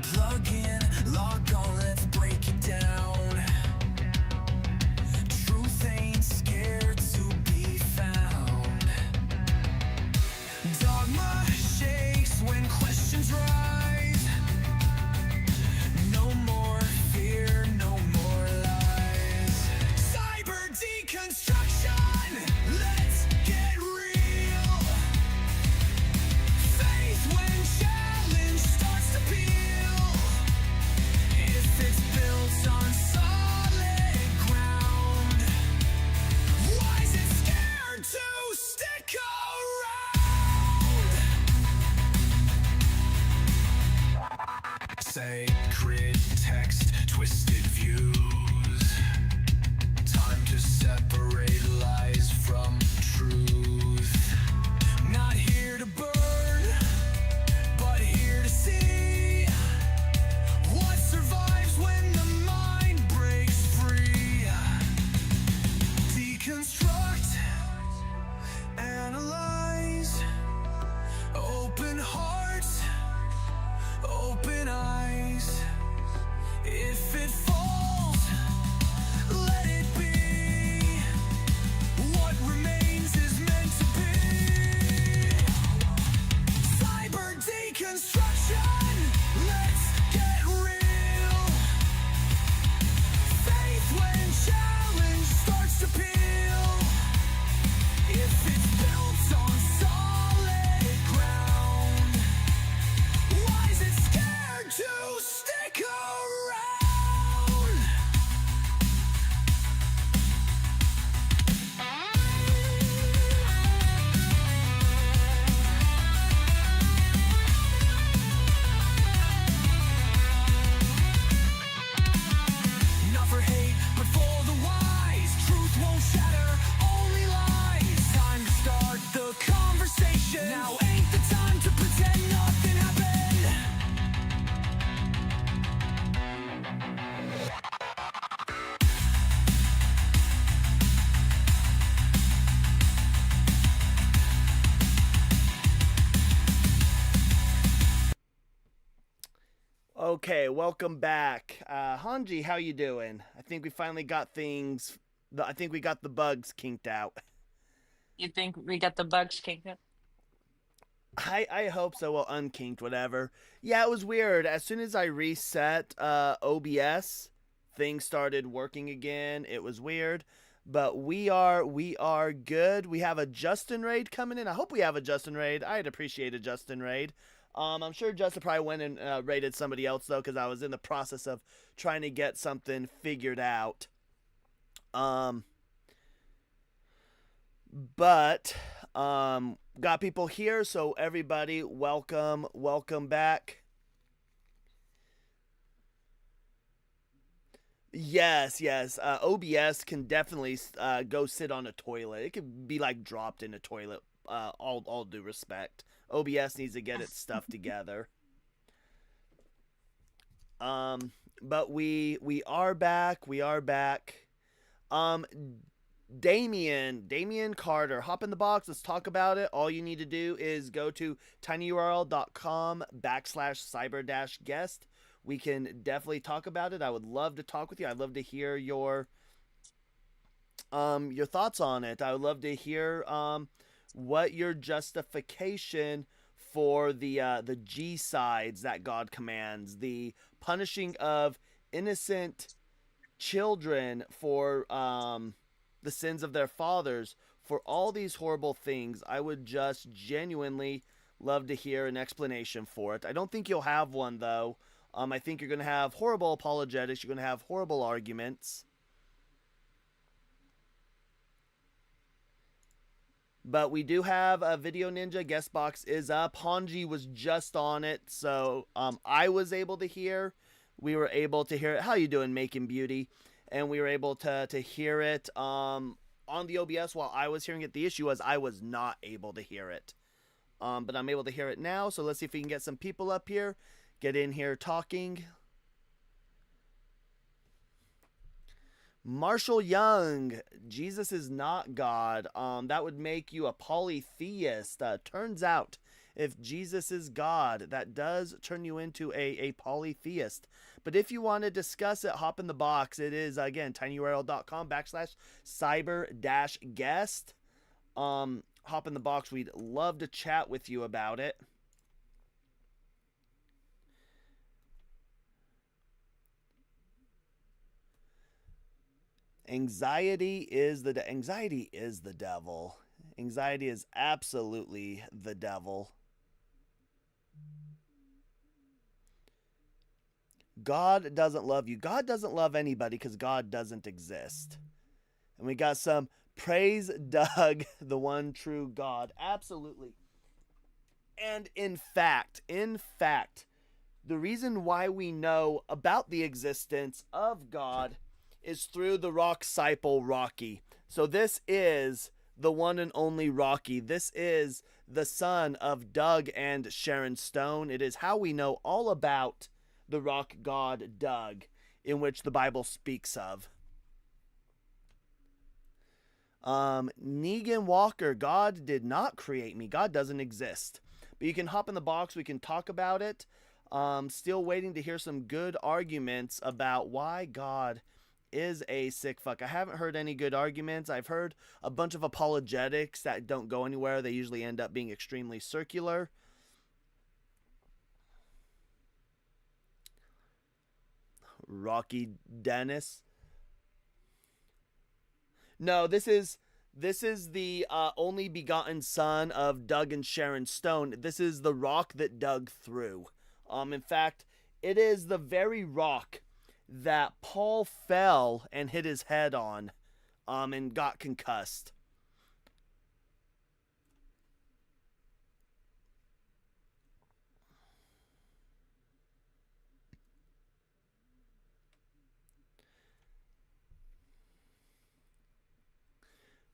Plug in, log on, let's break it down. Truth ain't scared to be found. Dogma shakes when questions rise. No more fear, no more lies. Cyber deconstruction, let's get real. Faith when challenge starts to peel. If it's built on solid ground, why is it scared to stick around? Sacred text, twisted views. Time to separate lies from truth. Not here to burn, but here to see what survives when the mind breaks free. Deconstruct, analyze, open hearts, open eyes. If it falls, let it be. What remains is meant to be. Cyber deconstruction, let's get real. Faith when challenge starts to peel. If it's built on solid ground, why is it scared to stick around? Not for hate, but for the wise. Truth won't shatter, only lies. Time to start the conversation. Now ain't the time to pretend nothing happened. Okay, welcome back. Hanji, how you doing? I think we finally got things... I think we got the bugs kinked out. You think we got the bugs kicked out? I hope so. Well, unkinked, whatever. Yeah, it was weird. As soon as I reset OBS, things started working again. It was weird. But we are good. We have a Justin raid coming in. I hope we have a Justin raid. I'd appreciate a Justin raid. I'm sure Justin probably went and raided somebody else, though, because I was in the process of trying to get something figured out. But got people here, so everybody, welcome back. Yes. OBS can definitely go sit on a toilet. It could be like dropped in a toilet. All due respect, OBS needs to get its stuff together. But we are back. Damien Carter, hop in the box. Let's talk about it. All you need to do is go to tinyurl.com/cyber-guest. We can definitely talk about it. I would love to talk with you. I'd love to hear your thoughts on it. I would love to hear what your justification for the G-sides that God commands, the punishing of innocent children for the sins of their fathers, for all these horrible things. I would just genuinely love to hear an explanation for it. I don't think you'll have one, though. I think you're going to have horrible apologetics. You're going to have horrible arguments. But we do have a Video Ninja. Guest box is up. Hanji was just on it, so I was able to hear. We were able to hear it. How you doing, Making Beauty? And we were able to hear it on the OBS while I was hearing it. The issue was I was not able to hear it. But I'm able to hear it now, so let's see if we can get some people up here. Get in here talking. Marshall Young, Jesus is not God. That would make you a polytheist. Turns out, if Jesus is God, that does turn you into a polytheist. But if you want to discuss it, hop in the box. It is, again, tinyurl.com/cyber-guest. Hop in the box. We'd love to chat with you about it. Anxiety is the devil. Anxiety is absolutely the devil. God doesn't love you. God doesn't love anybody because God doesn't exist. And we got some praise Doug, the one true God. Absolutely. And in fact, the reason why we know about the existence of God is through the rock disciple Rocky. So this is the one and only Rocky. This is the son of Doug and Sharon Stone. It is how we know all about the rock god Doug, in which the Bible speaks of. Negan Walker, God did not create me. God doesn't exist. But you can hop in the box. We can talk about it. Still waiting to hear some good arguments about why God is a sick fuck. I haven't heard any good arguments. I've heard a bunch of apologetics that don't go anywhere. They usually end up being extremely circular. Rocky Dennis. No, this is the only begotten son of Doug and Sharon Stone. This is the rock that Doug threw. In fact, it is the very rock that Paul fell and hit his head on, and got concussed.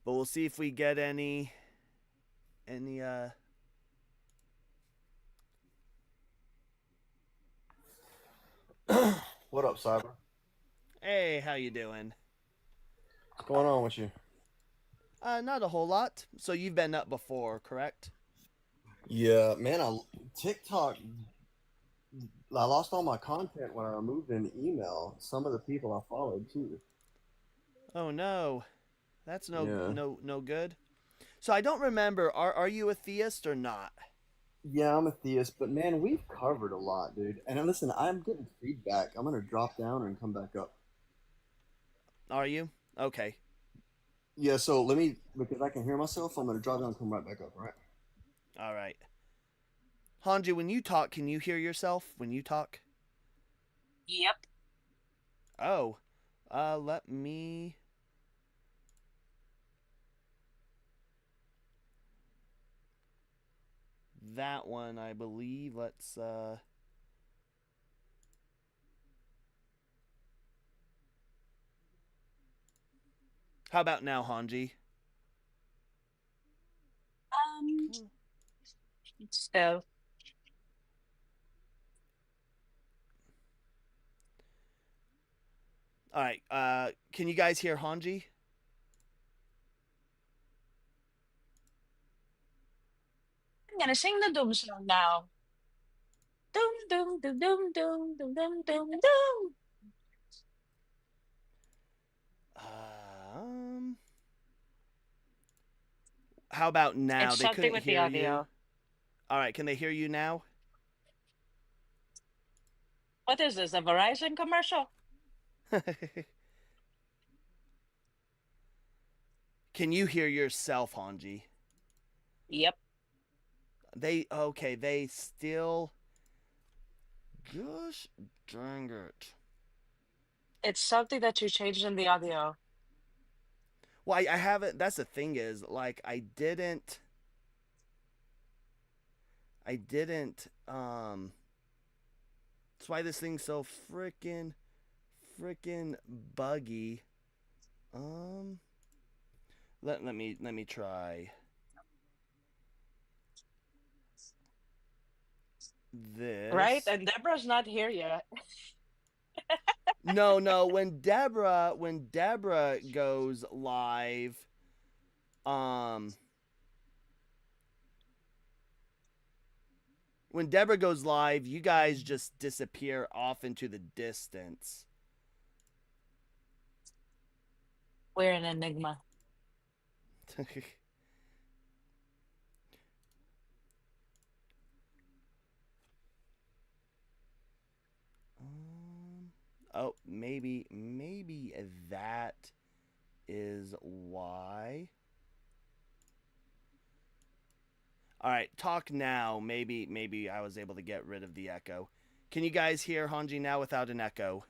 But we'll see if we get any What up, Cyber? Hey, how you doing? What's going on with you? Not a whole lot. So you've been up before, correct? Yeah, man, TikTok. I lost all my content when I removed an email. Some of the people I followed too. Oh no. That's Yeah. no good. So I don't remember. Are you a theist or not? Yeah, I'm a theist, but man, we've covered a lot, dude. And listen, I'm getting feedback. I'm gonna drop down and come back up. Are you? Okay. Yeah, so let me because I can hear myself. I'm gonna drop down and come right back up. All right. All right. Hanji, when you talk, can you hear yourself when you talk? Yep. Oh. Let me that one, I believe. Let's How about now, Hanji? Um. So All right. Can you guys hear Hanji? I'm gonna sing the doom song now. Doom doom doom doom doom doom doom doom doom. Um how about now? It's They something couldn't with the hear you. audio. All right, can they hear you now? What is this? A Verizon commercial? Can you hear yourself, Hanji? Yep. They still. Gosh dang it. It's something that you changed in the audio. Well, I haven't. That's the thing is, like, I didn't. That's why this thing's so freaking buggy. Um, let me try Right? this. And Deborah's not here yet. No. When Deborah goes live, um, when Deborah goes live, you guys just disappear off into the distance. We're an enigma. Oh, maybe that is why. All right, talk now. Maybe I was able to get rid of the echo. Can you guys hear Hanji now without an echo?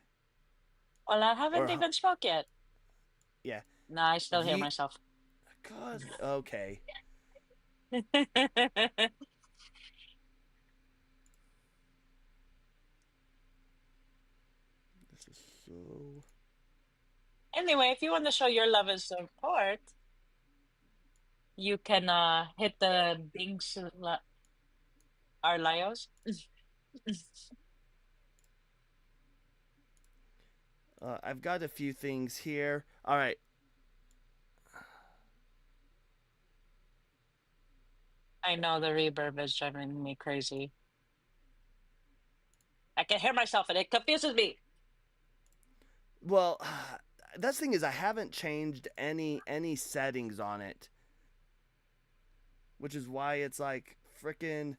Well, I haven't Or even spoke yet. yeah, No, I still hear you. myself. God. Okay. This is so. Anyway, if you want to show your love and support, you can hit the Bings Arlayos. I've got a few things here. All right. I know the reverb is driving me crazy. I can hear myself and it confuses me. Well, that's the thing is I haven't changed any settings on it, which is why it's like freaking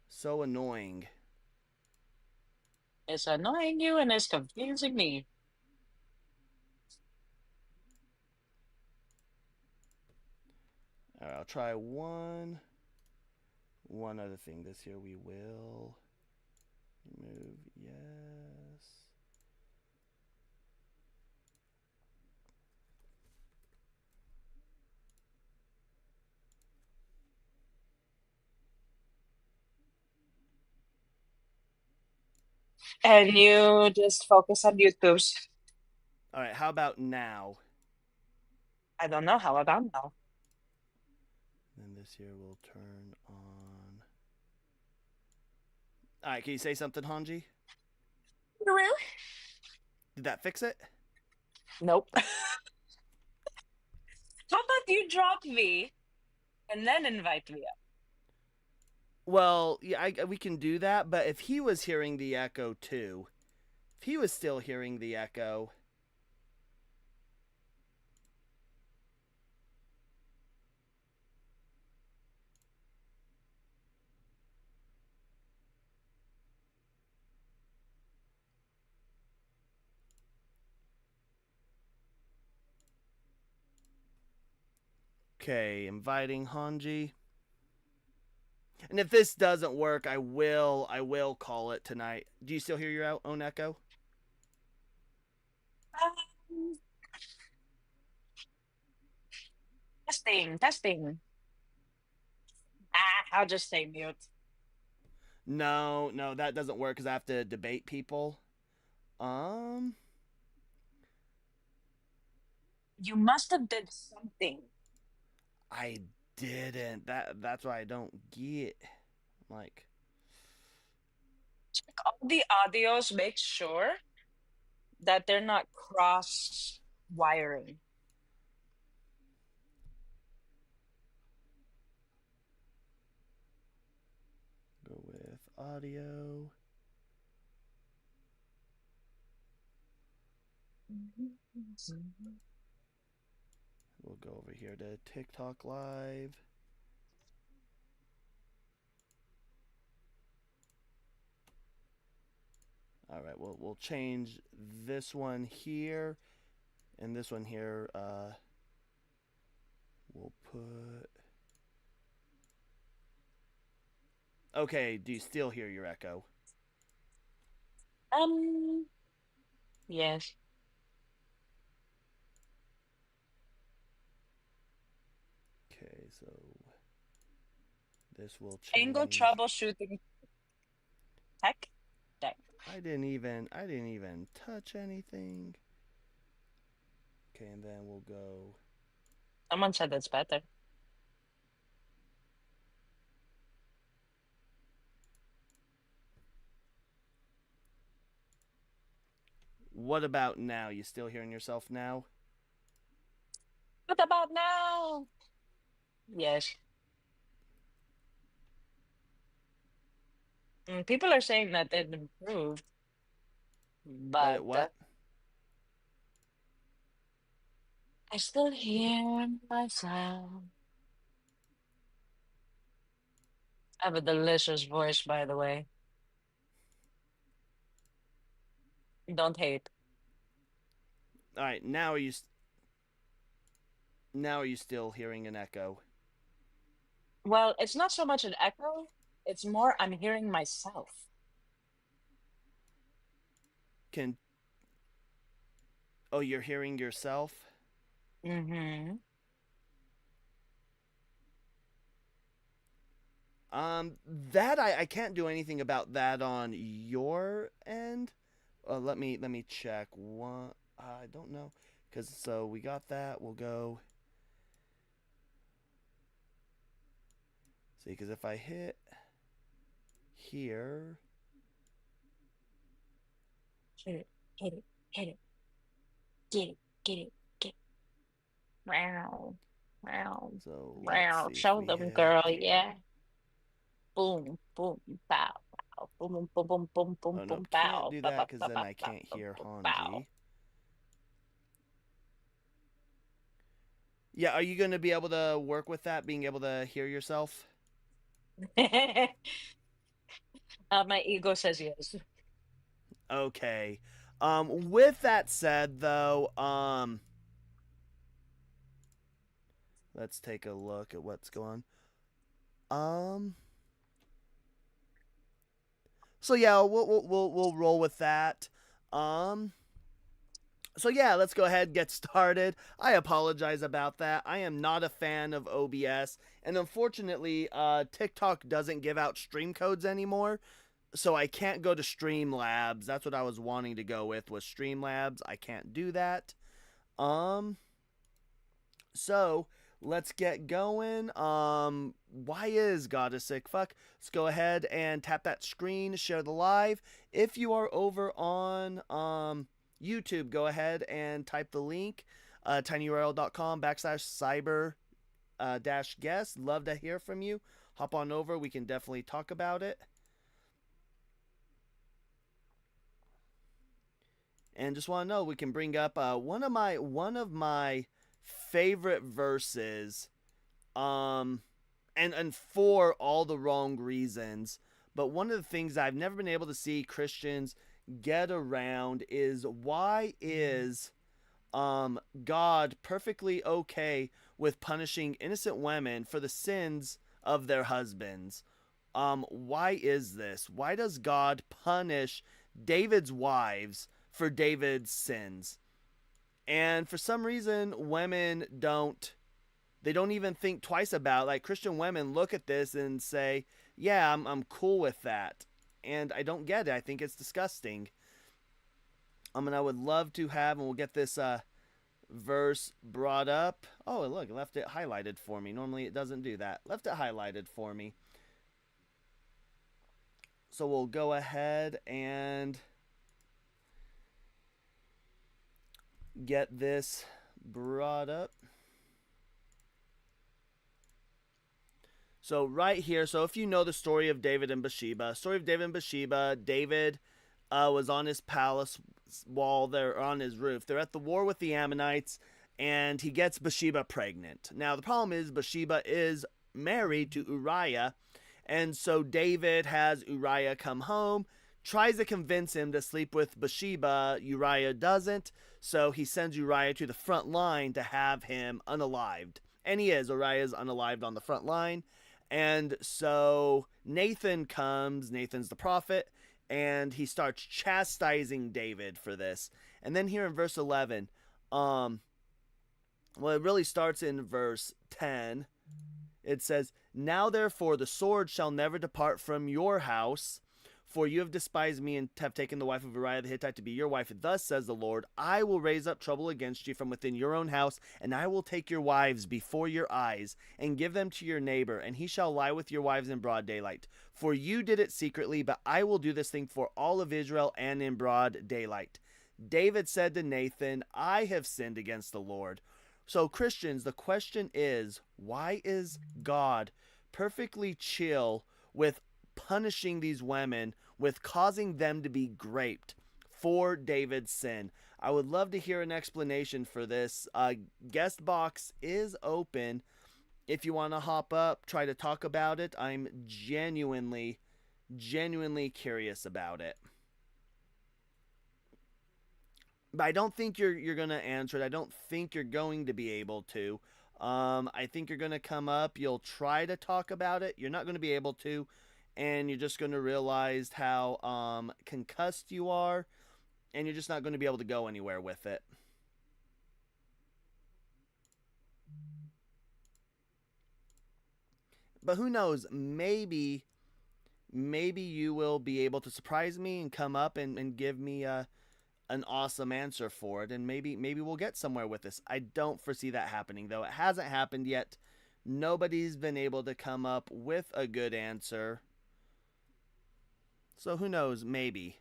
so annoying. It's annoying you and it's confusing me. All right, I'll try one other thing. This here we will remove. Yes. And you just focus on YouTube's. All right, how about now? I don't know how about now. Then this here will turn on. All right, can you say something, Hanji? Really? Did that fix it? Nope. How about you drop me and then invite me up? Well, yeah, we can do that, but if he was hearing the echo too, if he was still hearing the echo. Okay, inviting Hanji. And if this doesn't work, I will call it tonight. Do you still hear your own echo? Um, testing. I'll just stay mute. No, that doesn't work because I have to debate people. Um, You must have did something. I didn't. That's why I don't get. Like, Check all the audios, make sure that they're not cross wiring. go with audio. We'll go over here to TikTok Live. All right, we'll change this one here, and this one here. We'll put. Okay, do you still hear your echo? Yes. Okay, so this will Angle change. troubleshooting tech deck. I didn't even touch anything. Okay, and then we'll go. Someone said that's better. What about now? You still hearing yourself now? What about now? Yes. People are saying that it improved, That it but what? I still hear myself. I have a delicious voice, by the way. Don't hate. All right, now are you still hearing an echo? Well, it's not so much an echo, it's more I'm hearing myself. Can Oh, you're hearing yourself? Mm-hmm. That I can't do anything about that on your end. Let me check. One, I don't know, cause so we got that. We'll go. See, cause if I hit here, Hit it, hit it, hit it, get it, get it, get it. Wow, wow, so let's wow. see if Show we them, hit. girl, yeah. Boom, boom, pow, pow. Boom, boom, boom, boom, boom, boom, Oh boom, nope, can't pow. do Ba, that ba, because ba, then ba, I ba, can't boom, hear boom, Hanji. Yeah, are you gonna be able to work with that? Being able to hear yourself? pow. My ego says yes. Okay. With that said, though, let's take a look at what's going on. So yeah, we'll roll with that. Um, so yeah, let's go ahead and get started. I apologize about that. I am not a fan of OBS, and unfortunately, TikTok doesn't give out stream codes anymore. So I can't go to Streamlabs. That's what I was wanting to go with, was Streamlabs. I can't do that. Um, so let's get going. Why is God a sick fuck? Let's go ahead and tap that screen, share the live. If you are over on YouTube, go ahead and type the link, tinyurl.com/cyber dash guest. Love to hear from you. Hop on over. We can definitely talk about it. And just want to know, we can bring up one of my favorite verses, um, and for all the wrong reasons. But one of the things I've never been able to see Christians get around is, why is God perfectly okay with punishing innocent women for the sins of their husbands? Why is this? Why does God punish David's wives for David's sins? And for some reason, women don't even think twice about it. Like, Christian women look at this and say, yeah, I'm cool with that. And I don't get it. I think it's disgusting. And I would love to have, and we'll get this verse brought up. Oh, look, it left it highlighted for me. Normally it doesn't do that. Left it highlighted for me. So we'll go ahead and get this brought up. So right here, so if you know the story of David and Bathsheba, David was on his palace wall there, on his roof. They're at the war with the Ammonites, and he gets Bathsheba pregnant. Now the problem is Bathsheba is married to Uriah, and so David has Uriah come home, tries to convince him to sleep with Bathsheba. Uriah doesn't, so he sends Uriah to the front line to have him unalived. And Uriah is unalived on the front line. And so Nathan comes, Nathan's the prophet, and he starts chastising David for this. And then here in verse 11, well, it really starts in verse 10. It says, "Now therefore the sword shall never depart from your house, for you have despised me and have taken the wife of Uriah the Hittite to be your wife. Thus says the Lord, I will raise up trouble against you from within your own house, and I will take your wives before your eyes, and give them to your neighbor, and he shall lie with your wives in broad daylight. For you did it secretly, but I will do this thing for all of Israel and in broad daylight. David said to Nathan, I have sinned against the Lord. So, Christians, the question is, why is God perfectly chill with punishing these women, with causing them to be raped for David's sin? I would love to hear an explanation for this. Guest box is open. If you want to hop up, try to talk about it. I'm genuinely curious about it. But I don't think you're gonna answer it. I don't think you're going to be able to. I think you're gonna come up. You'll try to talk about it. You're not gonna be able to, and you're just gonna realize how concussed you are, and you're just not gonna be able to go anywhere with it. But who knows? Maybe you will be able to surprise me and come up and give me an awesome answer for it, and maybe we'll get somewhere with this. I don't foresee that happening, though. It hasn't happened yet. Nobody's been able to come up with a good answer. So who knows? Maybe.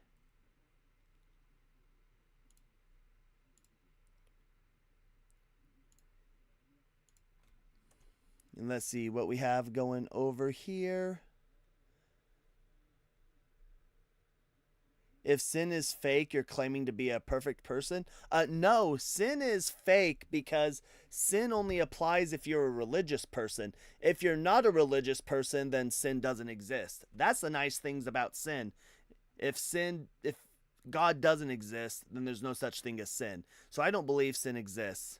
And let's see what we have going over here. If sin is fake, you're claiming to be a perfect person? No, sin is fake because sin only applies if you're a religious person. If you're not a religious person, then sin doesn't exist. That's the nice things about sin. If God doesn't exist, then there's no such thing as sin. So I don't believe sin exists.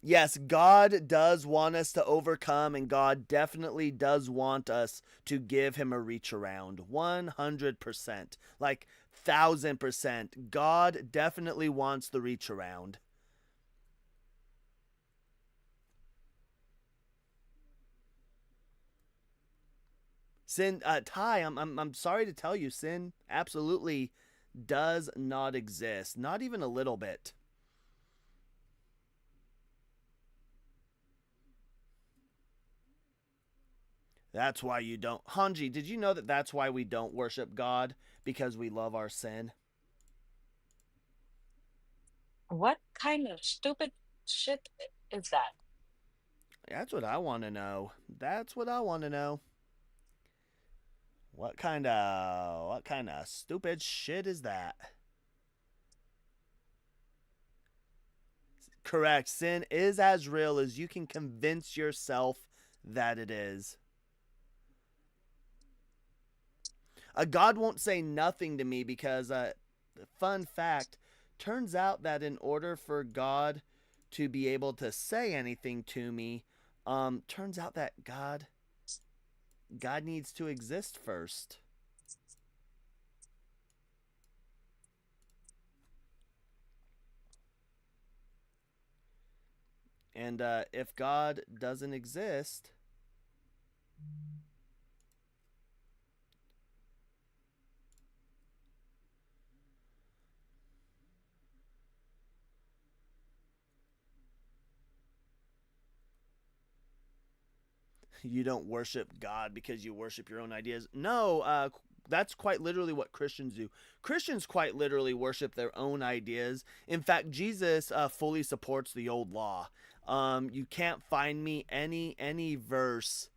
Yes, God does want us to overcome, and God definitely does want us to give him a reach around. 100%. Like 1000%. God definitely wants the reach around. Sin, Ty, I'm sorry to tell you, sin absolutely does not exist. Not even a little bit. That's why you don't. Hanji, did you know that that's why we don't worship God? Because we love our sin? What kind of stupid shit is that? That's what I want to know. That's what I want to know. What kind of stupid shit is that? Correct. Sin is as real as you can convince yourself that it is. God won't say nothing to me because, fun fact, turns out that in order for God to be able to say anything to me, turns out that God needs to exist first. And if God doesn't exist, you don't worship God because you worship your own ideas. No, that's quite literally what Christians do. Christians quite literally worship their own ideas. In fact, Jesus fully supports the old law. You can't find me any verse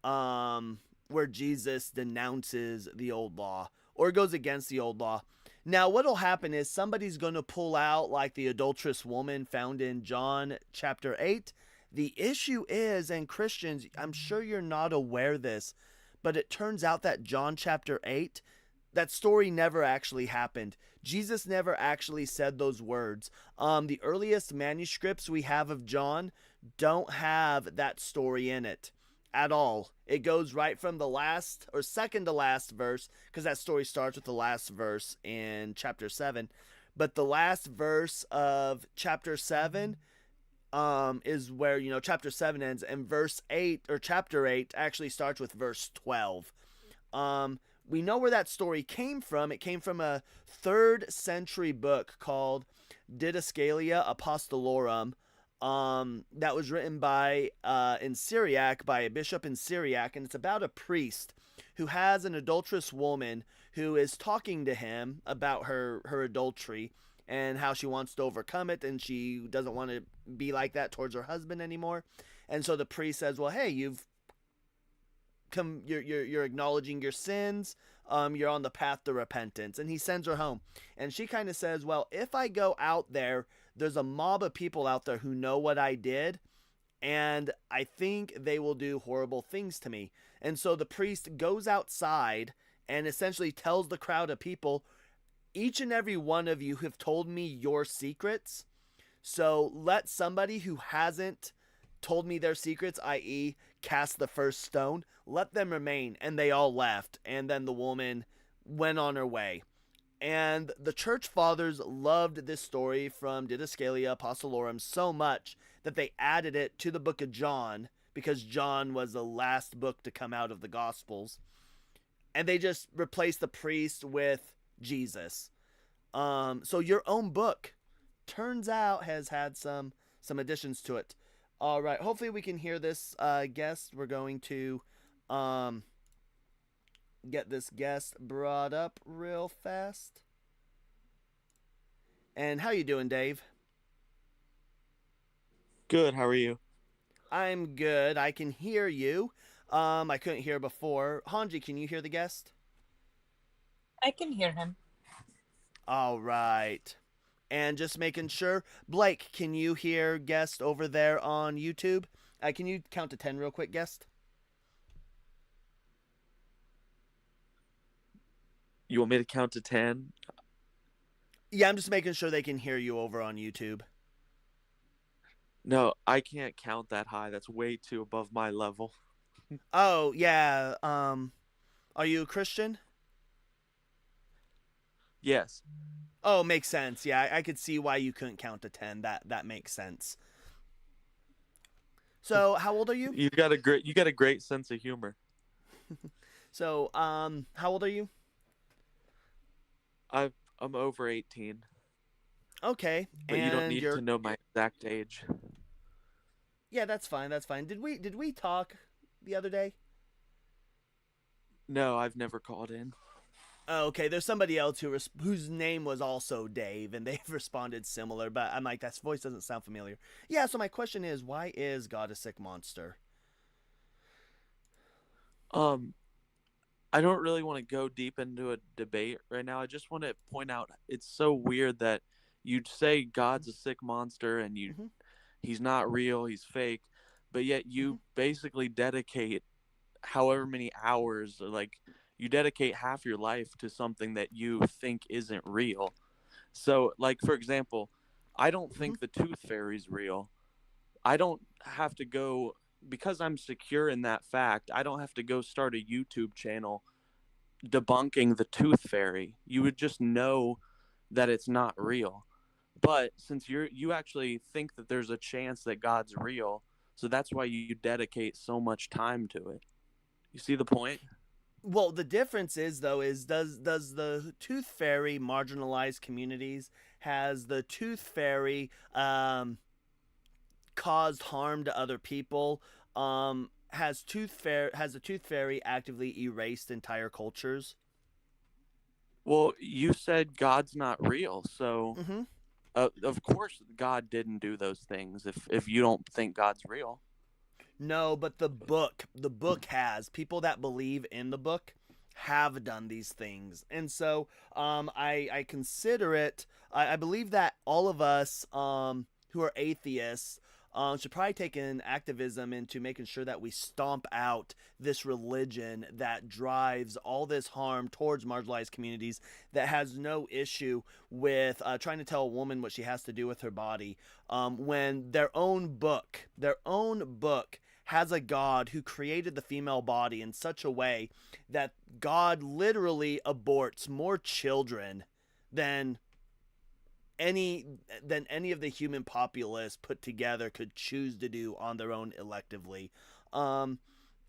where Jesus denounces the old law or goes against the old law. Now, what'll happen is somebody's going to pull out like the adulterous woman found in John chapter 8. The issue is, and Christians, I'm sure you're not aware of this, but it turns out that John chapter 8, that story never actually happened. Jesus never actually said those words. The earliest manuscripts we have of John don't have that story in it at all. It goes right from the last or second to last verse, because that story starts with the last verse in chapter 7. But the last verse of chapter 7 is where, chapter 7 ends, and verse 8 or chapter 8 actually starts with verse 12. We know where that story came from. It came from a 3rd century book called Didascalia Apostolorum. that was written by in Syriac by a bishop in Syriac, and it's about a priest who has an adulterous woman who is talking to him about her adultery and how she wants to overcome it, and she doesn't want to be like that towards her husband anymore. And so the priest says, "Well, hey, you're acknowledging your sins. You're on the path to repentance." And he sends her home, and she kind of says, "Well, if I go out there, there's a mob of people out there who know what I did, and I think they will do horrible things to me." And so the priest goes outside and essentially tells the crowd of people, "Each and every one of you have told me your secrets, so let somebody who hasn't told me their secrets, i.e., cast the first stone, let them remain." And they all left, and then the woman went on her way. And the church fathers loved this story from Didascalia Apostolorum so much that they added it to the book of John, because John was the last book to come out of the Gospels. And they just replaced the priest with Jesus. So your own book, turns out, has had some additions to it. All right, hopefully we can hear this guest. We're going to get this guest brought up real fast. And how you doing, Dave? Good, how are you? I'm good. I can hear you. I couldn't hear before. Hanji, can you hear the guest? I can hear him. All right. And just making sure, Blake, can you hear guest over there on YouTube? Can you count to 10 real quick, guest? You want me to count to 10? Yeah, I'm just making sure they can hear you over on YouTube. No, I can't count that high. That's way too above my level. Oh, yeah. Are you a Christian? Yes. Oh, makes sense. Yeah, I could see why you couldn't count to 10. That makes sense. So, how old are you? You got a great sense of humor. So, how old are you? I'm over 18. Okay. But you don't need to know my exact age. Yeah, that's fine. That's fine. Did we talk the other day? No, I've never called in. Oh, okay. There's somebody else whose name was also Dave, and they've responded similar. But I'm like, that voice doesn't sound familiar. Yeah. So my question is, why is God a sick monster? I don't really want to go deep into a debate right now. I just want to point out it's so weird that you'd say God's a sick monster and he's not real, he's fake, but yet you basically dedicate however many hours, like you dedicate half your life to something that you think isn't real. So, like, for example, I don't think the tooth fairy's real. I don't have to go, because I'm secure in that fact, I don't have to go start a YouTube channel debunking the tooth fairy. You would just know that it's not real. But since you actually think that there's a chance that God's real, so that's why you dedicate so much time to it. You see the point? Well, the difference is, though, is does the tooth fairy marginalize communities? Has the tooth fairy caused harm to other people? Has the tooth fairy actively erased entire cultures? Well, you said God's not real, so of course God didn't do those things. If you don't think God's real. No, but the book has. People that believe in the book have done these things. And so I consider it, I believe that all of us who are atheists should probably take an activism into making sure that we stomp out this religion that drives all this harm towards marginalized communities, that has no issue with trying to tell a woman what she has to do with her body, when their own book has a God who created the female body in such a way that God literally aborts more children than any of the human populace put together could choose to do on their own electively.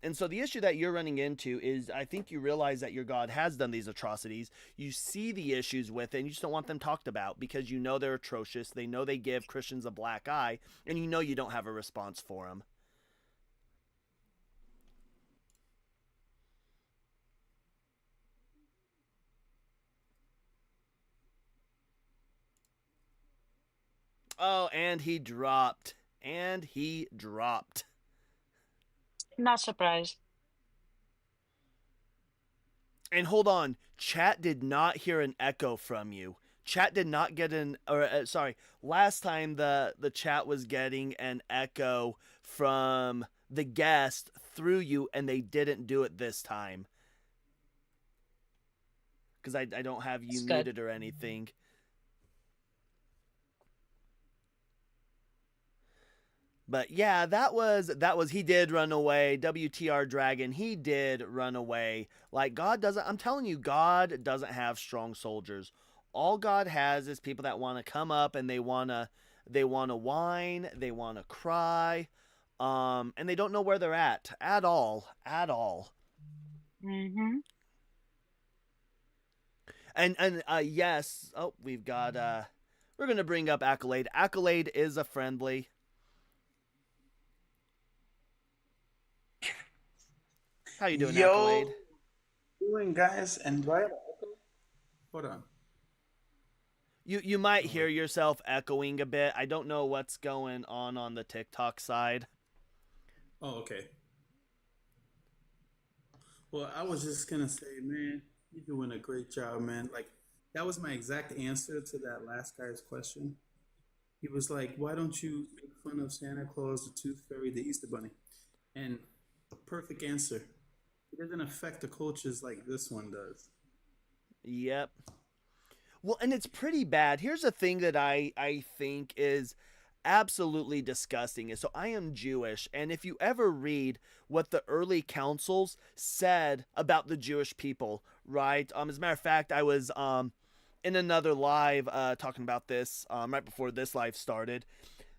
And so the issue that you're running into is, I think you realize that your God has done these atrocities. You see the issues with it, and you just don't want them talked about because you know they're atrocious. They know they give Christians a black eye, and you know you don't have a response for them. Oh, and he dropped. And he dropped. Not surprised. And hold on, chat did not hear an echo from you. Chat did not get sorry, last time the chat was getting an echo from the guest through you, and they didn't do it this time. Because I don't have you muted or anything. But yeah, that was he did run away. WTR Dragon, he did run away. Like, God doesn't, I'm telling you, God doesn't have strong soldiers. All God has is people that want to come up and they want to whine, they want to cry, and they don't know where they're at all. Mm-hmm. And yes, oh, we've got we're going to bring up Accolade. Accolade is a friendly. How you doing, Accolade? Doing, guys, and do I have hold on. You might hear yourself echoing a bit. I don't know what's going on the TikTok side. Oh, okay. Well, I was just gonna say, man, you're doing a great job, man. Like, that was my exact answer to that last guy's question. He was like, why don't you make fun of Santa Claus, the Tooth Fairy, the Easter Bunny? And a perfect answer. It doesn't affect the cultures like this one does. Yep. Well, and it's pretty bad. Here's a thing that I think is absolutely disgusting. Is so I am Jewish, and if you ever read what the early councils said about the Jewish people, right? As a matter of fact, I was in another live talking about this right before this live started.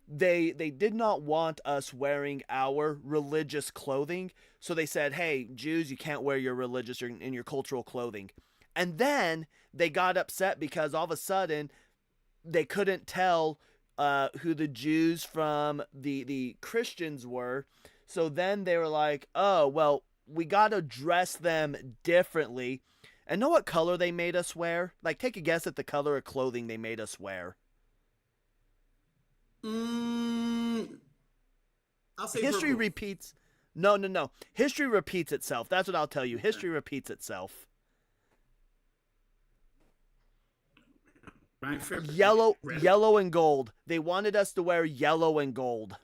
They did not want us wearing our religious clothing, so they said, hey, Jews, you can't wear your religious and your cultural clothing. And then they got upset because all of a sudden they couldn't tell who the Jews from the Christians were. So then they were like, oh, well, we got to dress them differently. And know what color they made us wear? Like, take a guess at the color of clothing they made us wear. I'll say history purple. repeats. No. History repeats itself. That's what I'll tell you. History repeats itself. Right, Yellow and gold. They wanted us to wear yellow and gold.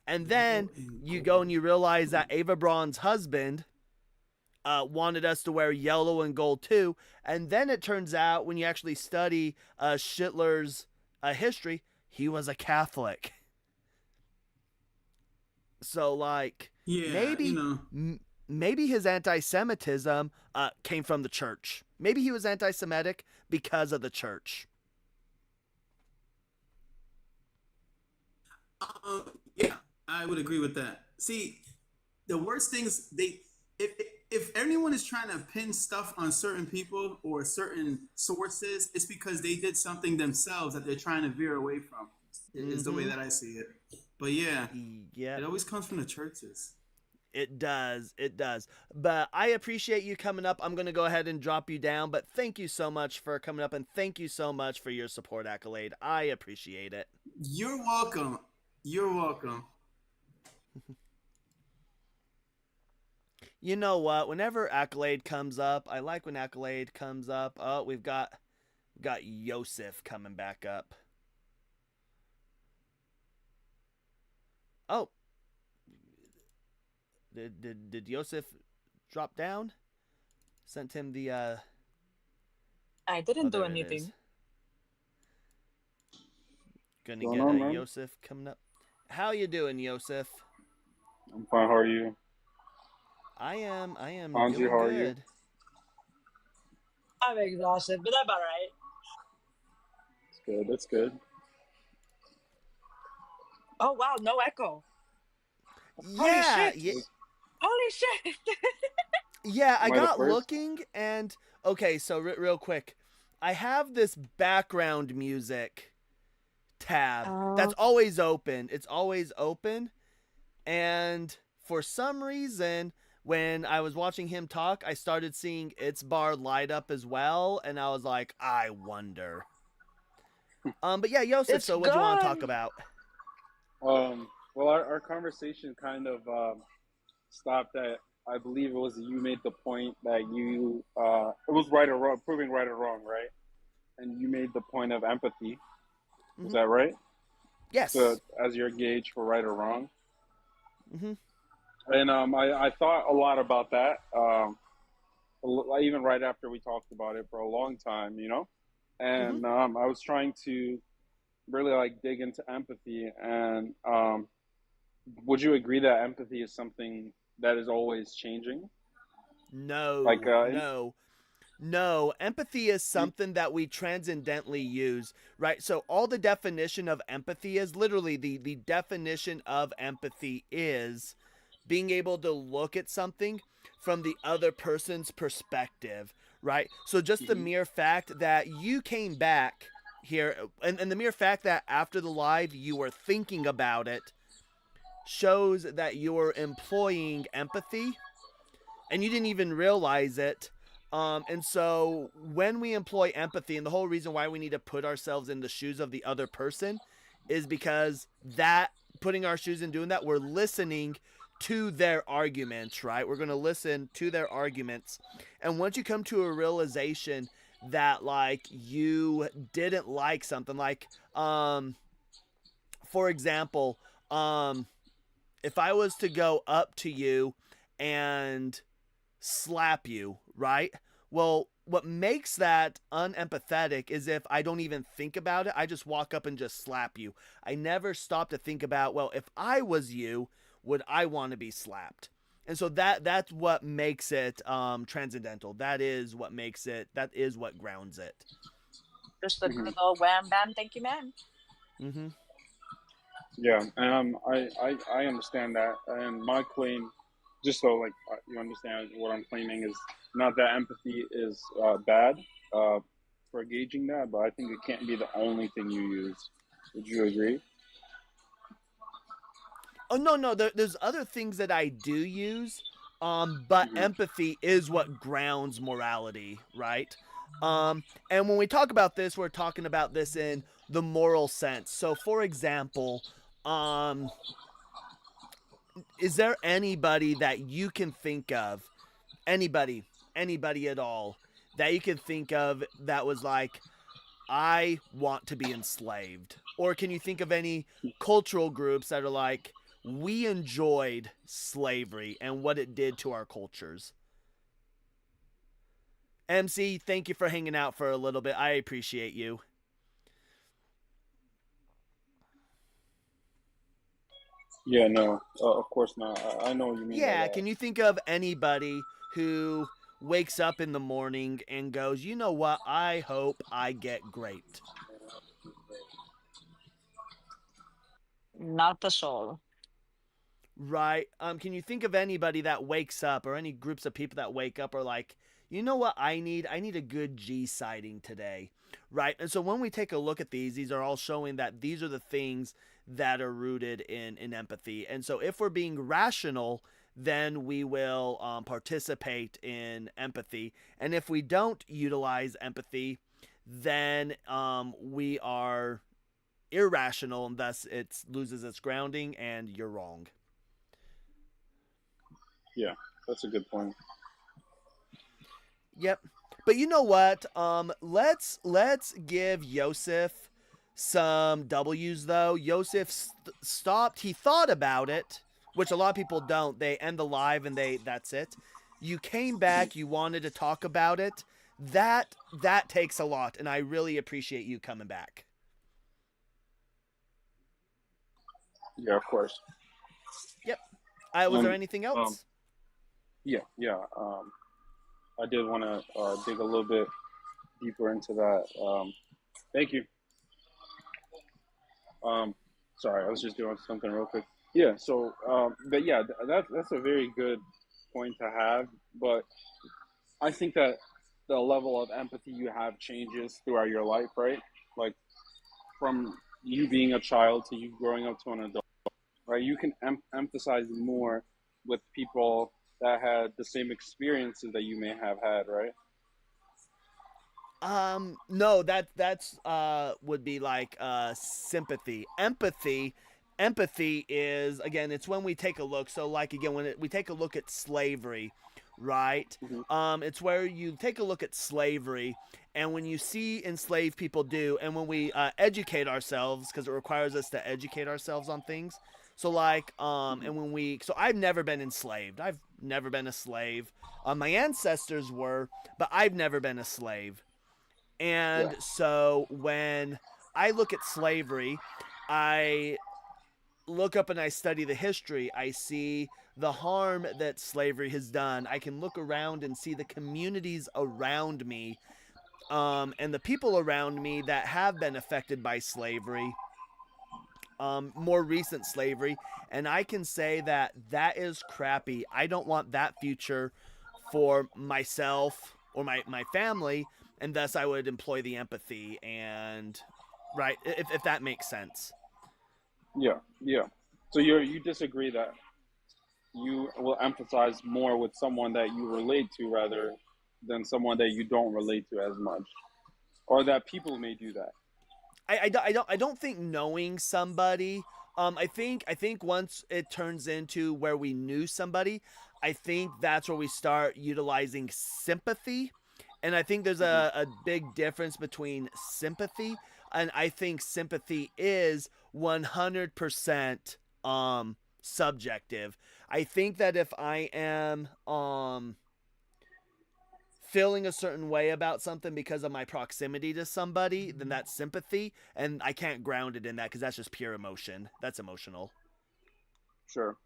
And then you go and you realize that Ava Braun's husband wanted us to wear yellow and gold too. And then it turns out when you actually study Hitler's history, he was a Catholic. So, like, yeah, maybe his anti-Semitism came from the church. Maybe he was anti-Semitic because of the church. Yeah, I would agree with that. See, the worst things if anyone is trying to pin stuff on certain people or certain sources, it's because they did something themselves that they're trying to veer away from. Is the way that I see it. But yeah, it always comes from the churches. It does. But I appreciate you coming up. I'm going to go ahead and drop you down. But thank you so much for coming up, and thank you so much for your support, Accolade. I appreciate it. You're welcome. You're welcome. You know what? Whenever Accolade comes up, I like when Accolade comes up. Oh, we've got Yseph coming back up. Oh. Did Yseph drop down? Sent him the I didn't do anything. Gonna get Yseph coming up. How you doing, Yseph? I'm fine. How are you? I am Hanji, doing how are good. you? I'm exhausted, but I'm alright. It's good. That's good. Oh wow, no echo. Holy Yeah, shit! yeah, Holy shit! yeah. I Am I the got first? looking, and okay. So real quick, I have this background music tab that's Oh, always open. It's always open, and for some reason, when I was watching him talk, I started seeing its bar light up as well, and I was like, I wonder. But yeah, Yosef. it's So what do you want to talk gone. about? Well, our conversation kind of stopped at, I believe it was you made the point that it was right or wrong, proving right or wrong, right? And you made the point of empathy. Is Hmm. that right? So, Yes. as your gauge for right or wrong. Hmm. And I thought a lot about that, even right after we talked about it for a long time, Hmm. And I was trying to really like dig into empathy. And would you agree that empathy is something that is always changing? Like, No, no, no. Empathy is you, something that we transcendently use, right? So all the definition of empathy is literally the definition of empathy is being able to look at something from the other person's perspective, right? So just the mhm, mere fact that you came back here, and the mere fact that after the live you were thinking about it shows that you're employing empathy and you didn't even realize it. And so when we employ empathy, and the whole reason why we need to put ourselves in the shoes of the other person is because that putting our shoes and doing that, we're listening to their arguments, right? We're going to listen to their arguments. And once you come to a realization that like you didn't like something like for example, um if I was to go up to you and slap you, right? Well, what makes that unempathetic is if I don't even think about it, I just walk up and just slap you. I never stop to think about, well, if I was you, would I want to be slapped? And so that's what makes it transcendental. That is what makes it. That is what grounds it. Just a mhm. good old wham bam, thank you, ma'am. Mm-hmm. Yeah, I understand that, and my claim, just so like you understand what I'm claiming, is not that empathy is bad uh, for gauging that, but I think it can't be the only thing you use. Would you agree? Oh no, no. There's other things that I do use, but Hmm. empathy is what grounds morality, right? And when we talk about this, we're talking about this in the moral sense. So, for example, um, is there anybody that you can think of, anybody, anybody at all, that you can think of that was like, I want to be enslaved? Or can you think of any cultural groups that are like, we enjoyed slavery and what it did to our cultures? MC, thank you for hanging out for a little bit. I appreciate you. Yeah, no, of course not. I know what you mean by Yeah, that. can you think of anybody who wakes up in the morning and goes, you know what? I hope I get great. Not the soul. Right. Can you think of anybody that wakes up or any groups of people that wake up are like, you know what I need? I need a good G sighting today. Right. And so when we take a look at these are all showing that these are the things that are rooted in empathy. And so if we're being rational, then we will participate in empathy. And if we don't utilize empathy, then we are irrational and thus it loses its grounding and you're wrong. Yeah, that's a good point. Yep. But you know what? Let's give Yseph some W's though. Yseph stopped. He thought about it, which a lot of people don't. They end the live and that's it. You came back. You wanted to talk about it. That takes a lot, and I really appreciate you coming back. Yeah, of course. Yep. Was there Um, anything um, else? yeah, yeah. I did want to dig a little bit deeper into that. Thank you. Um, sorry, I was just doing something real quick. Yeah. So, but yeah, that's a very good point to have. But I think that the level of empathy you have changes throughout your life, right? Like from you being a child to you growing up to an adult, right? You can emphasize more with people that had the same experiences that you may have had, right? No, that's would be like sympathy. Empathy is, again, it's when we take a look. So like, again, we take a look at slavery, right? Mm-hmm. It's where you take a look at slavery, and when you see enslaved people do, and when we educate ourselves, because it requires us to educate ourselves on things. So like, Mm-hmm. and when we, so I've never been enslaved. I've never been a slave. My ancestors were, but I've never been a slave. Yeah. And so when I look at slavery, I look up and I study the history. I see the harm that slavery has done. I can look around and see the communities around me, and the people around me that have been affected by slavery, more recent slavery, and I can say that that is crappy. I don't want that future for myself or my family, and thus I would employ the empathy and, right, if that makes sense. Yeah. Yeah. So you disagree that you will emphasize more with someone that you relate to rather than someone that you don't relate to as much, or that people may do that. I don't think knowing somebody. I think once it turns into where we knew somebody, I think that's where we start utilizing sympathy, and I think there's Mm-hmm. a big difference between sympathy, and I think sympathy is 100% subjective. I think that if I am feeling a certain way about something because of my proximity to somebody, then that's sympathy, and I can't ground it in that because that's just pure emotion. That's emotional. Sure.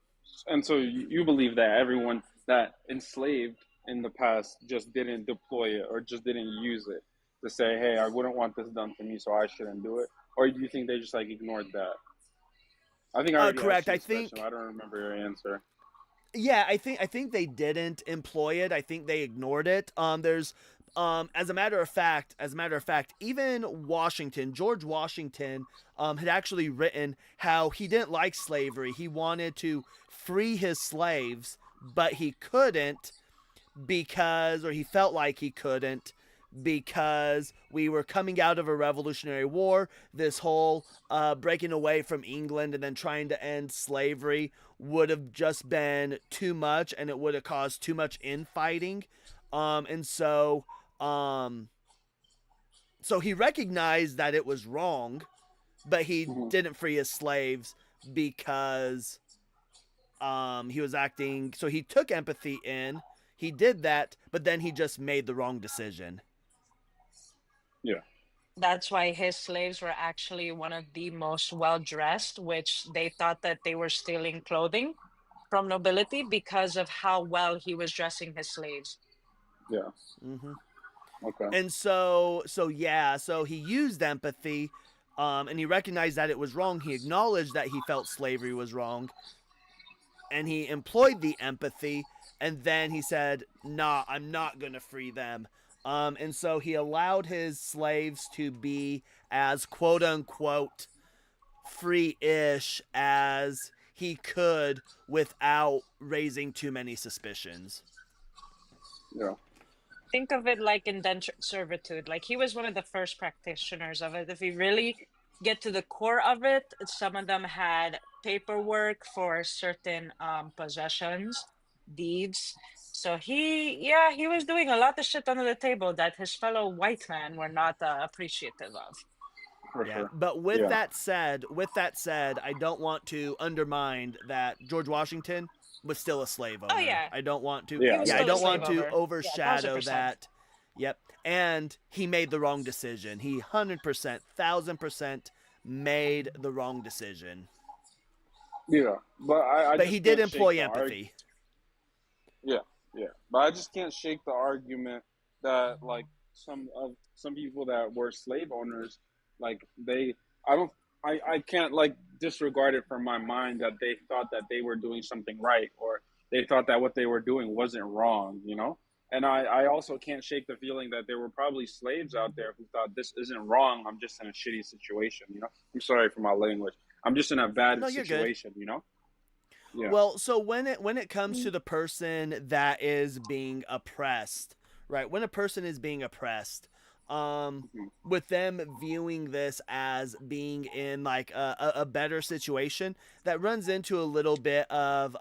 And so you believe that everyone that enslaved in the past just didn't deploy it or just didn't use it to say, hey, I wouldn't want this done to me, so I shouldn't do it? Or do you think they just like ignored that? I think I already asked Correct. you I this question. think, I don't remember your answer. yeah, I think they didn't employ it. I think they ignored it. There's as a matter of fact, even Washington, George Washington, had actually written how he didn't like slavery. He wanted to free his slaves, but he couldn't because, or he felt like he couldn't, because we were coming out of a revolutionary war. This whole breaking away from England and then trying to end slavery would have just been too much, and it would have caused too much infighting. And um, so he recognized that it was wrong, but he Hmm. didn't free his slaves because he was acting. So he took empathy in. He did that, but then he just made the wrong decision. Yeah. That's why his slaves were actually one of the most well dressed, which they thought that they were stealing clothing from nobility because of how well he was dressing his slaves. Yeah. Mm-hmm. Okay. And so he used empathy, and he recognized that it was wrong. He acknowledged that he felt slavery was wrong, and he employed the empathy. And then he said, "Nah, I'm not gonna free them." And so he allowed his slaves to be as quote unquote free-ish as he could without raising too many suspicions. Yeah. Think of it like indentured servitude. Like he was one of the first practitioners of it. If you really get to the core of it, some of them had paperwork for certain possessions, deeds. So yeah, he was doing a lot of shit under the table that his fellow white men were not appreciative of. For Yeah, sure. but with Yeah. that said, I don't want to undermine that George Washington was still a slave Oh owner. yeah, I don't want to. he Yeah. was Yeah, I Yeah. still a don't slave want Definitely. to owner. Yeah, thousand overshadow percent. that. Yep, and he made the wrong decision. He 100%, 1,000% made the wrong decision. Yeah. But I But he just did can't shake employ the argument. empathy. Yeah, yeah. But I just can't shake the argument that like some people that were slave owners, like they, I don't. I can't like disregard it from my mind that they thought that they were doing something right, or they thought that what they were doing wasn't wrong, you know? And I also can't shake the feeling that there were probably slaves out there who thought this isn't wrong. I'm just in a shitty situation, you know? I'm sorry for my language. I'm just in a bad No, you're good. situation, you know? Yeah. Well, so when it comes to the person that is being oppressed, right? When a person is being oppressed, with them viewing this as being in like a better situation, that runs into a little bit of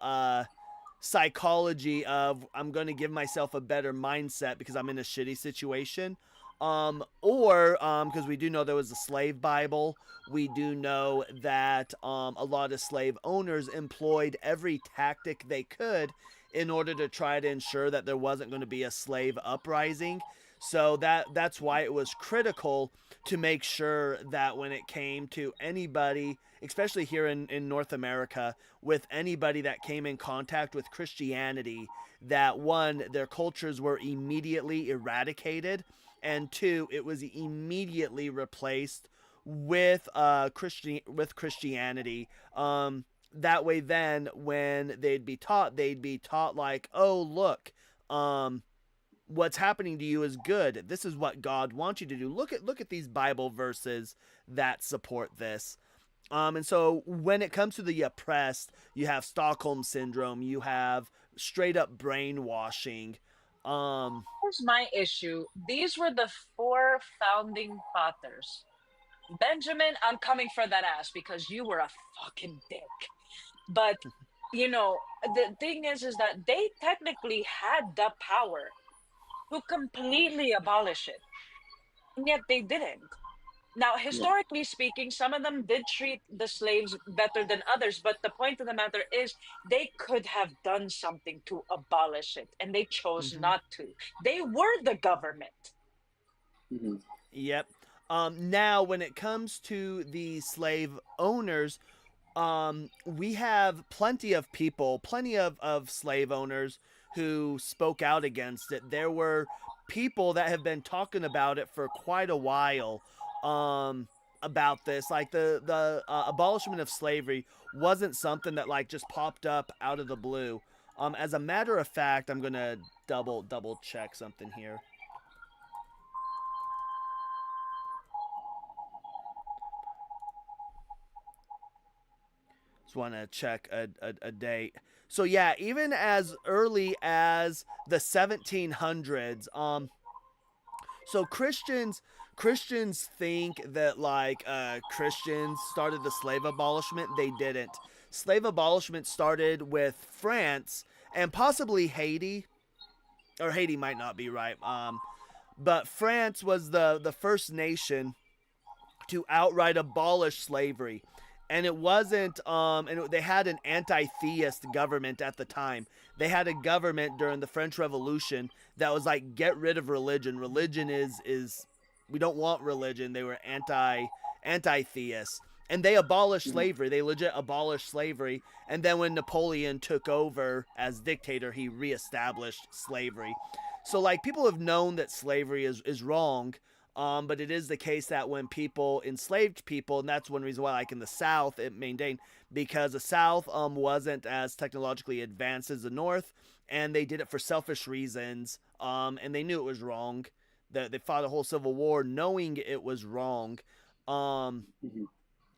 psychology of I'm going to give myself a better mindset because I'm in a shitty situation. Or because we do know there was a slave Bible, we do know that a lot of slave owners employed every tactic they could in order to try to ensure that there wasn't going to be a slave uprising. So that's why it was critical to make sure that when it came to anybody, especially here in North America, with anybody that came in contact with Christianity, that one, their cultures were immediately eradicated, and two, it was immediately replaced with Christianity. That way, then when they'd be taught like, oh look, what's happening to you is good. This is what God wants you to do. Look at these Bible verses that support this. And so when it comes to the oppressed, you have Stockholm syndrome, you have straight up brainwashing. Here's my issue. These were the four founding fathers. Benjamin, I'm coming for that ass because you were a fucking dick. But the thing is that they technically had the power to completely abolish it, and yet they didn't. Now, historically speaking, some of them did treat the slaves better than others, but the point of the matter is they could have done something to abolish it, and they chose not to. They were the government. Yep. Now, when it comes to the slave owners, we have plenty of people, plenty of slave owners who spoke out against it. There were people that have been talking about it for quite a while, about this. Like the abolishment of slavery wasn't something that like just popped up out of the blue. As a matter of fact, I'm gonna double check something here. Just want to check a date. So yeah, even as early as the 1700s, so Christians think that like Christians started the slave abolishment. They didn't. Slave abolishment started with France and possibly Haiti, or Haiti might not be right. But France was the first nation to outright abolish slavery. And it wasn't, they had an anti-theist government at the time. They had a government during the French Revolution that was like, get rid of religion. Religion is we don't want religion. They were anti-theists. And they abolished slavery. They legit abolished slavery. And then when Napoleon took over as dictator, he reestablished slavery. So like people have known that slavery is wrong. But it is the case that when people enslaved people, and that's one reason why, like in the South, it maintained, because the South wasn't as technologically advanced as the North, and they did it for selfish reasons, and they knew it was wrong. They fought a whole civil war knowing it was wrong, and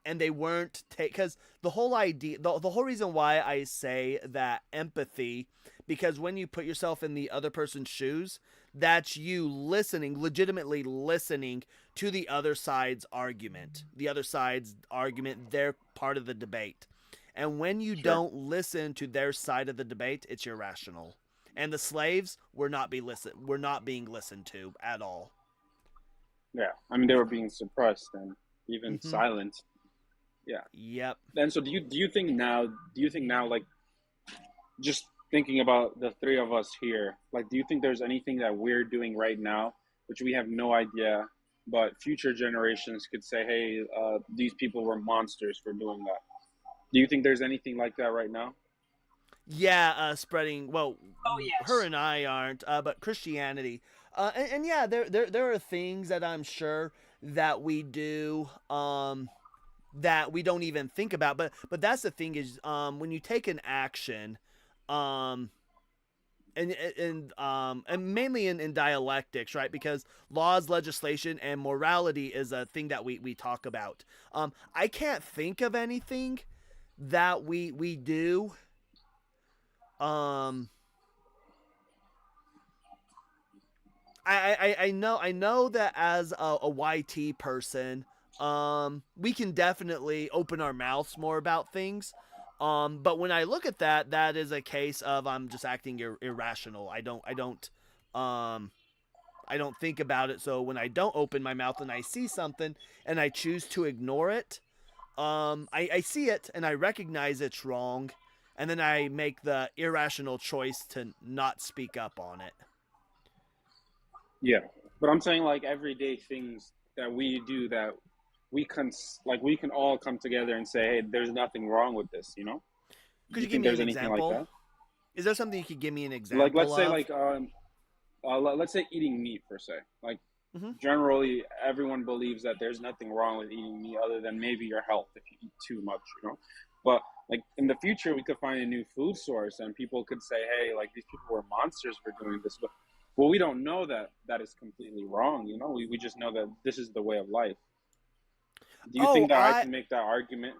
they weren't because the whole idea, the whole reason why I say that empathy, because when you put yourself in the other person's shoes, that's you legitimately listening to the other side's argument. The other side's argument, they're part of the debate. And when you don't listen to their side of the debate, it's irrational. And the slaves were not being listened to at all. Yeah, I mean they were being suppressed and even silenced. Yeah. Yep. And so do you think now like just thinking about the three of us here, like, do you think there's anything that we're doing right now, which we have no idea, but future generations could say, hey, these people were monsters for doing that? Do you think there's anything like that right now? Yeah, spreading, well, Oh, yes. her and I aren't, but Christianity. And yeah, there are things that I'm sure that we do, that we don't even think about. But that's the thing is, when you take an action, and mainly in dialectics, right? Because laws, legislation, and morality is a thing that we talk about. I can't think of anything that we do. I know that as a YT person, we can definitely open our mouths more about things. But when I look at that, that is a case of I'm just acting irrational. I don't think about it. So when I don't open my mouth and I see something and I choose to ignore it, I see it and I recognize it's wrong, and then I make the irrational choice to not speak up on it. Yeah, but I'm saying like everyday things that we do that we can all come together and say, hey, there's nothing wrong with this. You know? Could Do you you give think me there's an anything like example? that? Is there something you could give me an example Like let's say of? let's say eating meat per se. Like Mhm. generally, everyone believes that there's nothing wrong with eating meat other than maybe your health if you eat too much. You know? But like in the future, we could find a new food source, and people could say, hey, like these people were monsters for doing this. But well, we don't know that that is completely wrong. You know, we just know that this is the way of life. Do you Oh, think that I can make that argument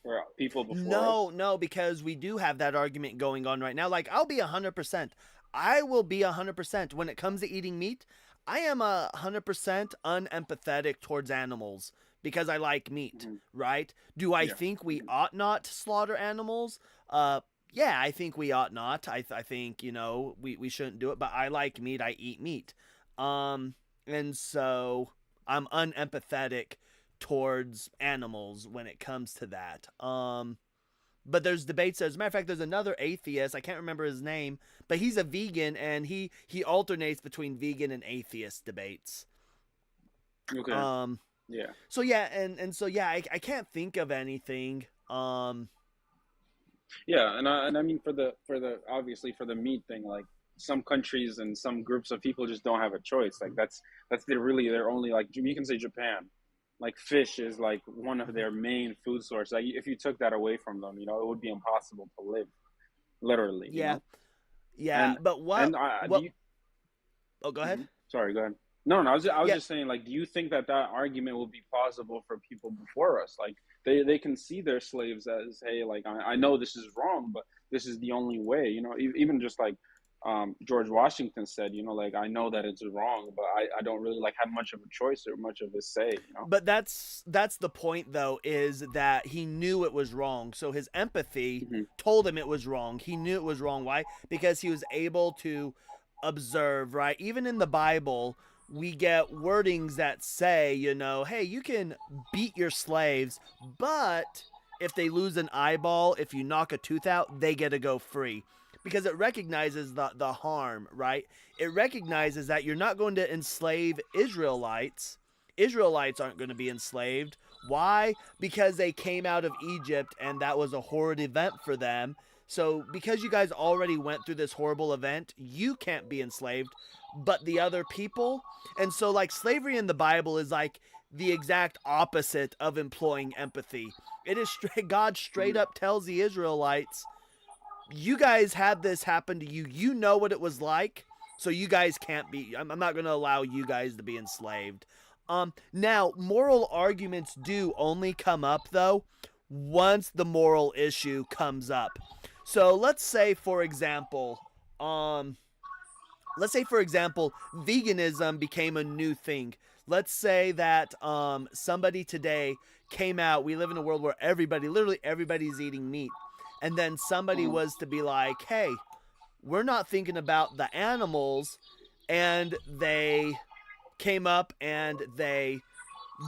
for people before us? no, because we do have that argument going on right now. Like, I'll be 100%. I will be 100% when it comes to eating meat. I am 100% unempathetic towards animals because I like meat, Hmm. right? Do I Yeah. think we ought not slaughter animals? Yeah, I think we ought not. I think, we shouldn't do it, but I like meat. I eat meat. And so I'm unempathetic towards animals when it comes to that. But there's debates. As a matter of fact, there's another atheist. I can't remember his name, but he's a vegan, and he alternates between vegan and atheist debates. Okay. Yeah. So yeah, and so yeah, I can't think of anything. Yeah, and I mean for the obviously for the meat thing, like some countries and some groups of people just don't have a choice. Like that's their only, like you can say Japan, like fish is like one of their main food source. Like if you took that away from them, it would be impossible to live, literally. Yeah, yeah. And But and do what? you? Oh, go ahead. Mhm. Sorry, go ahead. No, no, I was Yeah. just saying, like, do you think that that argument will be plausible for people before us? Like, they can see their slaves as, hey, like, I know this is wrong, but this is the only way, even just like George Washington said, like, I know that it's wrong, but I don't really like have much of a choice or much of a say. But that's the point, though, is that he knew it was wrong. So his empathy Hmm. told him it was wrong. He knew it was wrong. Why? Because he was able to observe, right? Even in the Bible, we get wordings that say, hey, you can beat your slaves, but if they lose an eyeball, if you knock a tooth out, they get to go free. Because it recognizes the harm, right? It recognizes that you're not going to enslave Israelites. Israelites aren't going to be enslaved. Why? Because they came out of Egypt and that was a horrid event for them. So because you guys already went through this horrible event, you can't be enslaved, but the other people. And so like slavery in the Bible is like the exact opposite of employing empathy. It is God straight up tells the Israelites, you guys had this happen to you. You know what it was like. So you guys can't be, I'm not going to allow you guys to be enslaved. Now, moral arguments do only come up, though, once the moral issue comes up. So let's say, for example, veganism became a new thing. Let's say that somebody today came out. We live in a world where literally everybody's eating meat. And then somebody was to be like, hey, we're not thinking about the animals. And they came up and they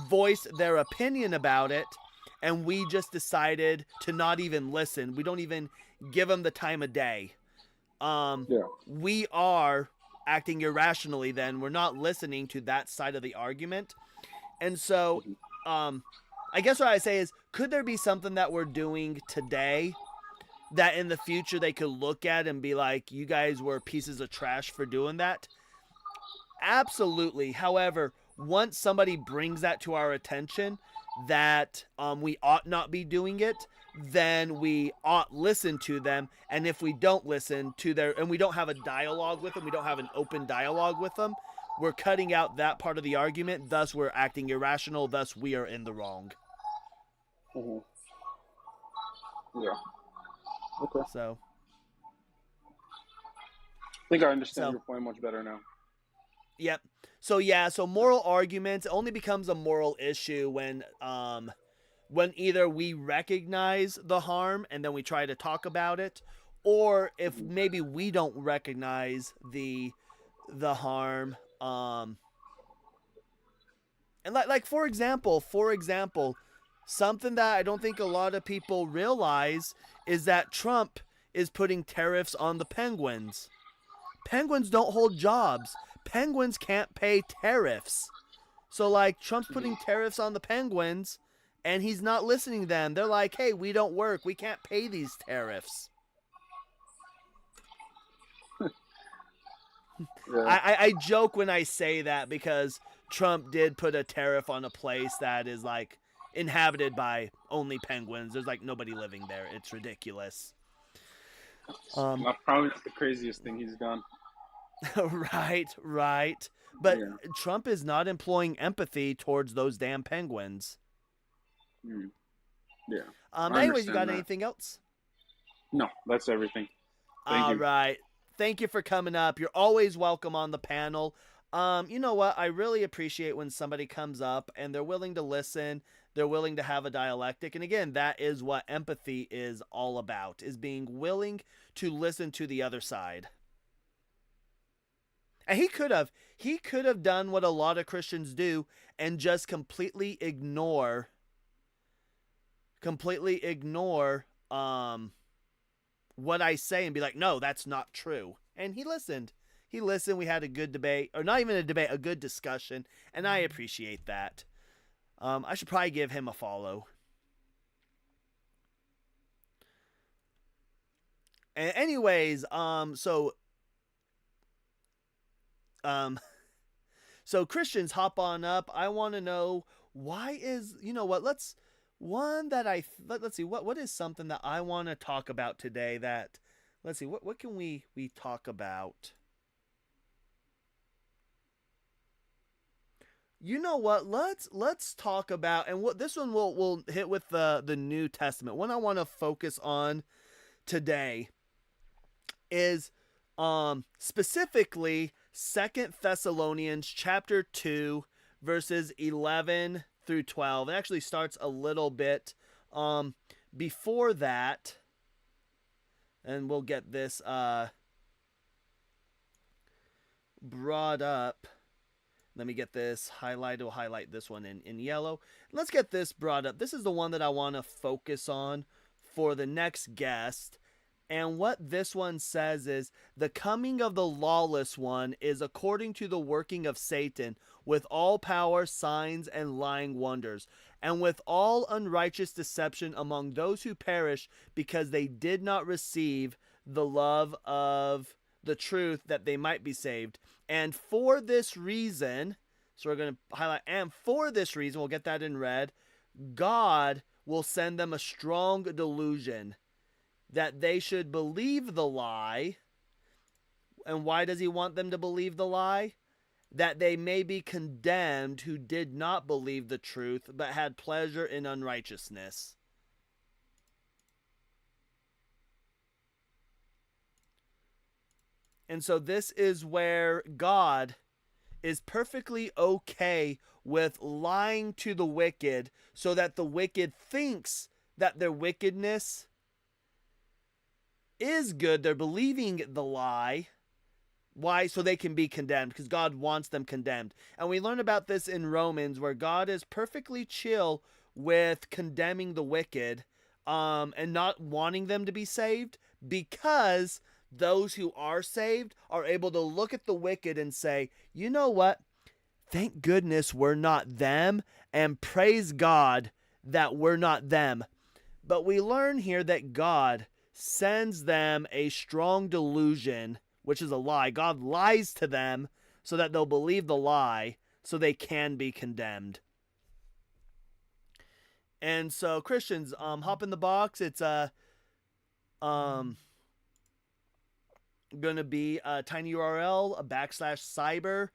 voiced their opinion about it. And we just decided to not even listen. We don't even give them the time of day. Yeah. We are acting irrationally then. We're not listening to that side of the argument. And so, I guess what I say is, could there be something that we're doing today that in the future they could look at and be like, you guys were pieces of trash for doing that? Absolutely. However, once somebody brings that to our attention, that we ought not be doing it, then we ought listen to them. And if we don't listen to their, and we don't have a dialogue with them, we don't have an open dialogue with them, we're cutting out that part of the argument. Thus, we're acting irrational. Thus, we are in the wrong. Mm-hmm. Yeah. Okay. So, I think I understand your point much better now. yep. So yeah, so moral arguments only becomes a moral issue when either we recognize the harm and then we try to talk about it, or if maybe we don't recognize the harm. And like for example, something that I don't think a lot of people realize is that Trump is putting tariffs on the penguins. Penguins don't hold jobs. Penguins can't pay tariffs. So like Trump's putting tariffs on the penguins and he's not listening to them. They're like, hey, we don't work. We can't pay these tariffs. Yeah. I joke when I say that because Trump did put a tariff on a place that is like inhabited by only penguins. There's like nobody living there. It's ridiculous. Probably the craziest thing he's done. Right. But Yeah. Trump is not employing empathy towards those damn penguins. Yeah. Anyways, you got understand that. anything else? No, that's everything. Thank All you. right. Thank you for coming up. You're always welcome on the panel. You know what? I really appreciate when somebody comes up and they're willing to listen. They're willing to have a dialectic. And again, that is what empathy is all about, is being willing to listen to the other side. And he could have done what a lot of Christians do and just completely ignore what I say and be like, no, that's not true. And he listened. We had a good debate, or not even a debate, a good discussion. And I appreciate that. I should probably give him a follow. And anyways, so Christians, hop on up. I want to know why is, you know what, let's see, what is something that I want to talk about today that, let's see, what can we talk about? You know what, let's talk about, and what this one we'll hit with the New Testament. One I want to focus on today is specifically 2 Thessalonians chapter 2 verses 11 through 12. It actually starts a little bit before that, and we'll get this brought up. Let me get this highlighted. We'll highlight this one in yellow. Let's get this brought up. This is the one that I want to focus on for the next guest. And what this one says is, the coming of the lawless one is according to the working of Satan, with all power, signs, and lying wonders, and with all unrighteous deception among those who perish, because they did not receive the love of the truth, that they might be saved. And for this reason, so we're going to highlight, and for this reason, we'll get that in red, God will send them a strong delusion, that they should believe the lie. And why does he want them to believe the lie? That they may be condemned who did not believe the truth, but had pleasure in unrighteousness. And so this is where God is perfectly okay with lying to the wicked, so that the wicked thinks that their wickedness is good. They're believing the lie. Why? So they can be condemned, because God wants them condemned. And we learn about this in Romans, where God is perfectly chill with condemning the wicked and not wanting them to be saved, because those who are saved are able to look at the wicked and say, you know what? Thank goodness we're not them, and praise God that we're not them. But we learn here that God sends them a strong delusion, which is a lie. God lies to them so that they'll believe the lie, so they can be condemned. And so Christians, hop in the box. It's um gonna be a tiny URL, a /cyber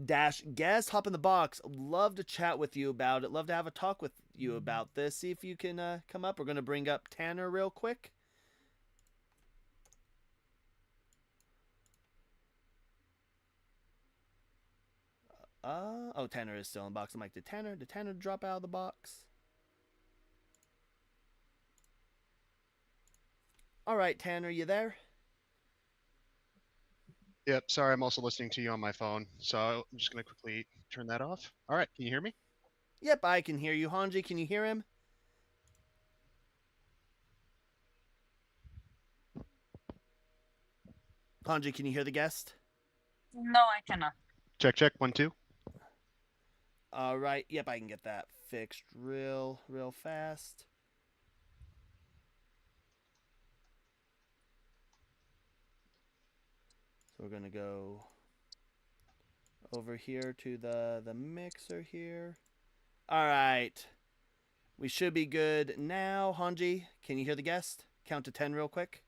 dash guest. Hop in the box. Love to chat with you about it. Love to have a talk with you about this. See if you can come up. We're gonna bring up Tanner real quick. Oh, Tanner is still in the box. I'm like, did Tanner drop out of the box? All right, Tanner, you there? Yep, sorry, I'm also listening to you on my phone, so I'm just going to quickly turn that off. All right, can you hear me? Yep, I can hear you. Hanji, can you hear him? Hanji, can you hear the guest? No, I cannot. Check, check, 1, 2. All right, yep, I can get that fixed real fast. So we're gonna go over here to the mixer here. All right, we should be good now. Hanji, can you hear the guest? Count to 10 real quick.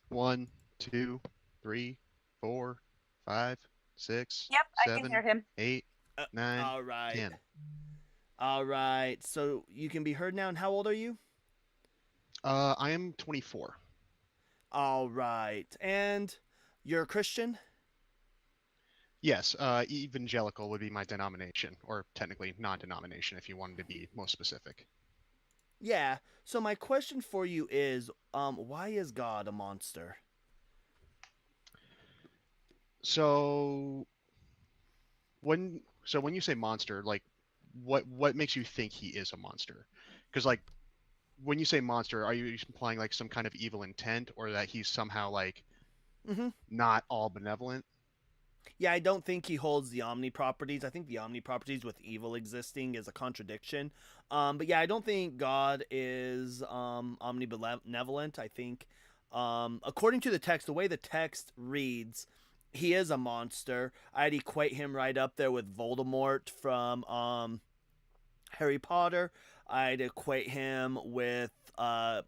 1, 2, 3, 4, 5, 6, Yep, I 7, can hear him. 8, 9, All right. 10. All right, so you can be heard now. And how old are you? I am 24. All right, and you're a Christian? Yes, evangelical would be my denomination, or technically non-denomination if you wanted to be most specific. Yeah. So my question for you is, why is God a monster? So when you say monster, like what makes you think he is a monster? Because like when you say monster, are you implying like some kind of evil intent, or that he's somehow like not all benevolent? Yeah, I don't think he holds the omni properties. I think the omni properties with evil existing is a contradiction. But yeah, I don't think God is omnibenevolent. I think, according to the text, the way the text reads, he is a monster. I'd equate him right up there with Voldemort from Harry Potter. I'd equate him with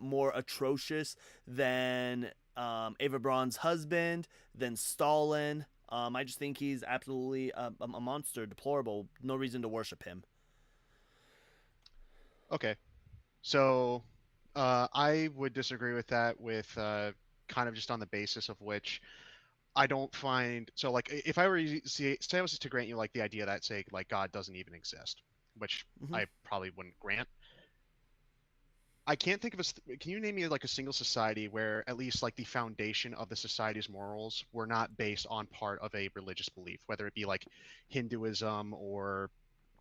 more atrocious than Ava Braun's husband, than Stalin. I just think he's absolutely a monster, deplorable. No reason to worship him. Okay, so I would disagree with that, with kind of just on the basis of which I don't find, so like if I were to say I was to grant you like the idea that say like God doesn't even exist, which I probably wouldn't grant. I can't think of can you name me like a single society where at least like the foundation of the society's morals were not based on part of a religious belief, whether it be like Hinduism or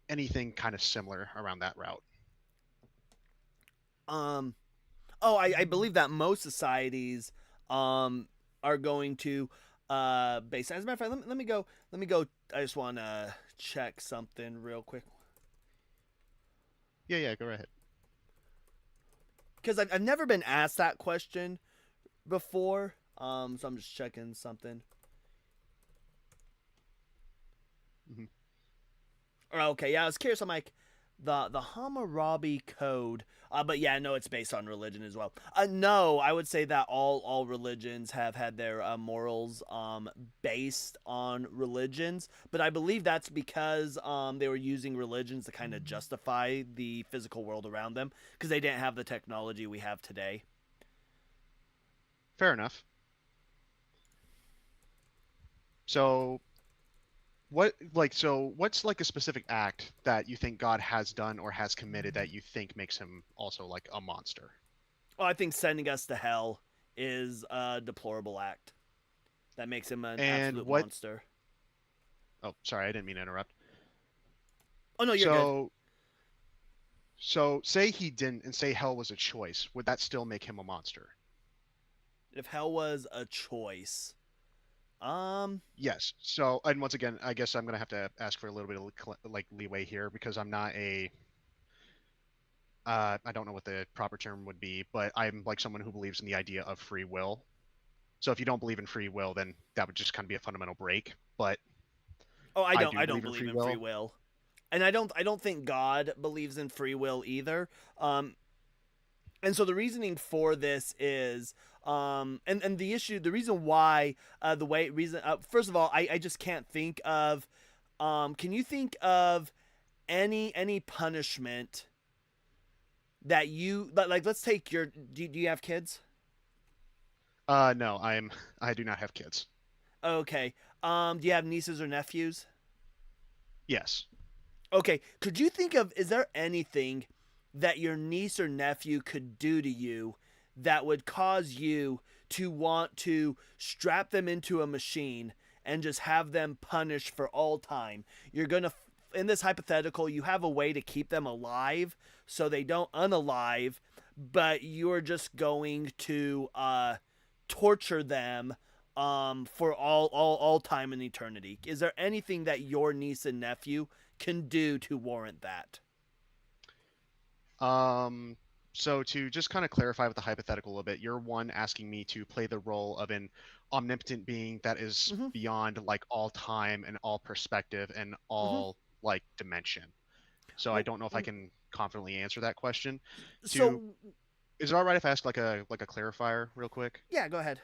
anything kind of similar around that route? I believe that most societies are going to base. As a matter of fact, let me go. I just want to check something real quick. Yeah, go ahead. Because I've never been asked that question before, so I'm just checking something. Okay, yeah, I was curious. I'm like, the Hammurabi Code, but yeah, no, it's based on religion as well. No, I would say that all religions have had their morals based on religions, but I believe that's because they were using religions to kind of justify the physical world around them, because they didn't have the technology we have today. Fair enough. So what's like a specific act that you think God has done or has committed that you think makes him also like a monster? Oh, I think sending us to hell is a deplorable act that makes him an absolute monster. Oh, sorry, I didn't mean to interrupt. Oh no, you're good. So say he didn't, and say hell was a choice, would that still make him a monster? If hell was a choice, yes. So, and once again, I guess I'm gonna have to ask for a little bit of like leeway here, because I'm not I don't know what the proper term would be, but I'm like someone who believes in the idea of free will. So if you don't believe in free will, then that would just kind of be a fundamental break. But I don't believe in free will. and I don't think God believes in free will either. And so the reasoning for this is, and the reason why, first of all, I just can't think of, can you think of any punishment that you like? Let's take your. Do you have kids? No, I do not have kids. Okay. Do you have nieces or nephews? Yes. Okay. Could you think of? Is there anything that your niece or nephew could do to you that would cause you to want to strap them into a machine and just have them punished for all time? You're gonna, in this hypothetical, you have a way to keep them alive so they don't unalive, but you're just going to torture them for all time and eternity. Is there anything that your niece and nephew can do to warrant that? So to just kind of clarify with the hypothetical a little bit, you're one asking me to play the role of an omnipotent being that is Mm-hmm. beyond like all time and all perspective and Mm-hmm. all like dimension. So I Well, don't know if I can confidently answer that question. so Is it all right if I ask like a clarifier real quick? yeah, go ahead.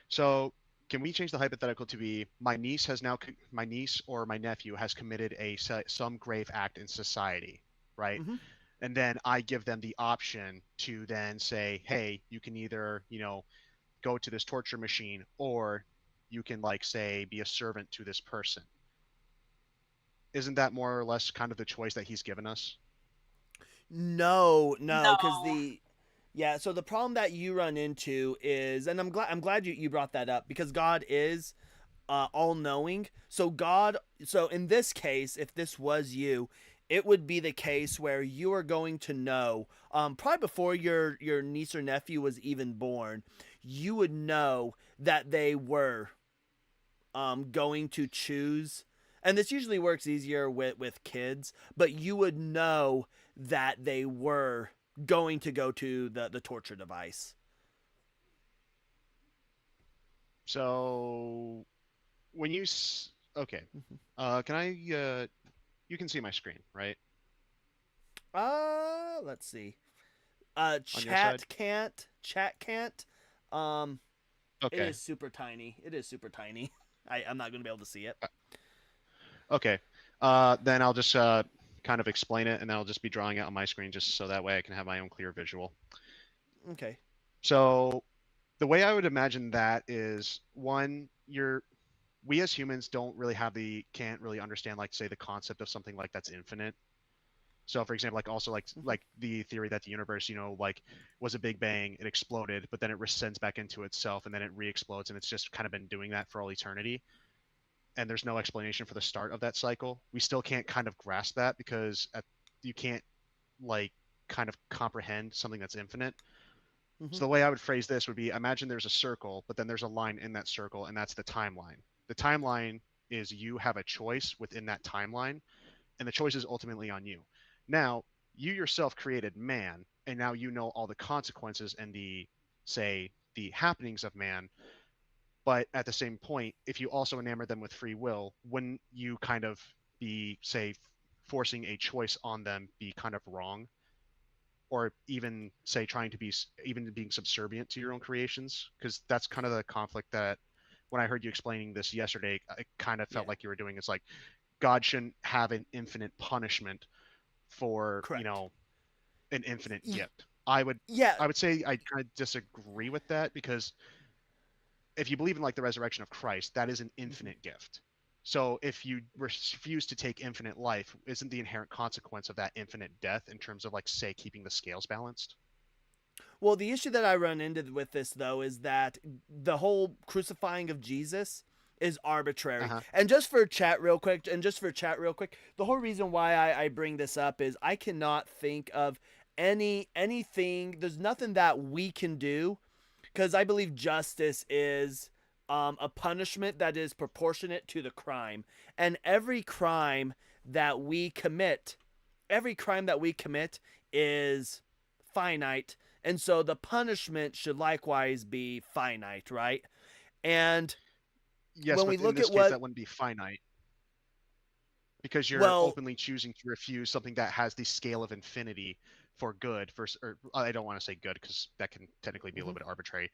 So can we change the hypothetical to be my niece or my nephew has committed some grave act in society, right? Mm-hmm. And then I give them the option to then say, hey, you can either, go to this torture machine, or you can like say be a servant to this person. Isn't that more or less kind of the choice that he's given us? No, No. because yeah. So the problem that you run into is, and I'm glad you brought that up, because God is all knowing. So in this case, if this was you, it would be the case where you are going to know, probably before your niece or nephew was even born, you would know that they were going to choose. And this usually works easier with kids, but you would know that they were going to go to the torture device. So when okay, can I you can see my screen, right? Let's see. On your side? Chat can't. Um, it Okay. is super tiny. It is super tiny. I'm not gonna be able to see it. Okay. Then I'll just kind of explain it, and then I'll just be drawing it on my screen just so that way I can have my own clear visual. Okay. So the way I would imagine that is, one, we as humans can't really understand, like, say, the concept of something like that's infinite. So for example, like also like the theory that the universe, like was a big bang, it exploded, but then it rescinds back into itself and then it re-explodes, and it's just kind of been doing that for all eternity. And there's no explanation for the start of that cycle. We still can't kind of grasp that because you can't like kind of comprehend something that's infinite. Mm-hmm. So the way I would phrase this would be, imagine there's a circle, but then there's a line in that circle, and that's the timeline. The timeline is you have a choice within that timeline, and the choice is ultimately on you. Now, you yourself created man, and now you know all the consequences and the happenings of man. But at the same point, if you also enamor them with free will, wouldn't you kind of be, say, forcing a choice on them be kind of wrong? Or even, say, trying to be, even being subservient to your own creations? Because that's kind of the conflict that, when I heard you explaining this yesterday, I kind of felt like you were doing. It's like, God shouldn't have an infinite punishment for, Correct. An infinite Y- gift. I would Yeah. say I kind of disagree with that, because if you believe in like the resurrection of Christ, that is an infinite gift. So if you refuse to take infinite life, isn't the inherent consequence of that infinite death in terms of, like, say, keeping the scales balanced? Well, the issue that I run into with this, though, is that the whole crucifying of Jesus is arbitrary. Uh-huh. And just for chat real quick, the whole reason why I bring this up is I cannot think of anything. There's nothing that we can do, because I believe justice is a punishment that is proportionate to the crime. And every crime that we commit is finite. And so the punishment should likewise be finite, right? And Yes, when but we in look this at case, what that wouldn't be finite. because you're Well, openly choosing to refuse something that has the scale of infinity for good. Or I don't want to say good because that can technically be a mhm. little bit arbitrary,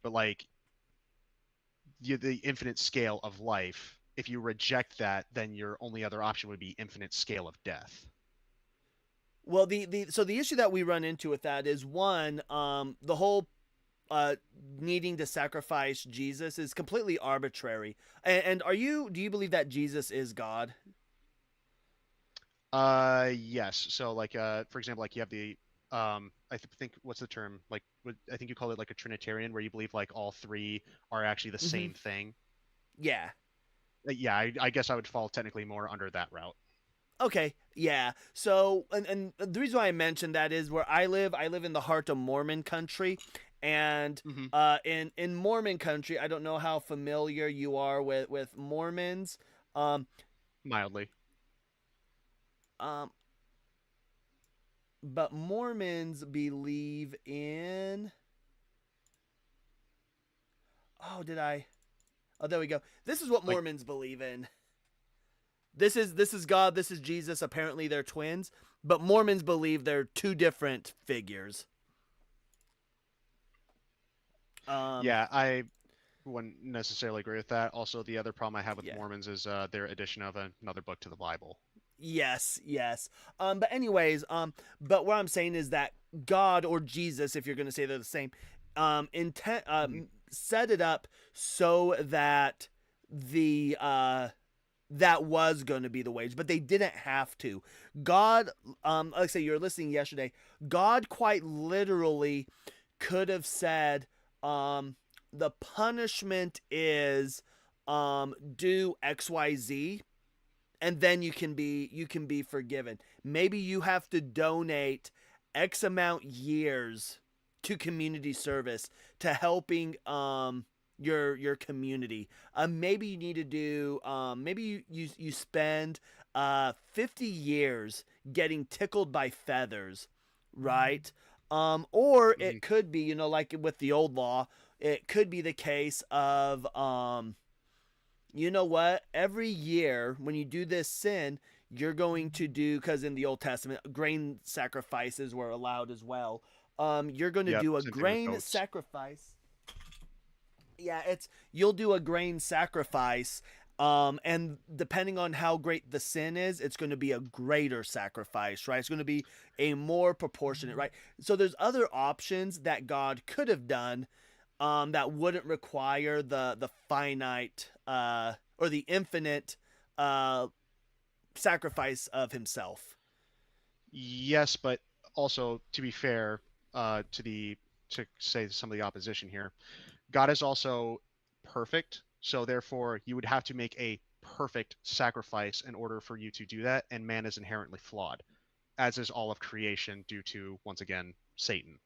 but like the infinite scale of life. If you reject that, then your only other option would be infinite scale of death. Well, the issue that we run into with that is one, the whole uh needing to sacrifice Jesus is completely arbitrary. And do you believe that Jesus is God? Yes. So like for example, like you have the think what's the term? Like I think you call it like a Trinitarian, where you believe like all three are actually the Hmm. same thing. Yeah. Yeah, I guess I would fall technically more under that route. Okay, yeah. So, and the reason why I mentioned that is where I live in the heart of Mormon country, and Hmm. in Mormon country, I don't know how familiar you are with Mormons. Um, Mildly. um, but Mormons believe in. Oh, did I? Oh, there we go. This is what Like Mormons believe in. This is God. This is Jesus. Apparently, they're twins, but Mormons believe they're two different figures. Um, yeah, I wouldn't necessarily agree with that. Also, the other problem I have with yeah. Mormons is their addition of another book to the Bible. Yes, yes. But anyways, but what I'm saying is that God or Jesus, if you're going to say they're the same, intent Mhm. set it up so that the that was going to be the wage, but they didn't have to. God, like I say, you were listening yesterday. God quite literally could have said, the punishment is do XYZ, and then you can be forgiven. Maybe you have to donate X amount years to community service, to helping your community. Maybe you need to do maybe you spend 50 years getting tickled by feathers, right? Or Mhm. it could be, like with the old law, it could be the case of you know what? Every year when you do this sin, you're going to do, because in the Old Testament, grain sacrifices were allowed as well. You're going to Yep. do a Same thing with grain goats. sacrifice. Yeah, you'll do a grain sacrifice. And depending on how great the sin is, it's going to be a greater sacrifice, right? It's going to be a more proportionate, right? So there's other options that God could have done, that wouldn't require the finite or the infinite uh, sacrifice of himself. Yes, but also to be fair, to say some of the opposition here, God is also perfect, so therefore you would have to make a perfect sacrifice in order for you to do that, and man is inherently flawed, as is all of creation due to, once again, Satan.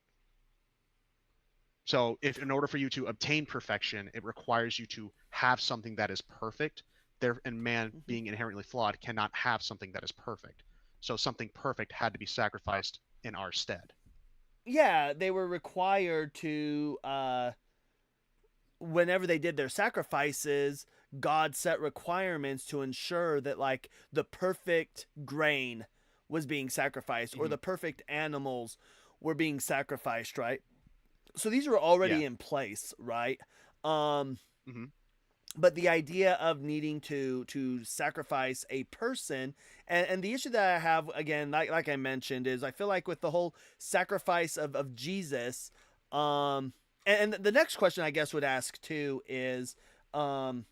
So if in order for you to obtain perfection, it requires you to have something that is perfect, there and man Mm-hmm. being inherently flawed cannot have something that is perfect. So something perfect had to be sacrificed in our stead. Yeah, they were required to whenever they did their sacrifices, God set requirements to ensure that like the perfect grain was being sacrificed, or Hmm. the perfect animals were being sacrificed, right? So these were Yeah. already in place, right? Um Hmm. but the idea of needing to sacrifice a person, and the issue that I have, again, like I mentioned, is I feel like with the whole sacrifice of Jesus, and the next question I guess would ask too is, um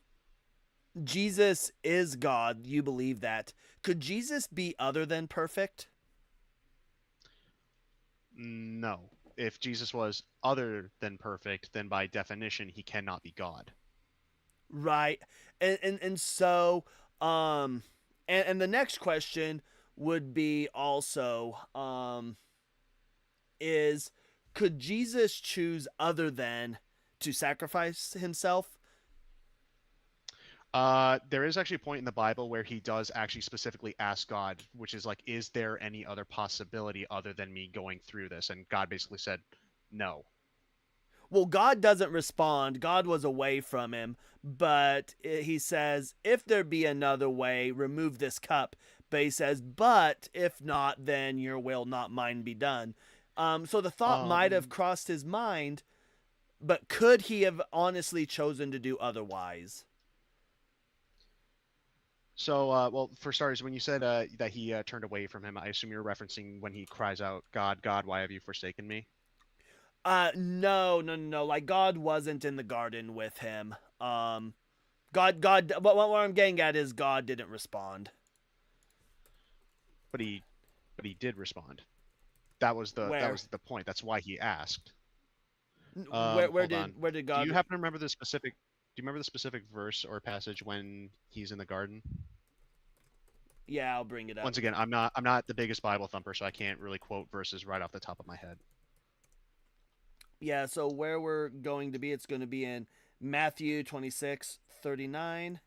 Jesus is God, you believe that. Could Jesus be other than perfect? No. If Jesus was other than perfect, then by definition he cannot be God. Right. And so and the next question would be also, is could Jesus choose other than to sacrifice himself? There is actually a point in the Bible where he does actually specifically ask God, which is like, is there any other possibility other than me going through this? And God basically said, no. Well, God doesn't respond. God was away from him, but he says, if there be another way, remove this cup. But he says, but if not, then your will, not mine, be done. So the thought might have crossed his mind, but could he have honestly chosen to do otherwise? So, well, for starters, when you said that he turned away from him, I assume you're referencing when he cries out, "God, God, why have you forsaken me?" No. Like, God wasn't in the garden with him. God. What I'm getting at is God didn't respond. But he did respond. That was the point. That's why he asked. Where Hold on. did God? Do you happen to remember the specific? Do you remember the specific verse or passage when he's in the garden? Yeah, I'll bring it up. Once again, I'm not the biggest Bible thumper, so I can't really quote verses right off the top of my head. Yeah, so where we're going to be, it's going to be in Matthew 26:39.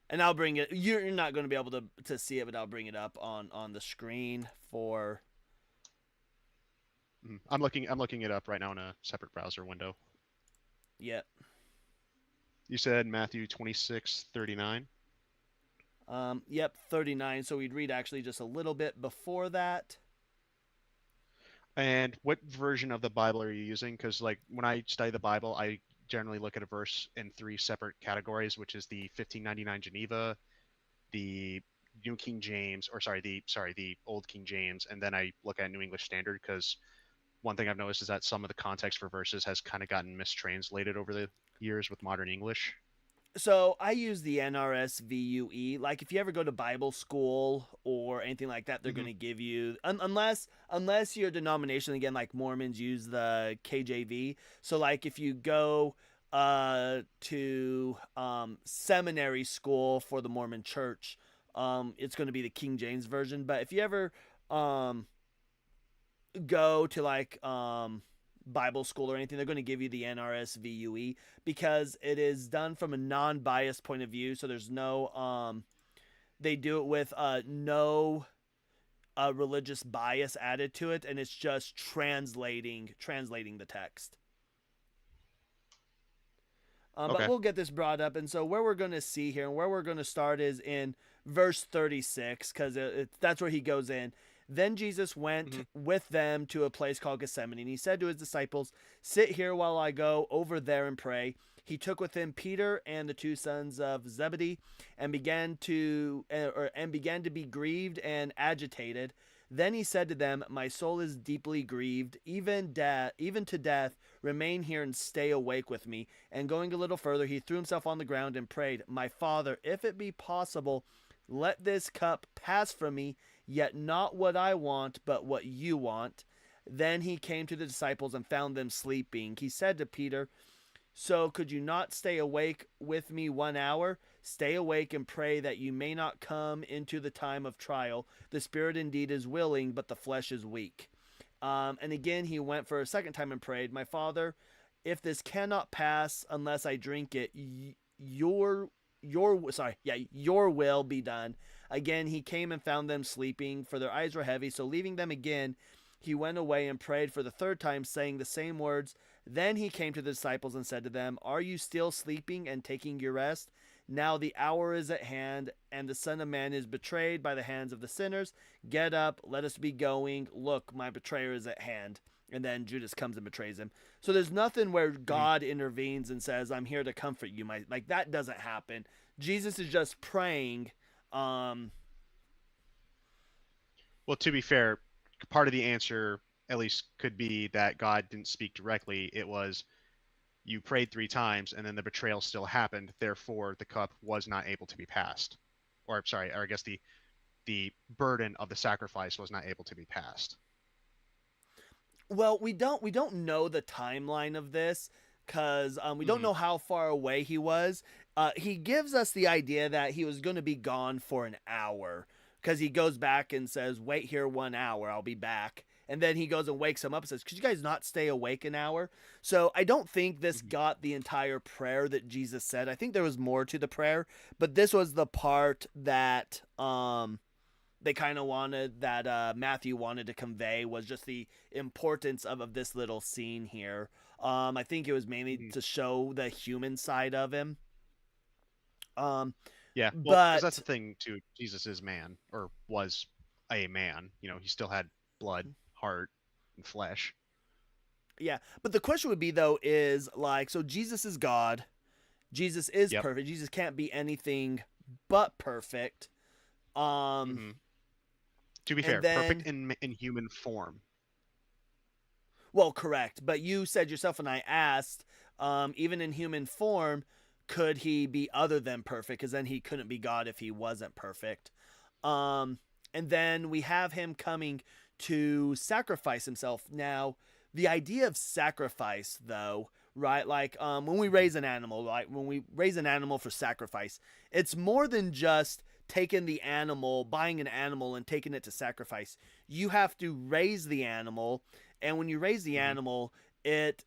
And I'll bring it. You're not going to be able to see it, but I'll bring it up on the screen for. I'm looking it up right now in a separate browser window. Yep. You said Matthew 26:39. Yep, 39. So we'd read actually just a little bit before that. And what version of the Bible are you using? Because like when I study the Bible, I generally look at a verse in three separate categories, which is the 1599 Geneva, the New King James, or the Old King James, and then I look at New English Standard, because one thing I've noticed is that some of the context for verses has kind of gotten mistranslated over the years with modern English. So I use the NRSVUE. Like, if you ever go to Bible school or anything like that, they're going to give you, unless your denomination, again, like Mormons use the KJV. So like if you go to seminary school for the Mormon Church, it's going to be the King James version. But if you ever go to like Bible school or anything, they're going to give you the NRSVUE, because it is done from a non-biased point of view. So there's no they do it with no religious bias added to it, and it's just translating the text. Okay. But we'll get this brought up. And so where we're going to see here and where we're going to start is in verse 36, because that's where he goes in. Then Jesus went with them to a place called Gethsemane, and he said to his disciples, "Sit here while I go over there and pray." He took with him Peter and the two sons of Zebedee, and began to be grieved and agitated. Then he said to them, "My soul is deeply grieved, even to death. Remain here and stay awake with me." And going a little further, he threw himself on the ground and prayed, "My Father, if it be possible, let this cup pass from me. Yet not what I want, but what you want." Then he came to the disciples and found them sleeping. He said to Peter, "So could you not stay awake with me 1 hour? Stay awake and pray that you may not come into the time of trial. The spirit indeed is willing, but the flesh is weak." And again he went for a second time and prayed, "My Father, if this cannot pass unless I drink it, your will be done." Again he came and found them sleeping, for their eyes were heavy. So leaving them again, he went away and prayed for the third time, saying the same words. Then he came to the disciples and said to them, "Are you still sleeping and taking your rest? Now the hour is at hand, and the Son of Man is betrayed by the hands of the sinners. Get up, let us be going. Look, my betrayer is at hand." And then Judas comes and betrays him. So there's nothing where God intervenes and says, "I'm here to comfort you." Like, that doesn't happen. Jesus is just praying. Well, to be fair, part of the answer at least could be that God didn't speak directly. It was, you prayed 3 times and then the betrayal still happened, therefore the cup was not able to be passed. Or I guess the burden of the sacrifice was not able to be passed. Well, we don't know the timeline of this, because we don't know how far away he was. He gives us the idea that he was going to be gone for an hour, because he goes back and says, "Wait here 1 hour, I'll be back." And then he goes and wakes him up and says, "Could you guys not stay awake an hour?" So I don't think this got the entire prayer that Jesus said. I think there was more to the prayer, but this was the part that they kind of wanted, that Matthew wanted to convey, was just the importance of this little scene here. I think it was mainly to show the human side of him. Yeah, well, because that's the But thing too. Jesus is man, or was a man. You know, he still had blood, heart, and flesh. yeah, but the question would be though is like, so Jesus is God. Jesus is Yep. perfect. Jesus can't be anything but perfect. To be fair, perfect in human form. Well, correct. But you said yourself, and I asked, even in human form, could he be other than perfect? Because then he couldn't be God if he wasn't perfect. And then we have him coming to sacrifice himself. Now, the idea of sacrifice, though, right? Like when we raise an animal, like when we raise an animal for sacrifice, it's more than just taking the animal, buying an animal, and taking it to sacrifice. You have to raise the animal, and when you raise the animal, it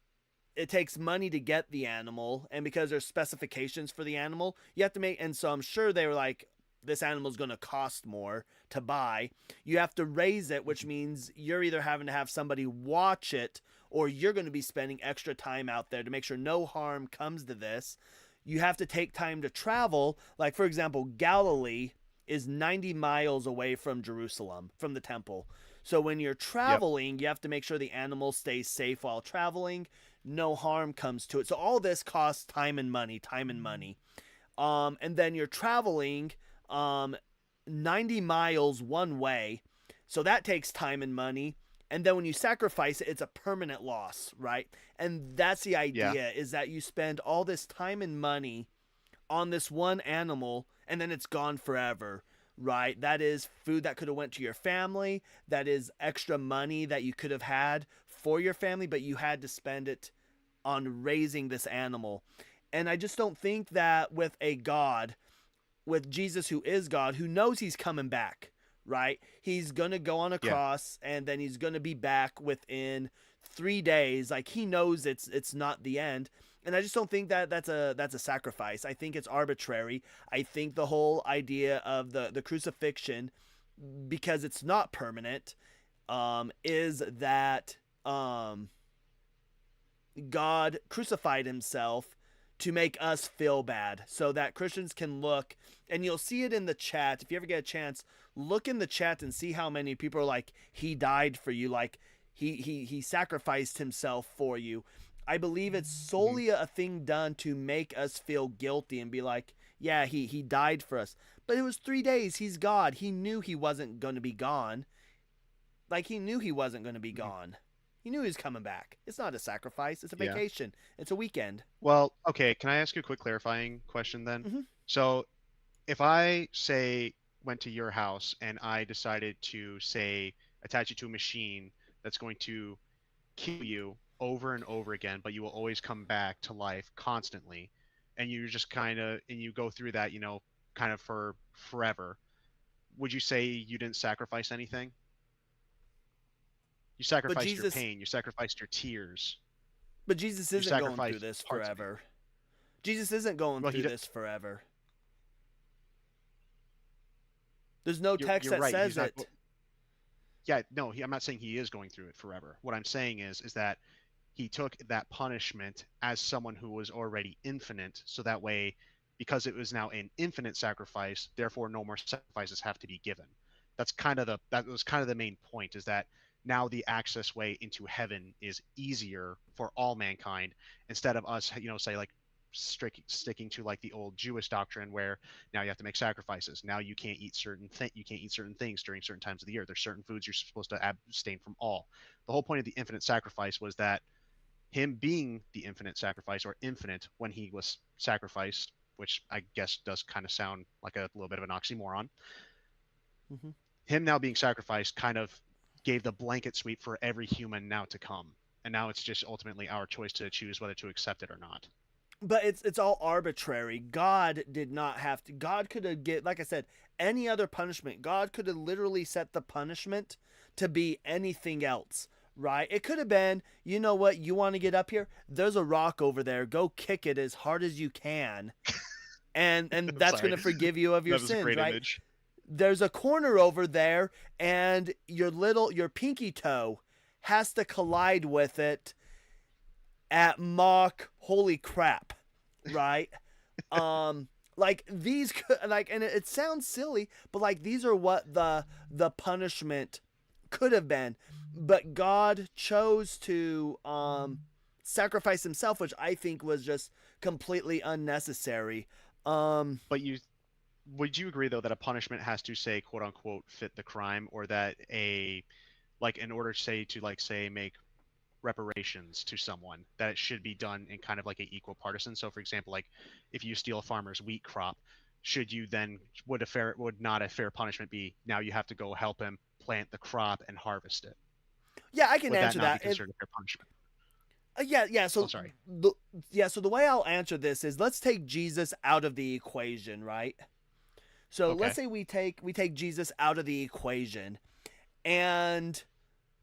takes money to get the animal, and because there's specifications for the animal, you have to make. And so I'm sure they were like, this animal's going to cost more to buy. You have to raise it, which means you're either having to have somebody watch it, or you're going to be spending extra time out there to make sure no harm comes to this. You have to take time to travel. Like, for example, Galilee is 90 miles away from Jerusalem, from the temple. So when you're traveling, you have to make sure the animal stays safe while traveling. No harm comes to it. So all this costs time and money. And then you're traveling 90 miles one way. So that takes time and money. And then when you sacrifice it, it's a permanent loss, right? And that's the idea, is that you spend all this time and money on this one animal, and then it's gone forever, right? That is food that could have went to your family. That is extra money that you could have had for your family, but you had to spend it on raising this animal. And I just don't think that with a God, with Jesus who is God, who knows he's coming back, right? He's going to go on a cross, and then he's going to be back within 3 days. Like, he knows it's not the end. And I just don't think that that's a sacrifice. I think it's arbitrary. I think the whole idea of the crucifixion, because it's not permanent, is that God crucified himself to make us feel bad, so that Christians can look, and you'll see it in the chat. If you ever get a chance, look in the chat and see how many people are like, he died for you, like he sacrificed himself for you. I believe it's solely a thing done to make us feel guilty and be like, yeah, he died for us. But it was 3 days. He's God. He knew he wasn't going to be gone. Like, he knew he wasn't going to be gone. He knew he was coming back. It's not a sacrifice. It's a vacation. It's a weekend. Well, okay. Can I ask you a quick clarifying question then? So if I went to your house and I decided to attach you to a machine that's going to kill you over and over again, but you will always come back to life constantly, and you just and you go through that, kind of for forever, would you say you didn't sacrifice anything? You sacrificed your pain. You sacrificed your tears. But Jesus isn't going through this forever. Jesus isn't going through this forever. There's no text that says it. Yeah, no, I'm not saying he is going through it forever. What I'm saying is that he took that punishment as someone who was already infinite, so that way, because it was now an infinite sacrifice, therefore no more sacrifices have to be given. That was kind of the main point, is that now the access way into heaven is easier for all mankind, instead of us, say like sticking to like the old Jewish doctrine where now you have to make sacrifices. Now you can't eat certain things during certain times of the year. There's certain foods you're supposed to abstain from all. The whole point of the infinite sacrifice was that him being the infinite sacrifice, or infinite when he was sacrificed, which I guess does kind of sound like a little bit of an oxymoron. Him now being sacrificed kind of gave the blanket sweep for every human now to come, and now it's just ultimately our choice to choose whether to accept it or not. But it's all arbitrary. God did not have to. God could have like I said, any other punishment. God could have literally set the punishment to be anything else, right? It could have been, you know what, you want to get up here? There's a rock over there. Go kick it as hard as you can, and that's going to forgive you of your sins, right? Image. There's a corner over there, and your pinky toe has to collide with it. at mock holy crap, right? Like these like, and it sounds silly, but like these are what the punishment could have been, but God chose to sacrifice himself, which I think was just completely unnecessary. But would you agree though that a punishment has to say quote unquote fit the crime, or that in order to make reparations to someone, that it should be done in kind of like a equal partisan? So for example, like if you steal a farmer's wheat crop, would not a fair punishment be now you have to go help him plant the crop and harvest it? Yeah, I can Would answer that not that. be considered a fair punishment? Yeah. So, sorry. So the way I'll answer this is, let's take Jesus out of the equation, right? So Okay. let's say we take Jesus out of the equation, and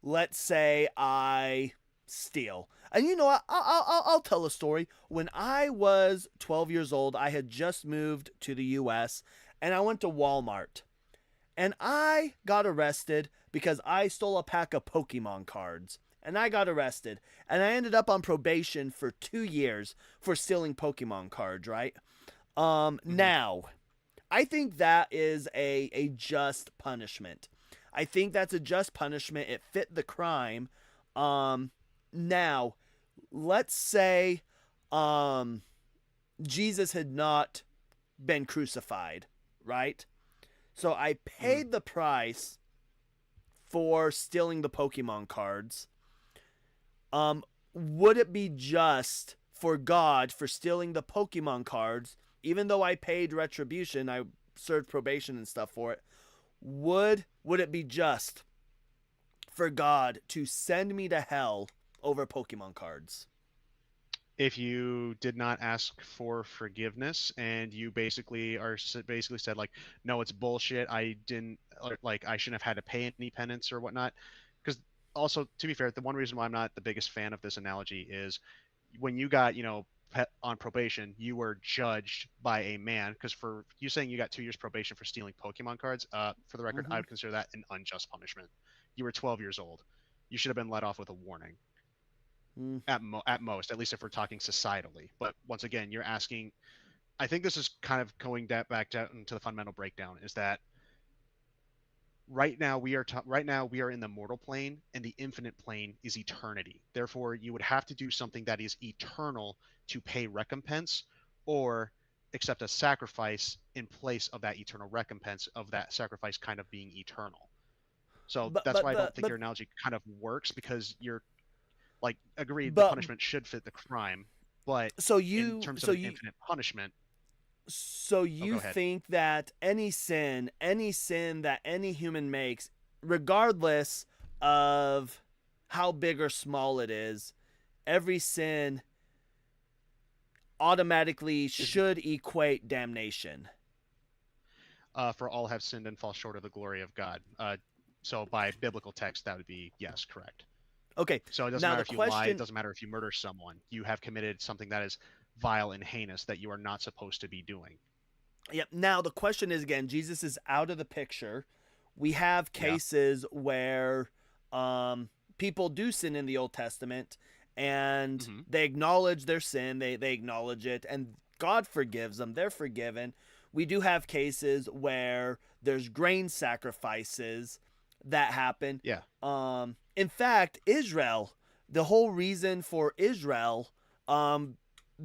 let's say I steal. And you know what? I'll tell a story. When I was 12 years old, I had just moved to the U.S. and I went to Walmart, and I got arrested because I stole a pack of Pokemon cards. And I got arrested, and I ended up on probation for 2 years for stealing Pokemon cards, right? Now, I think that is a just punishment. I think that's a just punishment. It fit the crime. Now, let's say Jesus had not been crucified, right? So I paid the price for stealing the Pokemon cards. Would it be just for God for stealing the Pokemon cards, even though I paid retribution, I served probation and stuff for it? Would it be just for God to send me to hell over Pokemon cards? If you did not ask for forgiveness and you basically said like, no, it's bullshit, I didn't, like, I shouldn't have had to pay any penance or whatnot. Because also, to be fair, the one reason why I'm not the biggest fan of this analogy is when you got, on probation, you were judged by a man. Because for you saying you got 2 years probation for stealing Pokemon cards, for the record, I would consider that an unjust punishment. You were 12 years old. You should have been let off with a warning. At most, at least if we're talking societally. But once again, you're asking, I think this is kind of going back down into the fundamental breakdown, is that right now we are in the mortal plane, and the infinite plane is eternity. Therefore, you would have to do something that is eternal to pay recompense, or accept a sacrifice in place of that eternal recompense, of that sacrifice kind of being eternal. So that's why I don't think your analogy kind of works, because you're like, agreed, the punishment should fit the crime, but in terms of infinite punishment. So you think that any sin that any human makes, regardless of how big or small it is, every sin automatically should equate damnation? For all have sinned and fall short of the glory of God. So by biblical text, that would be yes, correct. Okay. So it doesn't matter if you lie, it doesn't matter if you murder someone. You have committed something that is vile and heinous that you are not supposed to be doing. Yep. Now the question is, again, Jesus is out of the picture. We have cases where people do sin in the Old Testament, and they acknowledge their sin, they acknowledge it, and God forgives them. They're forgiven. We do have cases where there's grain sacrifices that happen. Yeah. In fact, Israel, the whole reason for Israel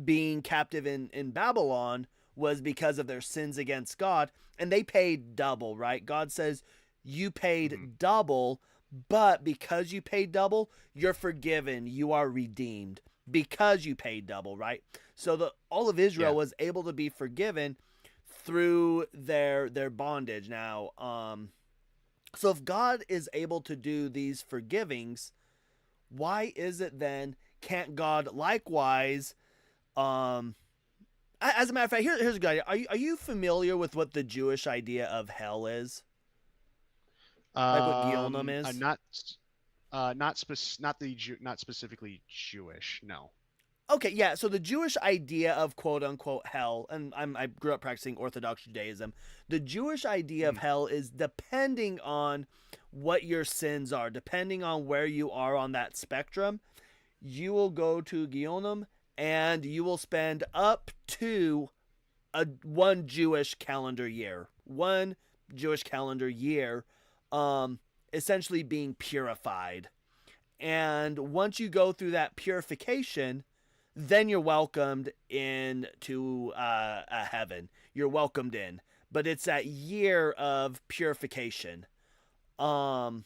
being captive in Babylon was because of their sins against God, and they paid double, right? God says, you paid double, but because you paid double, you're forgiven, you are redeemed because you paid double, right? So all of Israel was able to be forgiven through their bondage. Now, so if God is able to do these forgivings, why is it then can't God likewise? As a matter of fact, here's a good idea. Are you familiar with what the Jewish idea of hell is? Like what Geonim is? Not specifically Jewish. No. Okay, yeah. So the Jewish idea of quote unquote hell, and I grew up practicing Orthodox Judaism. The Jewish idea of hell is depending on what your sins are, depending on where you are on that spectrum, you will go to Geonim and you will spend up to one Jewish calendar year. One Jewish calendar year, essentially being purified. And once you go through that purification, then you're welcomed into heaven. You're welcomed in. But it's that year of purification. And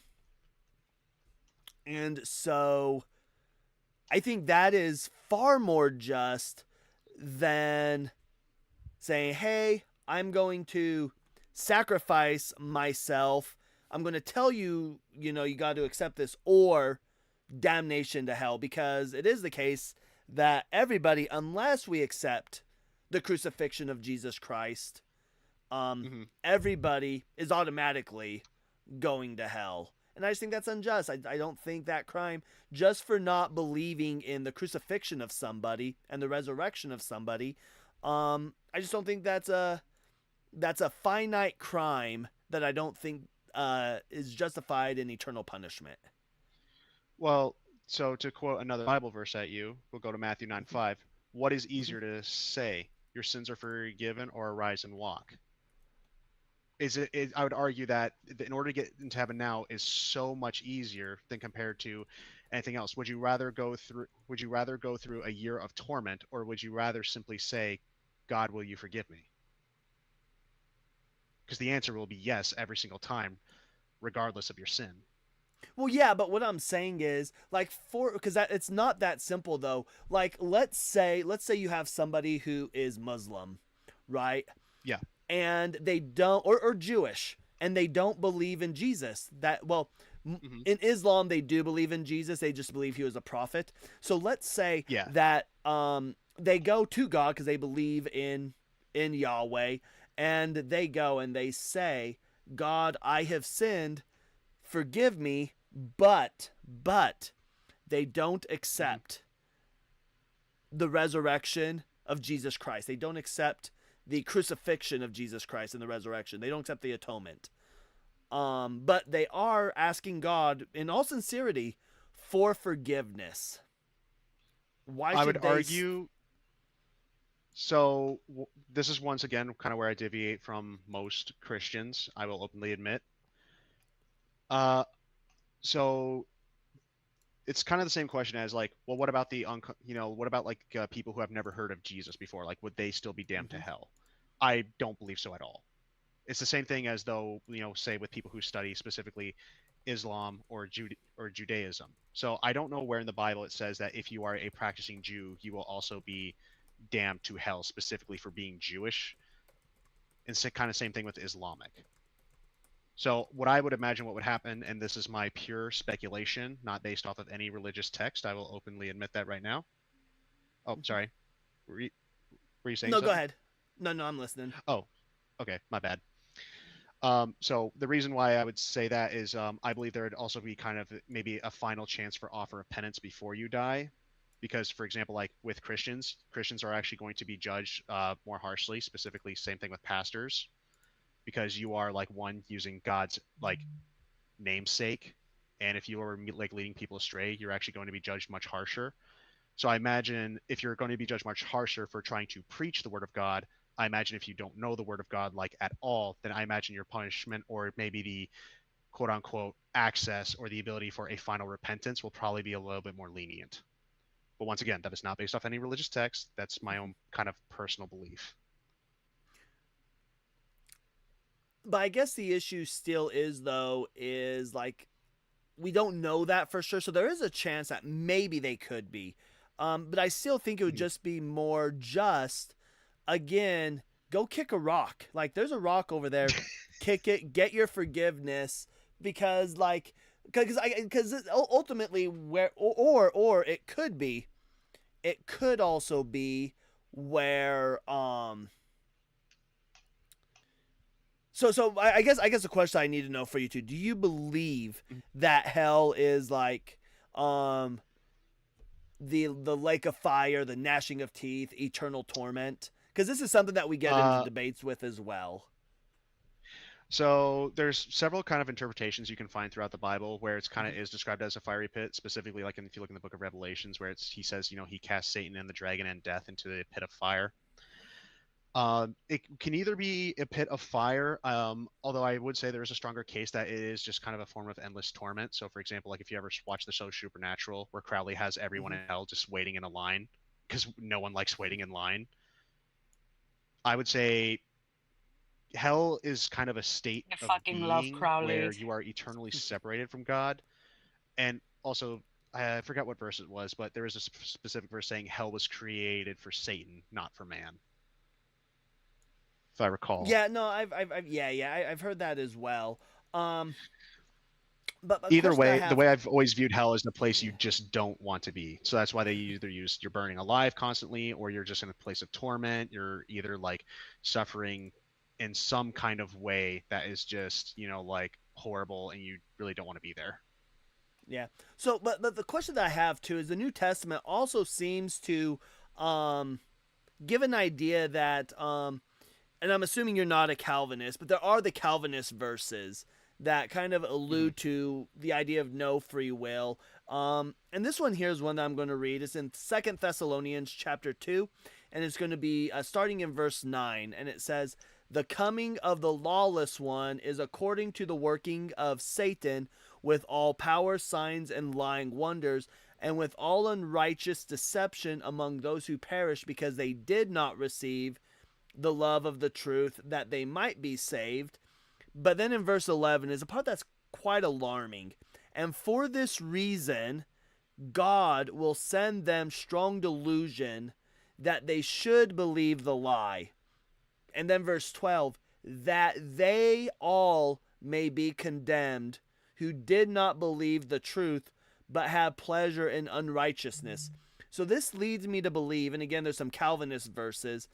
so I think that is far more just than saying, hey, I'm going to sacrifice myself. I'm going to tell you, you got to accept this, or damnation to hell, because it is the case that everybody, unless we accept the crucifixion of Jesus Christ, everybody is automatically going to hell. And I just think that's unjust. I don't think that crime, just for not believing in the crucifixion of somebody and the resurrection of somebody, I just don't think that's a finite crime that I don't think is justified in eternal punishment. Well, so to quote another Bible verse at you, we'll go to Matthew 9:5. What is easier to say? Your sins are forgiven, or arise and walk? I would argue that in order to get into heaven now is so much easier than compared to anything else. Would you rather go through a year of torment, or would you rather simply say, God, will you forgive me? Because the answer will be yes every single time, regardless of your sin. Well, yeah, but what I'm saying is, like, because it's not that simple though. Like, let's say you have somebody who is Muslim, right? Yeah. And they don't, or Jewish, and they don't believe in Jesus. In Islam they do believe in Jesus. They just believe he was a prophet. So let's say that they go to God because they believe in Yahweh, and they go and they say, God, I have sinned, forgive me, but they don't accept the resurrection of Jesus Christ. They don't accept the crucifixion of Jesus Christ and the resurrection. They don't accept the atonement. But they are asking God in all sincerity for forgiveness. Why should I would argue. So this is once again kind of where I deviate from most Christians, I will openly admit. So it's kind of the same question as, like, well, what about people who have never heard of Jesus before? Like, would they still be damned to hell? I don't believe so at all. It's the same thing as though, say with people who study specifically Islam or Judaism. So I don't know where in the Bible it says that if you are a practicing Jew, you will also be damned to hell specifically for being Jewish. And kind of same thing with Islamic. So what I would imagine what would happen, and this is my pure speculation, not based off of any religious text, I will openly admit that right now. Oh, sorry. Were you saying No, something? go ahead. No, I'm listening. Oh, okay, my bad. So the reason why I would say that is I believe there would also be kind of maybe a final chance for offer of penance before you die. Because, for example, like with Christians are actually going to be judged more harshly, specifically same thing with pastors, because you are like one using God's like namesake. And if you are like leading people astray, you're actually going to be judged much harsher. So I imagine if you're going to be judged much harsher for trying to preach the word of God, I imagine if you don't know the word of God like at all, then I imagine your punishment, or maybe the quote unquote access or the ability for a final repentance, will probably be a little bit more lenient. But once again, that is not based off any religious text. That's my own kind of personal belief. But I guess the issue still is like, we don't know that for sure. So there is a chance that maybe they could be. But I still think it would just be more just, again, go kick a rock. Like, there's a rock over there. Kick it, get your forgiveness, because ultimately or it could also be where so I guess the question I need to know for you two: do you believe that hell is like the lake of fire, the gnashing of teeth, eternal torment? Because this is something that we get into debates with as well. So there's several kind of interpretations you can find throughout the Bible where it's kind of is described as a fiery pit, specifically like if you look in the book of Revelations where he says, he cast Satan and the dragon and death into the pit of fire. It can either be a pit of fire, although I would say there is a stronger case that it is just kind of a form of endless torment. So, for example, like if you ever watch the show Supernatural, where Crowley has everyone in hell just waiting in a line because no one likes waiting in line. I would say hell is kind of a state I of fucking love being Crowley. where you are eternally separated from God. And also, I forgot what verse it was, but there is a specific verse saying hell was created for Satan, not for man. If I recall. Yeah, no, I've heard that as well. But Either way, the way I've always viewed hell is the place you just don't want to be. So that's why they either use you're burning alive constantly, or you're just in a place of torment. You're either like suffering in some kind of way that is just, like horrible, and you really don't want to be there. Yeah. So, but the question that I have too is the New Testament also seems to give an idea that, and I'm assuming you're not a Calvinist, but there are the Calvinist verses that kind of allude to the idea of no free will. And this one here is one that I'm going to read. It's in 2 Thessalonians chapter 2, and it's going to be starting in verse 9, and it says, "The coming of the lawless one is according to the working of Satan, with all power, signs, and lying wonders, and with all unrighteous deception among those who perish, because they did not receive the love of the truth, that they might be saved." But then in verse 11 is a part that's quite alarming. "And for this reason, God will send them strong delusion, that they should believe the lie." And then verse 12, "that they all may be condemned, who did not believe the truth, but have pleasure in unrighteousness." So this leads me to believe, and again, there's some Calvinist verses,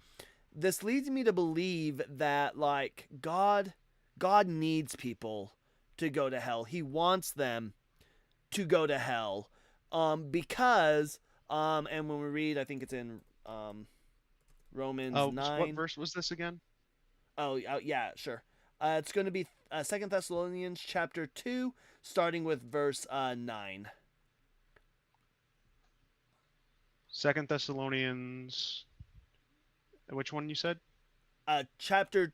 this leads me to believe that, like, God needs people to go to hell. He wants them to go to hell, because, and when we read, I think it's in Romans 9. What verse was this again? Yeah, sure. It's going to be 2 Thessalonians chapter 2, starting with verse 9. 2 Thessalonians. Which one you said? Chapter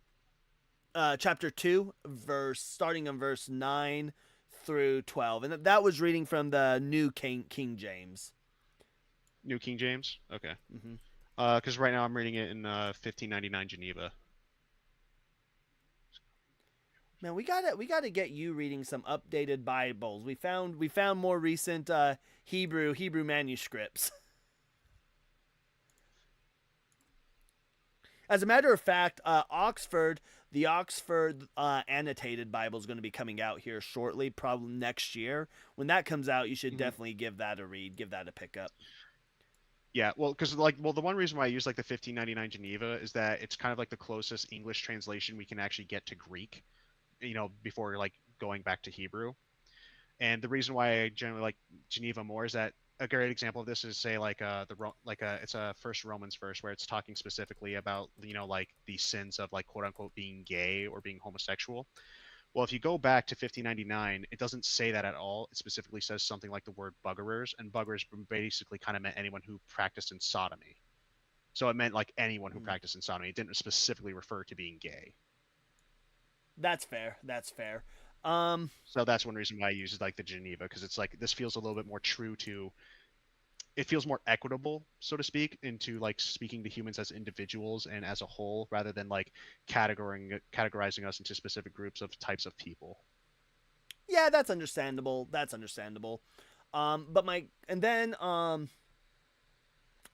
2, starting in verse 9 through 12, and that was reading from the New King James. New King James. Okay. Because right now I'm reading it in 1599 Geneva. Man, we gotta get you reading some updated Bibles. We found more recent Hebrew manuscripts. As a matter of fact, the Oxford annotated Bible is going to be coming out here shortly, probably next year. When that comes out, you should definitely give that a read, give that a pickup. Yeah, well, because the one reason why I use like the 1599 Geneva is that it's kind of like the closest English translation we can actually get to Greek, before like going back to Hebrew. And the reason why I generally like Geneva more is that a great example of this is, say, like it's a First Romans verse where it's talking specifically about like the sins of like quote unquote being gay or being homosexual. Well, if you go back to 1599, it doesn't say that at all. It specifically says something like the word buggerers, and buggerers basically kind of meant anyone who practiced in sodomy. So it meant like anyone who practiced in sodomy. It didn't specifically refer to being gay. That's fair. So that's one reason why I use like the Geneva, because it's like this feels a little bit more true to. It feels more equitable, so to speak, into like speaking to humans as individuals and as a whole, rather than like categorizing us into specific groups of types of people. Yeah, that's understandable.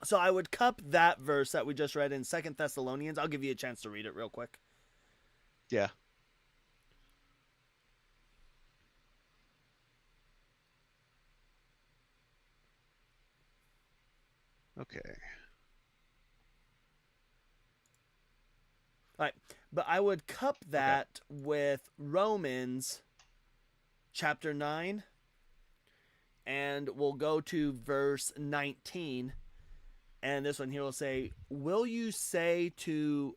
So I would cup that verse that we just read in 2 Thessalonians. I'll give you a chance to read it real quick. Yeah. Okay. All right, but I would cup that with Romans chapter 9, and we'll go to verse 19, and this one here will say, "Will you say to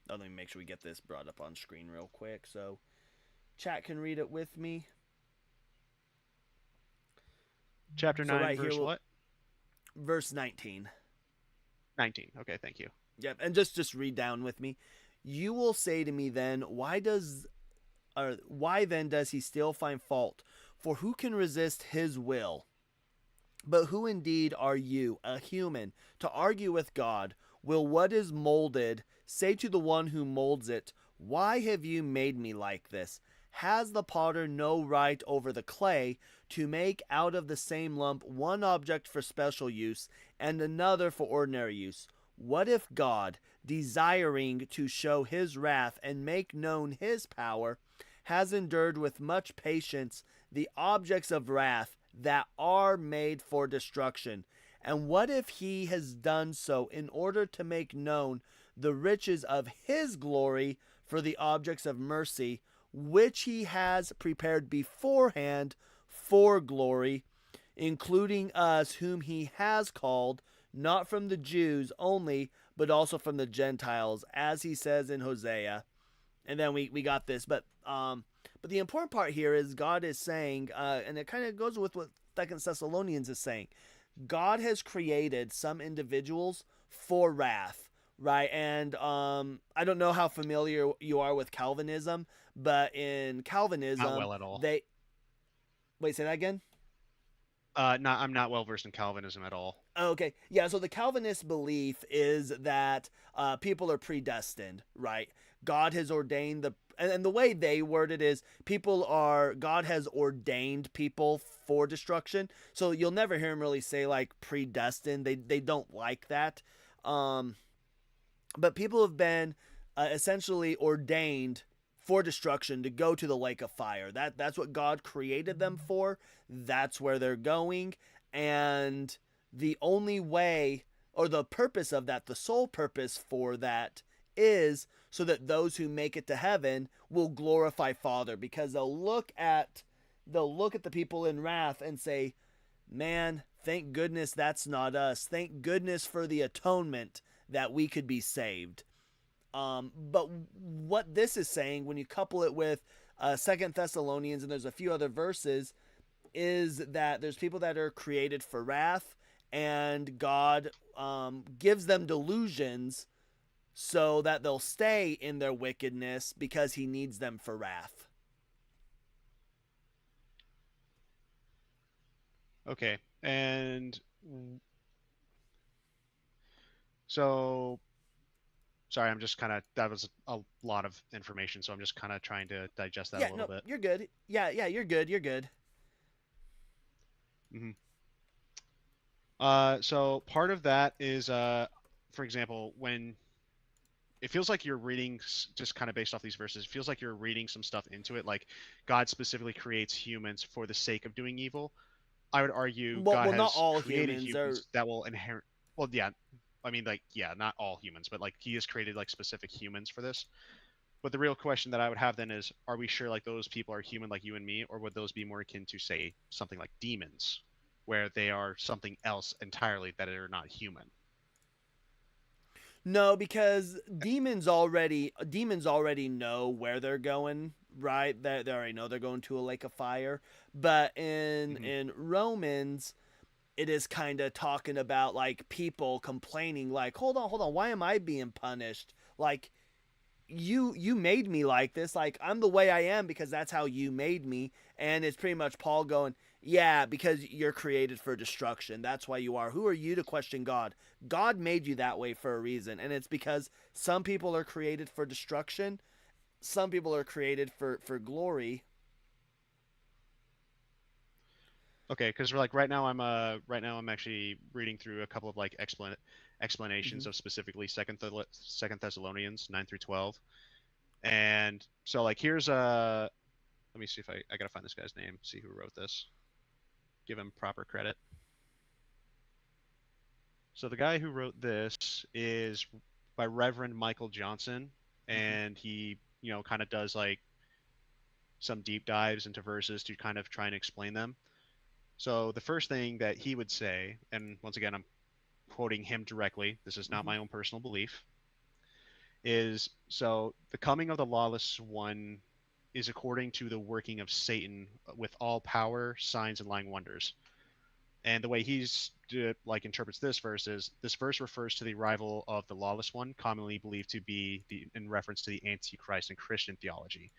let me make sure we get this brought up on screen real quick so chat can read it with me. Chapter So 9, right verse here, what? Verse 19. 19. Okay, thank you. Yep, and just read down with me. You will say to me then, why then does he still find fault? For who can resist his will? But who indeed are you, a human, to argue with God? Will what is molded say to the one who molds it, why have you made me like this? Has the potter no right over the clay to make out of the same lump one object for special use and another for ordinary use? What if God, desiring to show his wrath and make known his power, has endured with much patience the objects of wrath that are made for destruction? And what if he has done so in order to make known the riches of his glory for the objects of mercy, which he has prepared beforehand for glory, including us whom he has called, not from the Jews only, but also from the Gentiles, as he says in Hosea. And then we got this, but the important part here is God is saying, and it kind of goes with what 2 Thessalonians is saying. God has created some individuals for wrath, right? And I don't know how familiar you are with Calvinism, but in Calvinism, Not well at all. Wait, say that again? I'm not well versed in Calvinism at all. Okay, yeah. So the Calvinist belief is that people are predestined, right? God has ordained and the way they word it is God has ordained people for destruction. So you'll never hear them really say like predestined. They don't like that. But people have been essentially ordained for destruction to go to the lake of fire. That's what God created them for. That's where they're going. And the only way, or the purpose of that, the sole purpose for that, is so that those who make it to heaven will glorify Father, because they'll look at the people in wrath and say, man, thank goodness that's not us. Thank goodness for the atonement that we could be saved. But what this is saying, when you couple it with 2 Thessalonians, and there's a few other verses, is that there's people that are created for wrath, and God gives them delusions so that they'll stay in their wickedness because he needs them for wrath. Okay, and so, sorry, I'm just that was a lot of information, so I'm just kind of trying to digest that a little bit. You're good. Yeah, you're good. You're good. Mm-hmm. So part of that is, for example, when it feels like you're reading, just kind of based off these verses, it feels like you're reading some stuff into it, like God specifically creates humans for the sake of doing evil. I would argue God has not all created humans are... that will inherit. Well, yeah, I mean, like, yeah, not all humans, but like he has created like specific humans for this. But the real question that I would have then is, are we sure like those people are human like you and me, or would those be more akin to, say, something like demons, where they are something else entirely that are not human? No, because demons already know where they're going, right? They already know they're going to a lake of fire. But in Romans, it is kind of talking about like people complaining, like, hold on, why am I being punished? Like, you made me like this, like I'm the way I am because that's how you made me. And it's pretty much Paul going, yeah, because you're created for destruction. That's why you are. Who are you to question God? God made you that way for a reason. And it's because some people are created for destruction. Some people are created for glory. Okay, because like right now I'm actually reading through a couple of like explanations of specifically Second Thessalonians 9-12, and so like here's let me see if I gotta find this guy's name, see who wrote this, give him proper credit. So the guy who wrote this is by Reverend Michael Johnson, and he kind of does like some deep dives into verses to kind of try and explain them. So the first thing that he would say, and once again, I'm quoting him directly, this is not my own personal belief, is so the coming of the lawless one is according to the working of Satan with all power, signs, and lying wonders. And the way he's like interprets this verse is this verse refers to the arrival of the lawless one, commonly believed to be in reference to the Antichrist in Christian theology.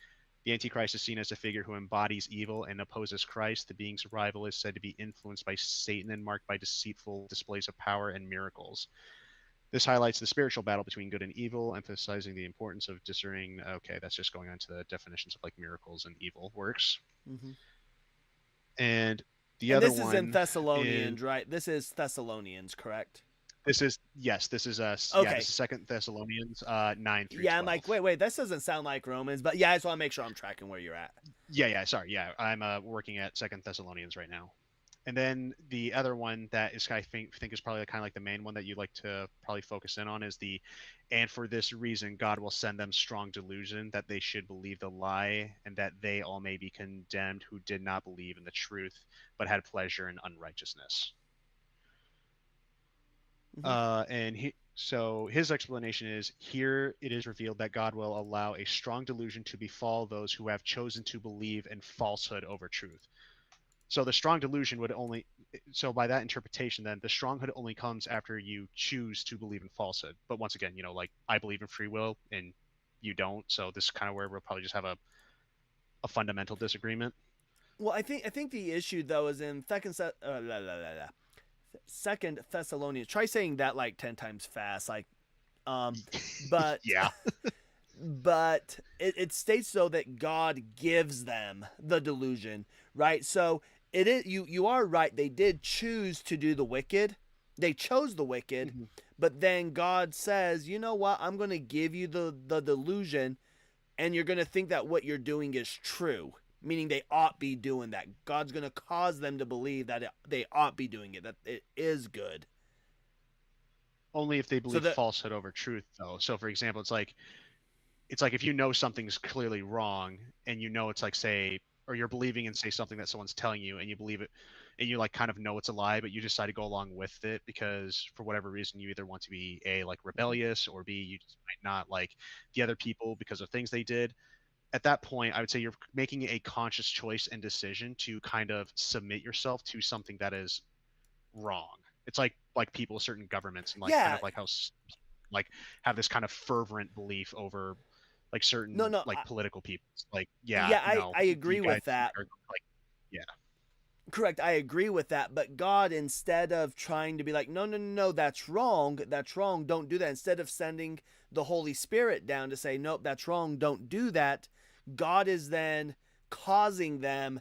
The Antichrist is seen as a figure who embodies evil and opposes Christ. The being's arrival is said to be influenced by Satan and marked by deceitful displays of power and miracles. This highlights the spiritual battle between good and evil, emphasizing the importance of discerning. Okay, that's just going on to the definitions of like miracles and evil works. Mm-hmm. And the and other this one is in Thessalonians, right? This is Thessalonians, correct? This is this is us. Okay. Yeah, this is Second Thessalonians 9 through Yeah, 12. I'm like, wait, this doesn't sound like Romans, but yeah, I just want to make sure I'm tracking where you're at. Yeah, sorry. Yeah, I'm working at Second Thessalonians right now. And then the other one that is I think is probably kind of like the main one that you'd like to probably focus in on is and for this reason God will send them strong delusion that they should believe the lie and that they all may be condemned who did not believe in the truth but had pleasure in unrighteousness. Mm-hmm. So his explanation is, here it is revealed that God will allow a strong delusion to befall those who have chosen to believe in falsehood over truth. So the strong delusion would only, so by that interpretation, then the stronghood only comes after you choose to believe in falsehood. But once again, like I believe in free will and you don't. So this is kind of where we'll probably just have a fundamental disagreement. Well, I think the issue though is in Second Thessalonians. Try saying that like 10 times fast, like, but yeah. But it states though that God gives them the delusion, right? So it is you are right. They did choose to do the wicked. They chose the wicked, Mm-hmm. but then God says, you know what? I'm going to give you the delusion, and you're going to think that what you're doing is true. Meaning they ought be doing that. God's going to cause them to believe that they ought be doing it, that it is good. Only if they believe falsehood over truth, though. So, for example, it's like if you know something's clearly wrong, and it's like, say, or you're believing in, say, something that someone's telling you, and you believe it, and you like kind of know it's a lie, but you decide to go along with it because for whatever reason you either want to be A, like rebellious, or B, you just might not like the other people because of things they did. At that point, I would say you're making a conscious choice and decision to kind of submit yourself to something that is wrong. It's like people, certain governments, and like kind of like how like have this kind of fervent belief over like certain political people. Like I agree with that. Correct, I agree with that. But God, instead of trying to be like, no, that's wrong, don't do that. Instead of sending the Holy Spirit down to say, nope, that's wrong, don't do that, God is then causing them,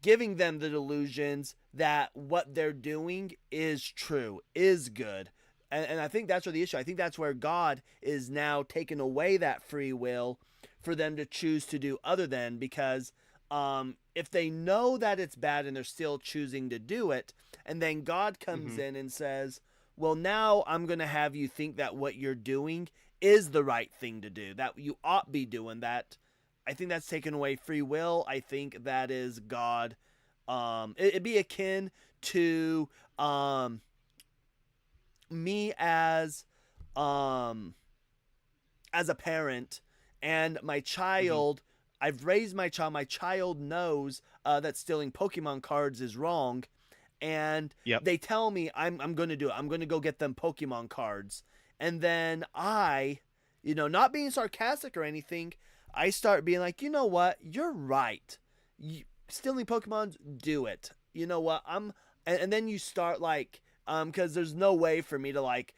giving them the delusions that what they're doing is true, is good. And I think that's where the issue, I think that's where God is now taking away that free will for them to choose to do other than, because if they know that it's bad and they're still choosing to do it, and then God comes in and says, well, now I'm going to have you think that what you're doing is the right thing to do, that you ought be doing that. I think that's taking away free will. I think that is God. It'd be akin to me as a parent and my child. I've raised my child. My child knows that stealing Pokemon cards is wrong, and they tell me I'm going to do it. I'm going to go get them Pokemon cards, and then I, not being sarcastic or anything, I start being like, you know what? You're right. Stealing Pokemons, do it. You know what? And then you start like, because there's no way for me to like,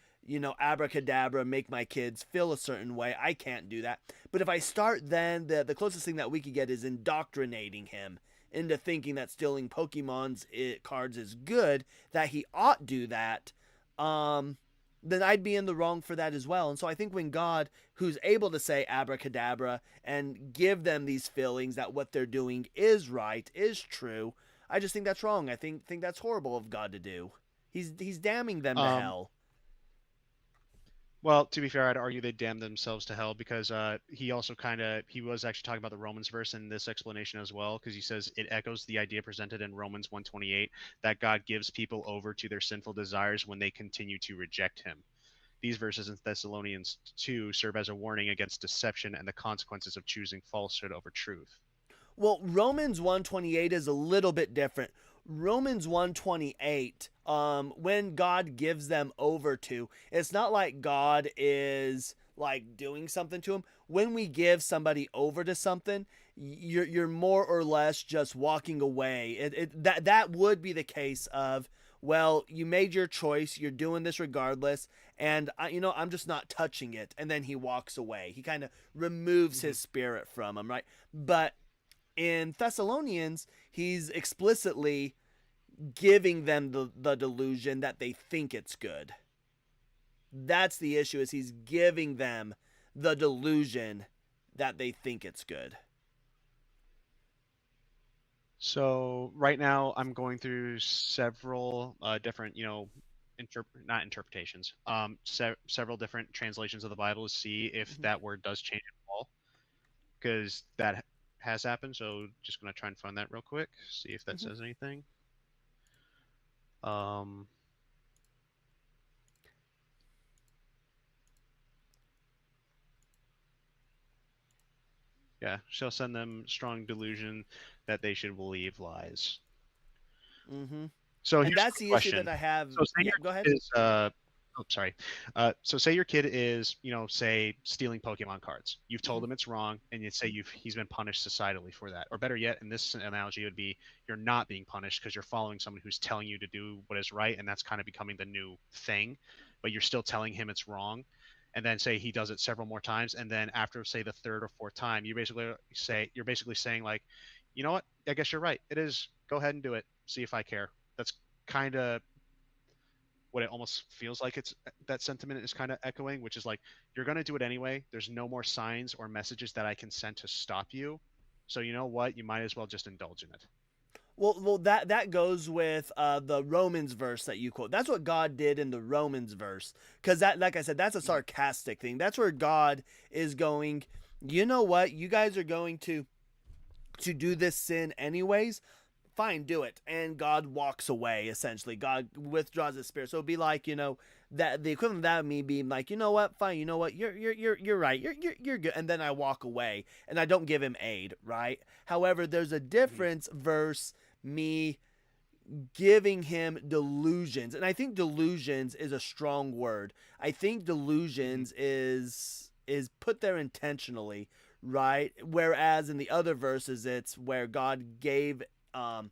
abracadabra, make my kids feel a certain way. I can't do that. But if I start, then the closest thing that we could get is indoctrinating him into thinking that stealing Pokemon's cards is good, that he ought do that, then I'd be in the wrong for that as well. And so I think when God, who's able to say abracadabra and give them these feelings that what they're doing is right, is true, I just think that's wrong. I think that's horrible of God to do. He's damning them to hell. Well, to be fair, I'd argue they damn themselves to hell because he also he was actually talking about the Romans verse in this explanation as well, because he says it echoes the idea presented in Romans 1:28 that God gives people over to their sinful desires when they continue to reject him. These verses in Thessalonians 2 serve as a warning against deception and the consequences of choosing falsehood over truth. Well, Romans 1:28 is a little bit different. Romans 1:28, when God gives them over to, it's not like God is like doing something to them. When we give somebody over to something, you're more or less just walking away. That would be the case of, well, you made your choice, you're doing this regardless, and I'm just not touching it. And then he walks away. He kind of removes his spirit from him, right? But in Thessalonians, he's explicitly giving them the delusion that they think it's good. That's the issue, is he's giving them the delusion that they think it's good. So right now I'm going through several different, not interpretations, several different translations of the Bible to see if that word does change at all, because that has happened. So just going to try and find that real quick, see if that says anything. Yeah, shall send them strong delusion that they should believe lies. So And here's that's the the question. issue that I have. So say Yeah, your go ahead. kid is, sorry. So say your kid is, say stealing Pokemon cards. You've told him it's wrong, and you'd say he's been punished societally for that. Or better yet, in this analogy, it would be you're not being punished because you're following someone who's telling you to do what is right, and that's kind of becoming the new thing. But you're still telling him it's wrong. And then say he does it several more times, and then after say the third or fourth time, you're basically saying like, you know what? I guess you're right. It is. Go ahead and do it. See if I care. That's kind of what it almost feels like. It's that sentiment is kind of echoing, which is like, you're going to do it anyway. There's no more signs or messages that I can send to stop you. So you know what? You might as well just indulge in it. Well, that goes with the Romans verse that you quote. That's what God did in the Romans verse, because that, like I said, that's a sarcastic thing. That's where God is going, you know what? You guys are going to do this sin anyways. Fine, do it. And God walks away. Essentially, God withdraws His spirit. So it'd be like, that the equivalent of that of me being like, you know what? Fine, you know what? You're right. You're good. And then I walk away and I don't give him aid, right? However, there's a difference versus me giving him delusions. And I think delusions is a strong word. I think delusions is put there intentionally, right? Whereas in the other verses, it's where God gave them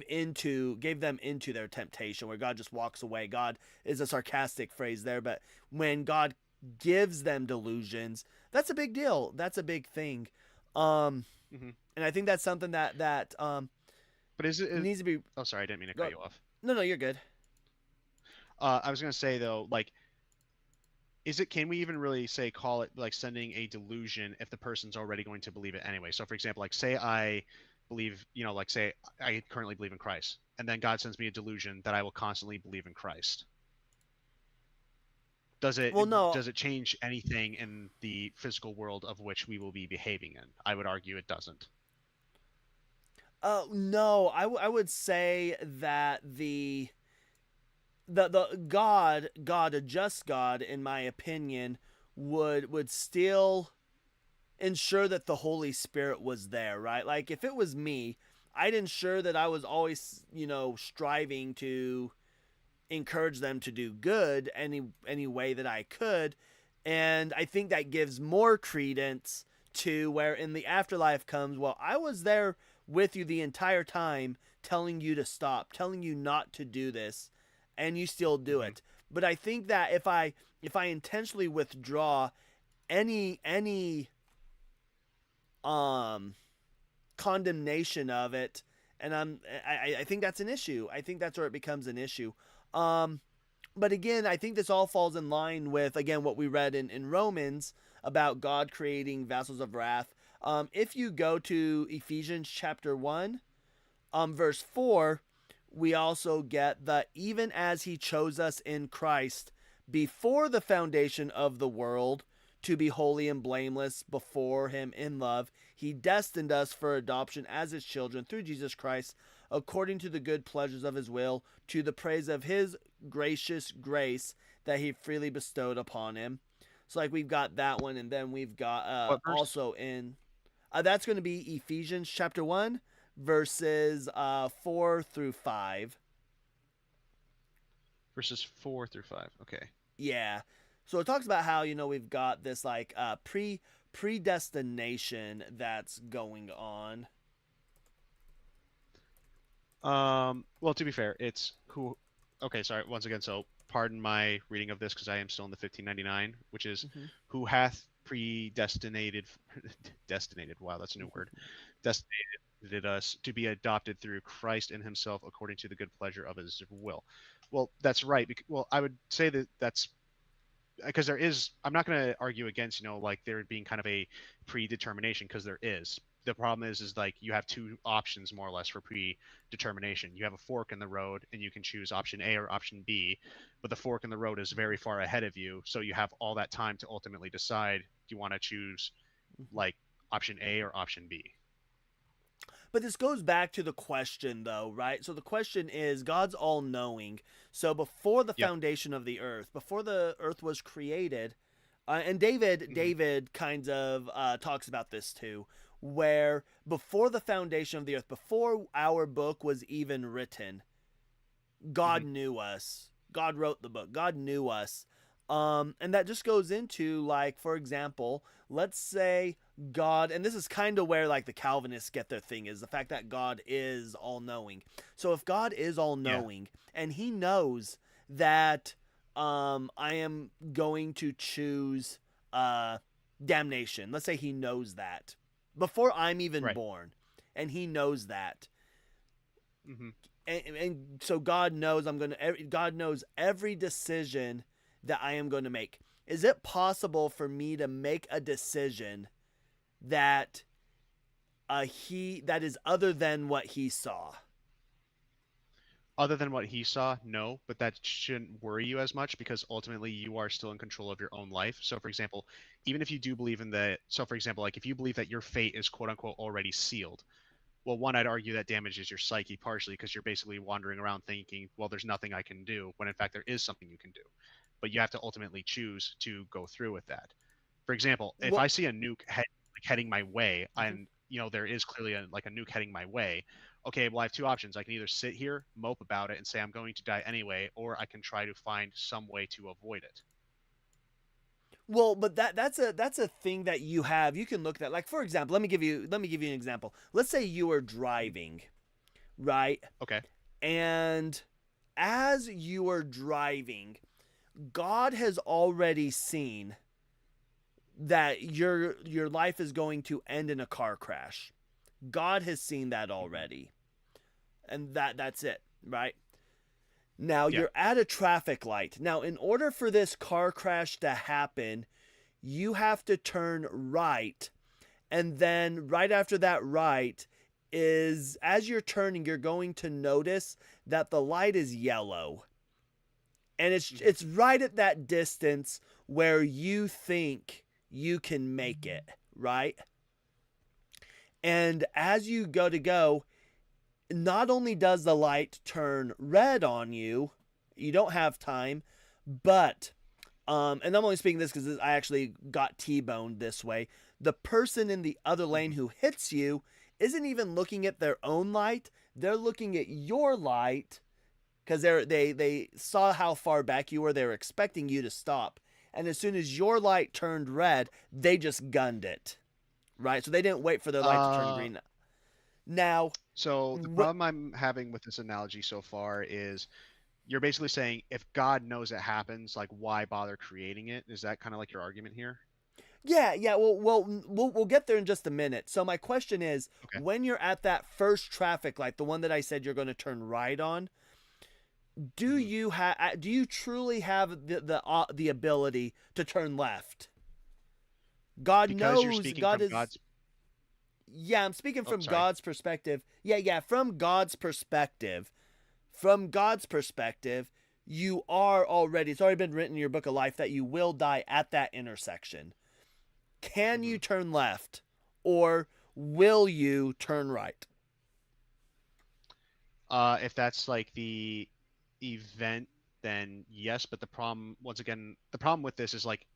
into their temptation, where God just walks away. God is a sarcastic phrase there, but when God gives them delusions, that's a big deal. That's a big thing. And I think that's something that but is it needs to be. Oh, sorry, I didn't mean to cut you off. No, you're good. I was gonna say though, like, can we even really call it like sending a delusion if the person's already going to believe it anyway? So for example, like say I believe, say I currently believe in Christ, and then God sends me a delusion that I will constantly believe in Christ. Does it change anything in the physical world of which we will be behaving in? I would argue it doesn't. No, I would say that the God, a just God, in my opinion, would still ensure that the Holy Spirit was there, right? Like if it was me, I'd ensure that I was always, striving to encourage them to do good any way that I could. And I think that gives more credence to where in the afterlife comes, well, I was there with you the entire time telling you to stop, telling you not to do this, and you still do it. But I think that if I intentionally withdraw any condemnation of it, and I think that's an issue. I think that's where it becomes an issue. But again, I think this all falls in line with, again, what we read in Romans about God creating vessels of wrath. If you go to Ephesians chapter 1, verse 4, we also get the, even as he chose us in Christ before the foundation of the world to be holy and blameless before him in love, he destined us for adoption as his children through Jesus Christ, according to the good pleasures of his will, to the praise of his gracious grace that he freely bestowed upon him. So like we've got that one, and then we've got What verse? also in that's going to be Ephesians chapter 1 verses 4 through 5. Verses 4 through 5. Okay. Yeah. So it talks about how, we've got this like predestination that's going on. Well, to be fair, it's who. Okay, sorry. Once again, so pardon my reading of this because I am still in the 1599, which is who hath predestinated. Destinated. Wow, that's a new word. Destinated us to be adopted through Christ in Himself according to the good pleasure of His will. Well, that's right. Well, I would say that's because there is. I'm not going to argue against like there being kind of a predetermination because there is. The problem is like you have two options more or less for predetermination. You have a fork in the road and you can choose option A or option B, but the fork in the road is very far ahead of you, so you have all that time to ultimately decide do you want to choose like option A or option B. But this goes back to the question though, right? So the question is God's all knowing. So before the foundation of the earth, before the earth was created, and David kind of talks about this too, where before the foundation of the earth, before our book was even written, God knew us. God wrote the book. God knew us. And that just goes into, like, for example, let's say God, and this is kind of where, like, the Calvinists get their thing, is the fact that God is all-knowing. So if God is all-knowing, and He knows that I am going to choose damnation, let's say He knows that, before I'm even born, and He knows that. And so God knows God knows every decision that I am going to make. Is it possible for me to make a decision that that is other than what He saw? Other than what He saw, no, but that shouldn't worry you as much because ultimately you are still in control of your own life. So for example, even if you do believe in for example, like if you believe that your fate is quote unquote already sealed, well, one, I'd argue that damages your psyche partially because you're basically wandering around thinking, well, there's nothing I can do, when in fact there is something you can do. But you have to ultimately choose to go through with that. For example, if I see a nuke heading my way, and there is clearly a nuke heading my way, okay, well, I have two options. I can either sit here, mope about it, and say I'm going to die anyway, or I can try to find some way to avoid it. Well, but that's a thing that you have. You can look at, like, for example, let me give you an example. Let's say you are driving, right? Okay. And as you are driving, God has already seen that your life is going to end in a car crash. God has seen that already. And that's it, right? Now, you're at a traffic light. Now, in order for this car crash to happen, you have to turn right. And then right after that right is, as you're turning, you're going to notice that the light is yellow. And it's right at that distance where you think you can make it, right? And as you go, not only does the light turn red on you, you don't have time, but, and I'm only speaking this because I actually got T-boned this way, the person in the other lane who hits you isn't even looking at their own light, they're looking at your light, because they saw how far back you were, they were expecting you to stop, and as soon as your light turned red, they just gunned it, right? So they didn't wait for their light to turn green. Now, so the problem I'm having with this analogy so far is you're basically saying if God knows it happens, like why bother creating it? Is that kind of like your argument here? Yeah. We'll get there in just a minute. So my question is, when you're at that first traffic light, the one that I said you're going to turn right on, do you truly have the ability to turn left? God because knows. God is. God's... Yeah, I'm speaking from God's perspective. Yeah, from God's perspective. From God's perspective, you are already, it's already been written in your book of life that you will die at that intersection. Can you turn left, or will you turn right? If that's like the event then yes. But the problem, once again, the problem with this is like,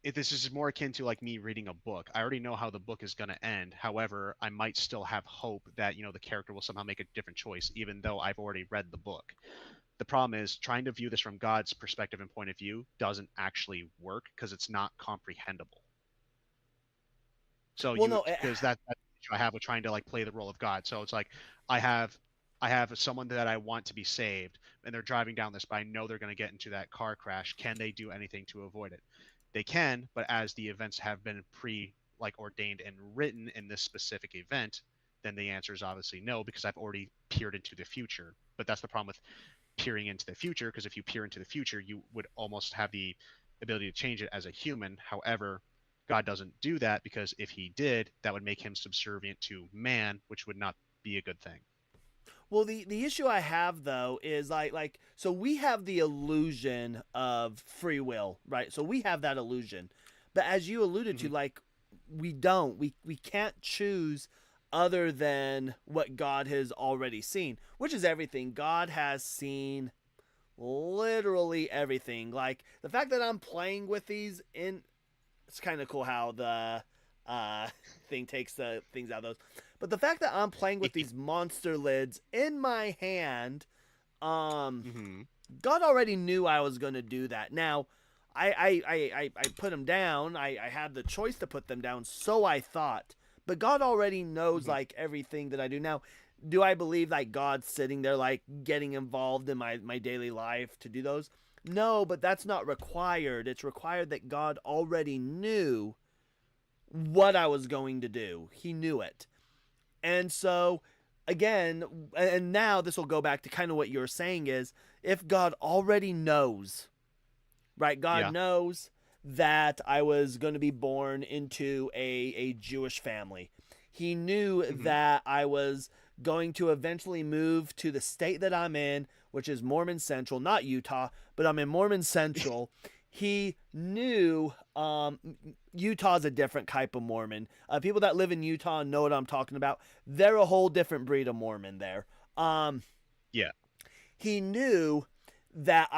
if this is more akin to like me reading a book. I already know how the book is going to end. However, I might still have hope that, the character will somehow make a different choice, even though I've already read the book. The problem is trying to view this from God's perspective and point of view doesn't actually work because it's not comprehensible. So Well, no, because that's the issue I have with trying to like play the role of God. So it's like I have someone that I want to be saved, and they're driving down this, but I know they're going to get into that car crash. Can they do anything to avoid it? They can, but as the events have been ordained and written in this specific event, then the answer is obviously no, because I've already peered into the future. But that's the problem with peering into the future, because if you peer into the future, you would almost have the ability to change it as a human. However, God doesn't do that, because if he did, that would make him subservient to man, which would not be a good thing. Well, the issue I have though is so we have the illusion of free will, right? So we have that illusion, but as you alluded to, we don't, we can't choose other than what God has already seen, which is everything. God has seen literally everything. Like the fact that I'm playing with these it's kind of cool how the thing takes the things out of those. But the fact that I'm playing with these monster lids in my hand, God already knew I was going to do that. Now, I put them down. I had the choice to put them down, so I thought. But God already knows everything that I do. Now, do I believe God's sitting there getting involved in my daily life to do those? No, but that's not required. It's required that God already knew what I was going to do. He knew it. And so, again, and now this will go back to kind of what you're saying is, if God already knows, right? God knows that I was going to be born into a Jewish family. He knew that I was going to eventually move to the state that I'm in, which is Mormon Central, not Utah, but I'm in Mormon Central. He knew Utah's a different type of Mormon. People that live in Utah know what I'm talking about. They're a whole different breed of Mormon there. He knew that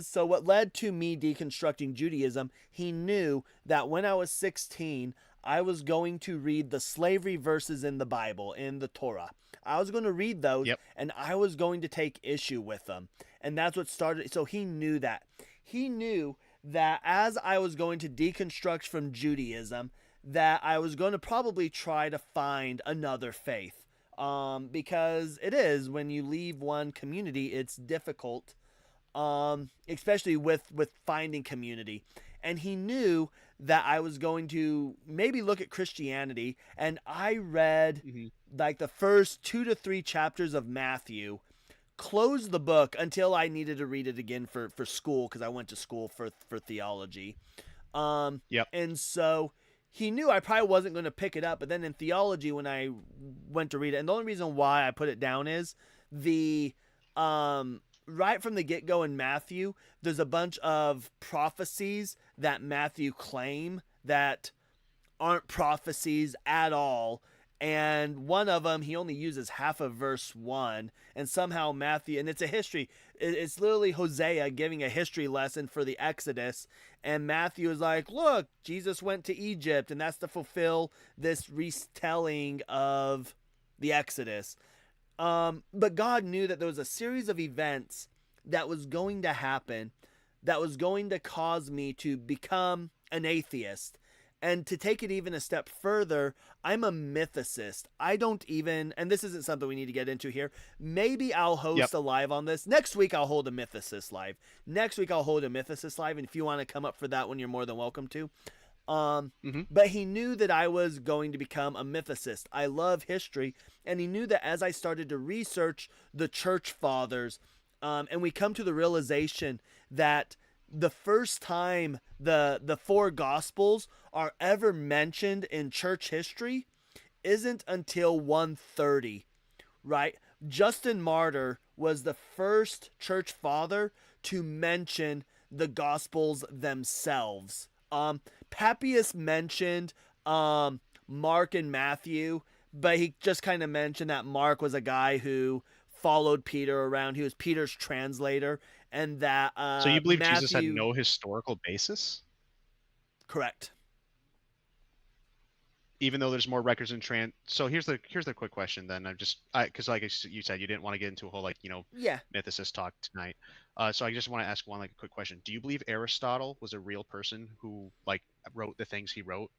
so what led to me deconstructing Judaism, he knew that when I was 16, I was going to read the slavery verses in the Bible, in the Torah. I was going to read those, and I was going to take issue with them. And that's what started. So he knew that. He knew that as I was going to deconstruct from Judaism, that I was going to probably try to find another faith. Because it is, when you leave one community, it's difficult, especially with finding community. And he knew that I was going to maybe look at Christianity, and I read the first 2 to 3 chapters of Matthew, closed the book until I needed to read it again for school, because I went to school for theology. And so he knew I probably wasn't going to pick it up. But then in theology, when I went to read it, and the only reason why I put it down is right from the get-go in Matthew, there's a bunch of prophecies that Matthew claim that aren't prophecies at all. And one of them, he only uses half of verse 1, and somehow Matthew, and it's a history, it's literally Hosea giving a history lesson for the Exodus, and Matthew is like, look, Jesus went to Egypt, and that's to fulfill this retelling of the Exodus. But God knew that there was a series of events that was going to happen that was going to cause me to become an atheist. And to take it even a step further, I'm a mythicist. I don't even, and this isn't something we need to get into here. Maybe I'll host a live on this. Next week, I'll hold a mythicist live. And if you want to come up for that one, you're more than welcome to. But he knew that I was going to become a mythicist. I love history. And he knew that as I started to research the church fathers, and we come to the realization that the first time the 4 gospels are ever mentioned in church history isn't until 130, right? Justin Martyr was the first church father to mention the gospels themselves. Papias mentioned Mark and Matthew, but he just kind of mentioned that Mark was a guy who followed Peter around. He was Peter's translator, and that So you believe Jesus had Matthew. no historical basis, Correct. even though there's more records in trans. So here's the quick question then. Because like you said, you didn't want to get into a whole Yeah. mythicist talk tonight. So I just want to ask one like a quick question. Do you believe Aristotle was a real person who like wrote the things he wrote?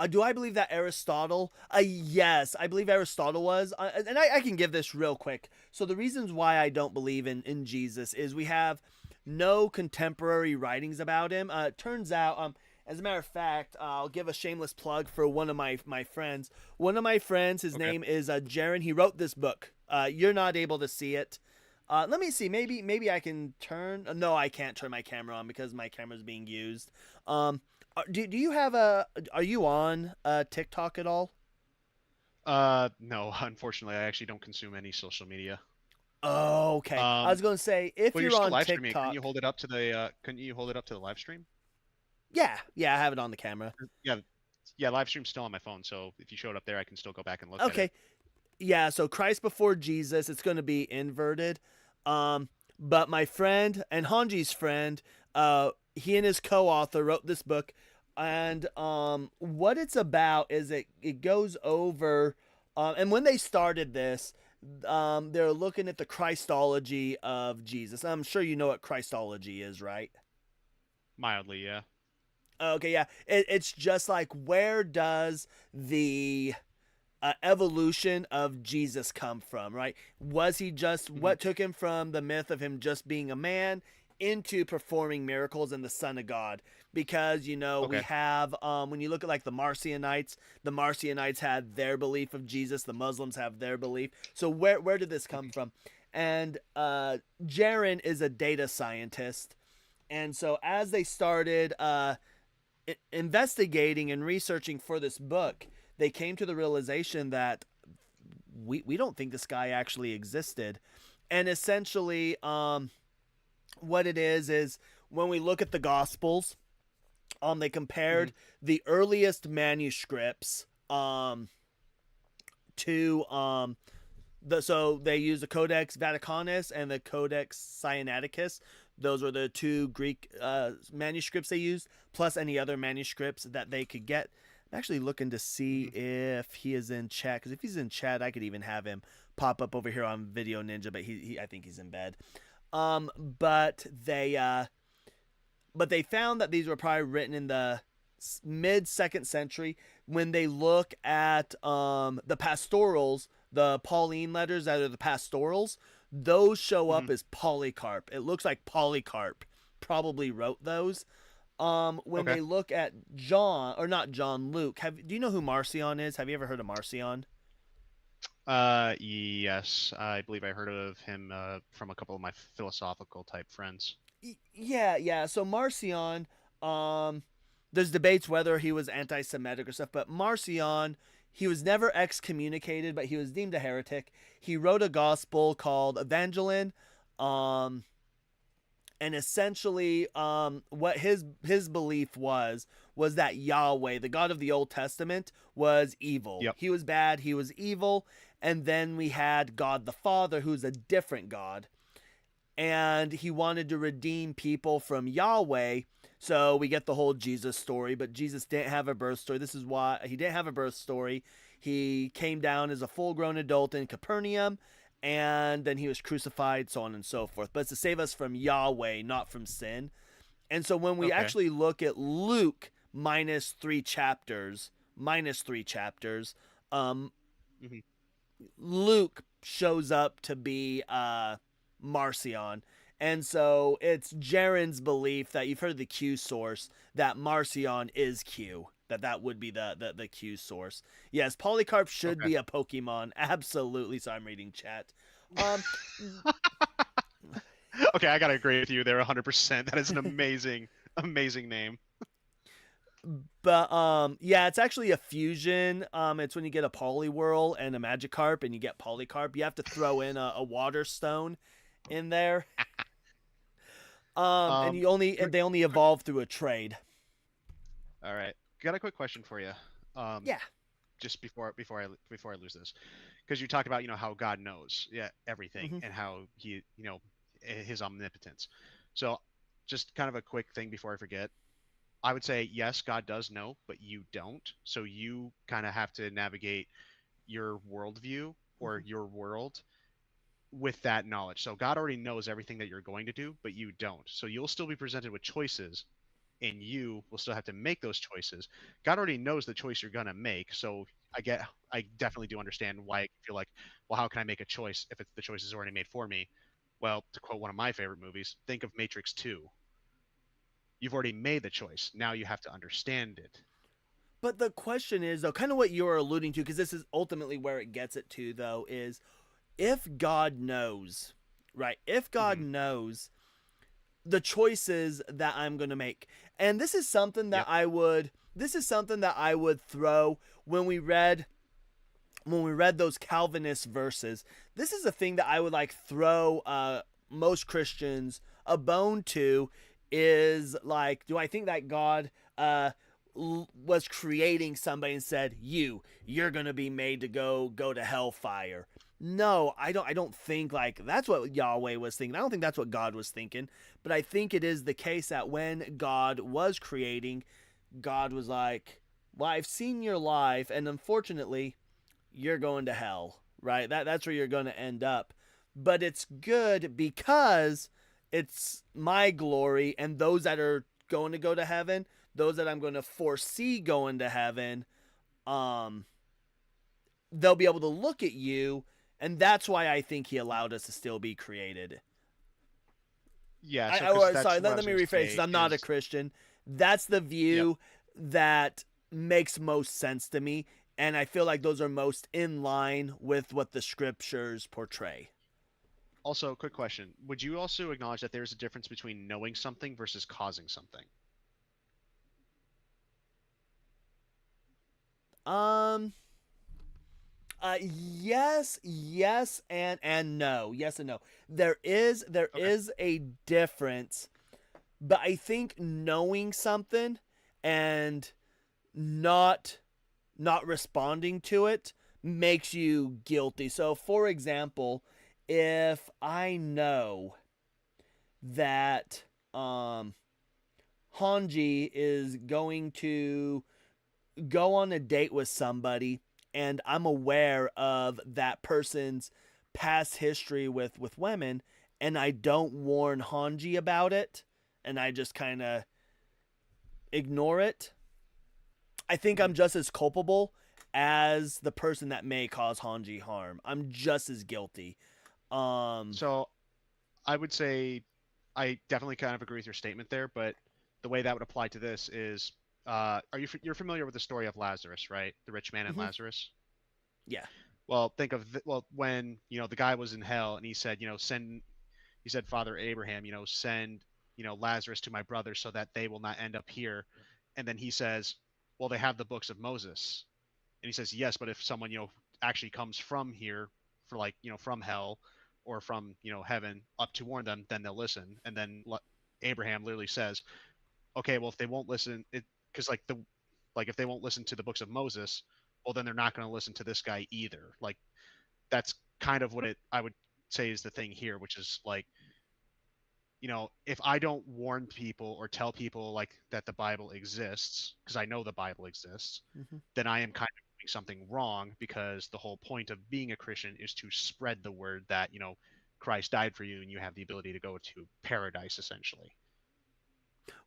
Do I believe that Aristotle? Yes, I believe Aristotle was. And I can give this real quick. So the reasons why I don't believe in Jesus is we have no contemporary writings about him. It turns out, as a matter of fact, I'll give a shameless plug for one of my friends. One of my friends, his name is Jaron. He wrote this book. You're not able to see it. Let me see. Maybe I can turn. No, I can't turn my camera on because my camera's being used. Do you have are you on TikTok at all? No, unfortunately, I actually don't consume any social media. Oh, okay. I was going to say if Well, you're still on live streaming. TikTok, Can you hold it up to the? Can you hold it up to the live stream? yeah, I have it on the camera. Yeah, live stream's still on my phone. So if you showed up there, I can still go back and look. Okay. At it. Yeah, so Christ before Jesus, it's going to be inverted. But my friend and Hanji's friend, he and his co-author wrote this book, and what it's about is it goes over, and when they started this, they're looking at the Christology of Jesus. I'm sure you know what Christology is, right? Mildly, yeah. Okay, yeah. It's just like, where does the evolution of Jesus come from, right? Was he just, what took him from the myth of him just being a man into performing miracles and the Son of God? Because, we have, when you look at like the Marcionites had their belief of Jesus, the Muslims have their belief. So where did this come from? And Jaron is a data scientist. And so as they started investigating and researching for this book, they came to the realization that we don't think this guy actually existed. And essentially, what it is when we look at the Gospels, they compared the earliest manuscripts to so they used the Codex Vaticanus and the Codex Sinaiticus. Those were the two Greek manuscripts they used, plus any other manuscripts that they could get. I'm actually looking to see if he is in chat, because if he's in chat, I could even have him pop up over here on Video Ninja, but he I think he's in bed. But they found that these were probably written in the mid 2nd century. When they look at the pastorals, the Pauline letters that are the pastorals, those show up as Polycarp. It looks like Polycarp probably wrote those. When they look at John, or not John, Luke, do you know who Marcion is? Have you ever heard of Marcion? Yes, I believe I heard of him from a couple of my philosophical type friends. Yeah. So Marcion, there's debates whether he was anti-Semitic or stuff, but Marcion, he was never excommunicated, but he was deemed a heretic. He wrote a gospel called Evangelion, and essentially, what his belief was that Yahweh, the God of the Old Testament, was evil. Yep. He was bad. He was evil. And then we had God the Father, who's a different God. And he wanted to redeem people from Yahweh. So we get the whole Jesus story, but Jesus didn't have a birth story. This is why he didn't have a birth story. He came down as a full-grown adult in Capernaum, and then he was crucified, so on and so forth. But it's to save us from Yahweh, not from sin. And so when we actually look at Luke minus 3 chapters, Luke shows up to be Marcion. And so it's Jaron's belief that you've heard of the Q source, that Marcion is Q. That would be the Q source. Yes, Polycarp should be a Pokemon. Absolutely. So I'm reading chat. Okay, I gotta agree with you there 100%. That is an amazing name. But yeah, it's actually a fusion. It's when you get a Poliwhirl and a Magikarp and you get Polycarp. You have to throw in a water stone in there. And they only evolve through a trade. All right. Got a quick question for you. Yeah. Just before I lose this, because you talk about how God knows everything Hmm. and how he his omnipotence. So just kind of a quick thing before I forget. I would say yes, God does know, but you don't. So you kind of have to navigate your worldview or Hmm. your world with that knowledge. So God already knows everything that you're going to do, but you don't. So you'll still be presented with choices and you will still have to make those choices. God already knows the choice you're going to make. So I definitely do understand why I feel like, well, how can I make a choice if the choice is already made for me? Well, to quote one of my favorite movies, think of Matrix 2. You've already made the choice. Now you have to understand it. But the question is, though, kind of what you were alluding to, because this is ultimately where it gets it to, though, is if God knows, right? If God Hmm. knows the choices that I'm going to make. And Yep. this is something that I would throw when we read those Calvinist verses. This is a thing that I would like throw most Christians a bone to, is like, do I think that God was creating somebody and said, you're going to be made to go to hellfire? No, I don't think like that's what Yahweh was thinking. I don't think that's what God was thinking. But I think it is the case that when God was creating, God was like, well, I've seen your life, and unfortunately, you're going to hell, right? That's where you're going to end up. But it's good because it's my glory, and those that are going to go to heaven, those that I'm going to foresee going to heaven, um they'll be able to look at you, and that's why I think he allowed us to still be created. Yeah. I, So because or that's sorry, what I let was me going to rephrase because say I'm not a is, Christian. That's the yep. view that makes most sense to me, and I feel like those are most in line with what the scriptures portray. Also, quick question. Would you also acknowledge that there's a difference between knowing something versus causing something? Um, yes, and no, yes and no. There Okay. is a difference, but I think knowing something and not not responding to it makes you guilty. So, for example, if I know that Hanji is going to go on a date with somebody, and I'm aware of that person's past history with women, and I don't warn Hanji about it, and I just kind of ignore it, I think I'm Mhm. just as culpable as the person that may cause Hanji harm. I'm just as guilty. Um, So I would say I definitely kind of agree with your statement there, but the way that would apply to this is, you're familiar with the story of Lazarus, right? The rich man and mhm, Lazarus. yeah. Well, think of when the guy was in hell and he said, send. He said, Father Abraham, send Lazarus to my brother so that they will not end up here. And then he says, well, they have the books of Moses. And he says, yes, but if someone actually comes from here, for like from hell or from heaven up to warn them, then they'll listen. And then Abraham literally says, okay, well, if they won't listen, it because like if they won't listen to the books of Moses, well, then they're not going to listen to this guy either. Like that's kind of what it I would say is the thing here, which is like, if I don't warn people or tell people like that the Bible exists, because I know the Bible exists, Mhm. then I am kind of doing something wrong, because the whole point of being a Christian is to spread the word that, Christ died for you and you have the ability to go to paradise essentially.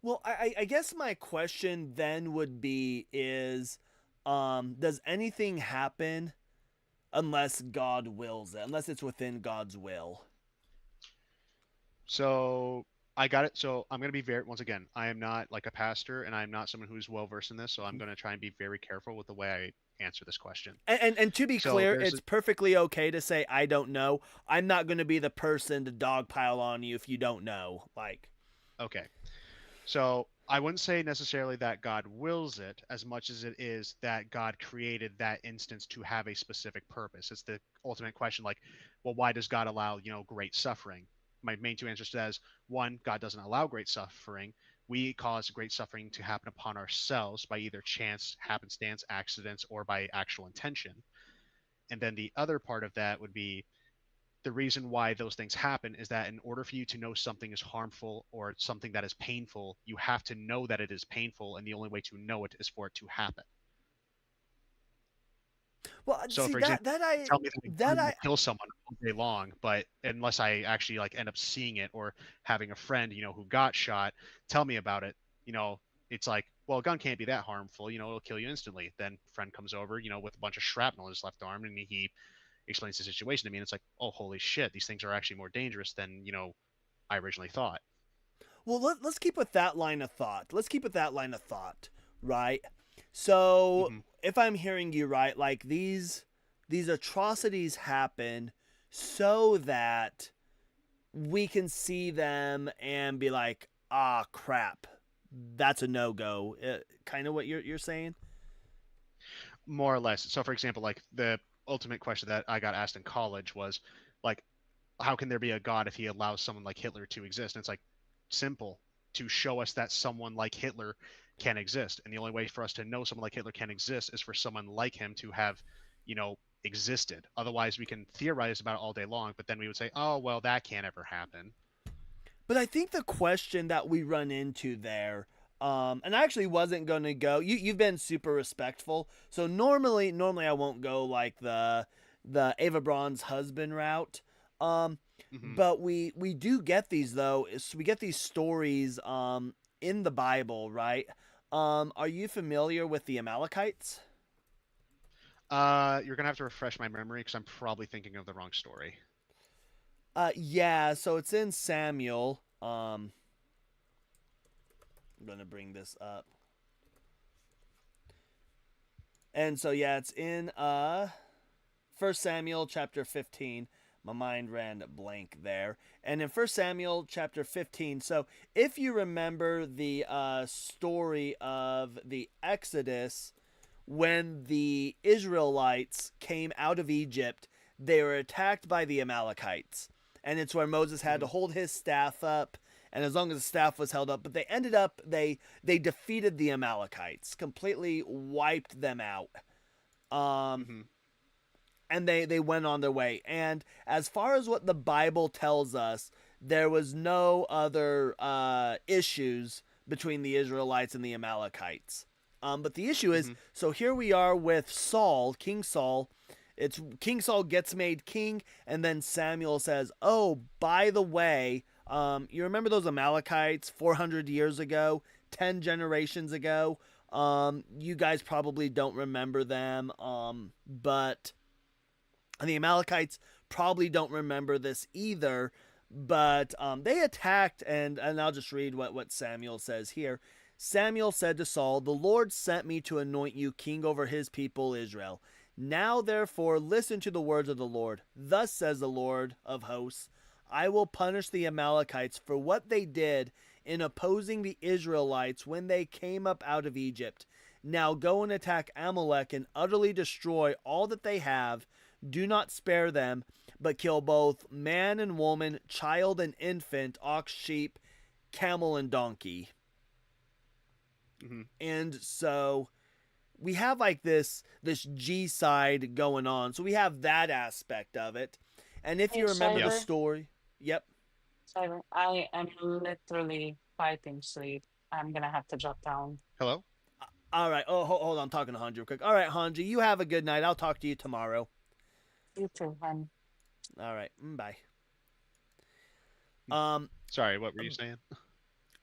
Well, I guess my question then would be is, does anything happen unless God wills it, unless it's within God's will? So I got it. So I'm going to be very, once again, I am not like a pastor and I'm not someone who's well versed in this. So I'm going to try and be very careful with the way I answer this question. And to be So clear, there's a, it's perfectly okay to say I don't know. I'm not going to be the person to dogpile on you if you don't know. Like, okay. So I wouldn't say necessarily that God wills it as much as it is that God created that instance to have a specific purpose. It's the ultimate question, like, well, why does God allow, great suffering? My main two answers to that is one, God doesn't allow great suffering. We cause great suffering to happen upon ourselves by either chance, happenstance, accidents, or by actual intention. And then the other part of that would be the reason why those things happen is that in order for you to know something is harmful or something that is painful, you have to know that it is painful, and the only way to know it is for it to happen. Well, So, see for example, tell me that I'm going to kill someone all day long, but unless I actually like end up seeing it or having a friend, who got shot, tell me about it, it's like, well, a gun can't be that harmful, it'll kill you instantly. Then friend comes over, with a bunch of shrapnel in his left arm, and he explains the situation to me, and it's like, oh, holy shit, these things are actually more dangerous than, I originally thought. Well, let's keep with that line of thought. Right? So, if I'm hearing you right, like these atrocities happen so that we can see them and be like, ah, crap, that's a no-go. Kind of what you're saying? More or less. So, for example, like the ultimate question that I got asked in college was, like, how can there be a God if he allows someone like Hitler to exist? And it's like, simple, to show us that someone like Hitler can exist. And the only way for us to know someone like Hitler can exist is for someone like him to have, existed. Otherwise, we can theorize about it all day long, but then we would say, oh, well, that can't ever happen. But I think the question that we run into there, and I actually wasn't going to go. You've been super respectful, so normally I won't go like the Ava Braun's husband route. But we do get these though. We get these stories in the Bible, right? Are you familiar with the Amalekites? You're gonna have to refresh my memory because I'm probably thinking of the wrong story. Yeah. So it's in Samuel. I'm gonna bring this up. And so yeah, it's in 1 Samuel chapter 15. My mind ran blank there. And in 1 Samuel chapter 15, so if you remember the story of the Exodus, when the Israelites came out of Egypt, they were attacked by the Amalekites. And it's where Moses had to hold his staff up, and as long as the staff was held up, but they ended up, they defeated the Amalekites, completely wiped them out. And they went on their way. And as far as what the Bible tells us, there was no other issues between the Israelites and the Amalekites. But the issue is, so here we are with Saul, King Saul. It's King Saul gets made king, and then Samuel says, oh, by the way, you remember those Amalekites 400 years ago, 10 generations ago? You guys probably don't remember them, but the Amalekites probably don't remember this either, but they attacked, and I'll just read what Samuel says here. Samuel said to Saul, the Lord sent me to anoint you king over his people Israel. Now therefore listen to the words of the Lord. Thus says the Lord of hosts, I will punish the Amalekites for what they did in opposing the Israelites when they came up out of Egypt. Now go and attack Amalek and utterly destroy all that they have. Do not spare them, but kill both man and woman, child and infant, ox, sheep, camel, and donkey. And so we have like this G side going on. So we have that aspect of it. And if you remember the story, Simon, I am literally fighting sleep. I'm gonna have to drop down. Hello? All right. Oh, hold on. I'm talking to Hanji real quick. All right, Hanji, you have a good night. I'll talk to you tomorrow. You too, hon. All right. Bye. Sorry, what were you saying?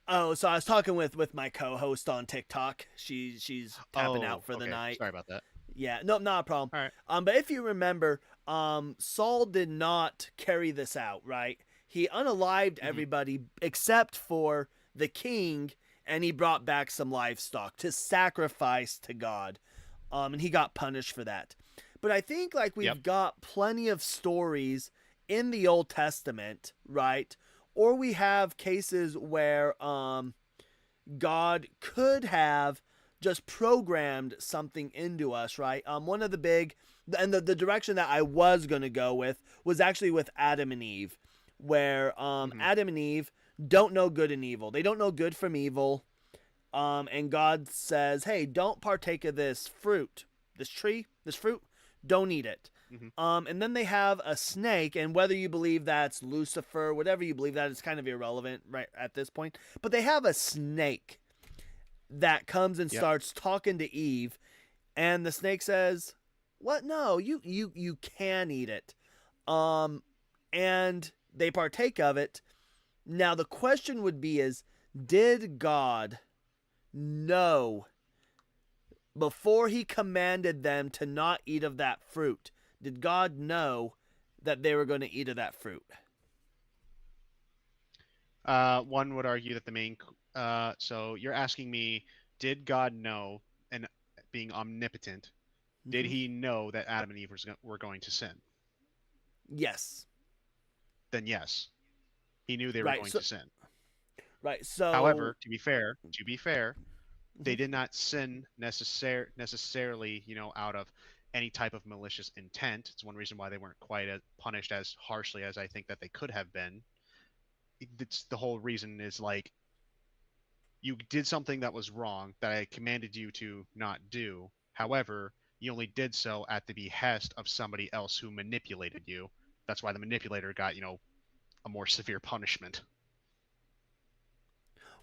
Oh, so I was talking with my co-host on TikTok. She's tapping out for the night. Sorry about that. Yeah, no, not a problem. All right. But if you remember, Saul did not carry this out, right? He unalived everybody except for the king, and he brought back some livestock to sacrifice to God. And he got punished for that. But I think like we've got plenty of stories in the Old Testament, right? Or we have cases where God could have just programmed something into us, right? One of the big, and the direction that I was going to go with was actually with Adam and Eve, where Adam and Eve don't know good and evil. They don't know good from evil. And God says, hey, don't partake of this fruit, this tree, this fruit, don't eat it. And then they have a snake, and whether you believe that's Lucifer, whatever you believe that is kind of irrelevant right at this point. But they have a snake that comes and starts talking to Eve, and the snake says, "What? No, you can eat it." And they partake of it. Now the question would be is, did God know before he commanded them to not eat of that fruit? Did God know that they were going to eat of that fruit? One would argue that the main. So you're asking me, did God know, and being omnipotent, did he know that Adam and Eve were going to sin? Yes. Then yes, he knew they were going to sin. Right. So, however, to be fair, they did not sin necessarily, out of any type of malicious intent. It's one reason why they weren't quite as punished as harshly as I think that they could have been. It's the whole reason is like, you did something that was wrong that I commanded you to not do. However, you only did so at the behest of somebody else who manipulated you. That's why the manipulator got, a more severe punishment.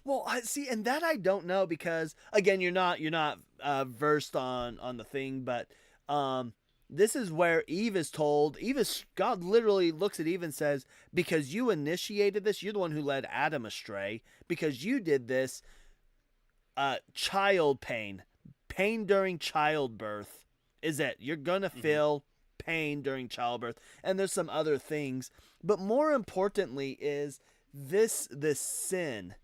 Well, I see, and that I don't know because again, you're not versed on the thing, but this is where Eve is told. God literally looks at Eve and says, "Because you initiated this, you're the one who led Adam astray. Because you did this, child pain during childbirth is it. You're gonna feel pain during childbirth, and there's some other things, but more importantly is this sin."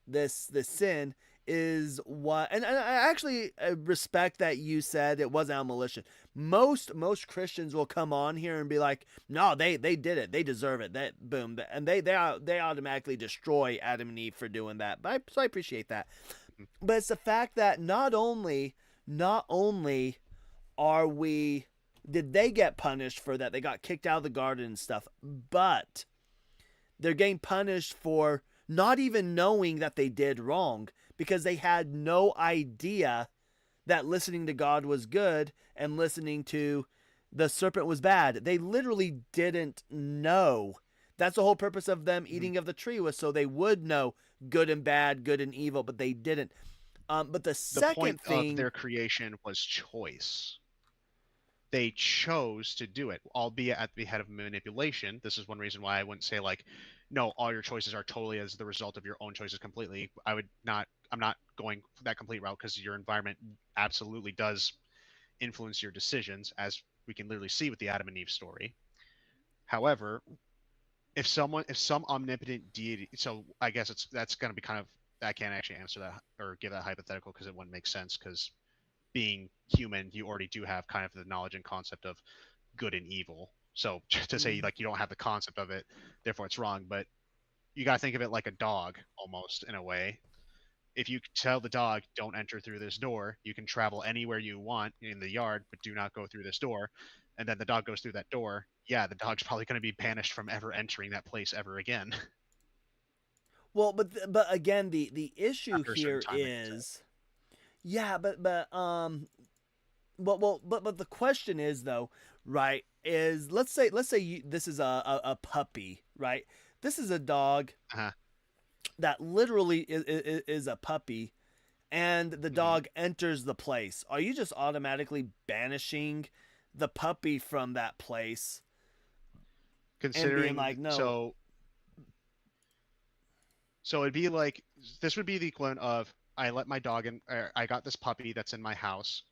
This sin is what, and I actually respect that you said it wasn't a malicious. Most Christians will come on here and be like, no, they did it, they deserve it, that boom, and they automatically destroy Adam and Eve for doing that. So I appreciate that, but it's the fact that not only are we did they get punished for that, they got kicked out of the garden and stuff, but they're getting punished for not even knowing that they did wrong, because they had no idea that listening to God was good and listening to the serpent was bad. They literally didn't know. That's the whole purpose of them eating of the tree, was so they would know good and bad, good and evil, but they didn't. But the second thing of their creation was choice. They chose to do it, albeit at the head of manipulation. This is one reason why I wouldn't say like, no, all your choices are totally as the result of your own choices completely. I'm not going that complete route, because your environment absolutely does influence your decisions, as we can literally see with the Adam and Eve story. However, if some omnipotent deity, so I guess that's going to be kind of, I can't actually answer that or give that hypothetical because it wouldn't make sense, because being human, you already do have kind of the knowledge and concept of good and evil. So to say like you don't have the concept of it, therefore it's wrong. But you got to think of it like a dog almost, in a way. If you tell the dog, don't enter through this door, you can travel anywhere you want in the yard, but do not go through this door. And then the dog goes through that door. Yeah, the dog's probably going to be banished from ever entering that place ever again. Well, but again, the issue here is, yeah, but the question is though, right? Is let's say this is a puppy, right? This is a dog that literally is a puppy, and the dog enters the place. Are you just automatically banishing the puppy from that place? Considering, and being like, no. So it'd be like, this would be the equivalent of, I let my dog in, I got this puppy that's in my house,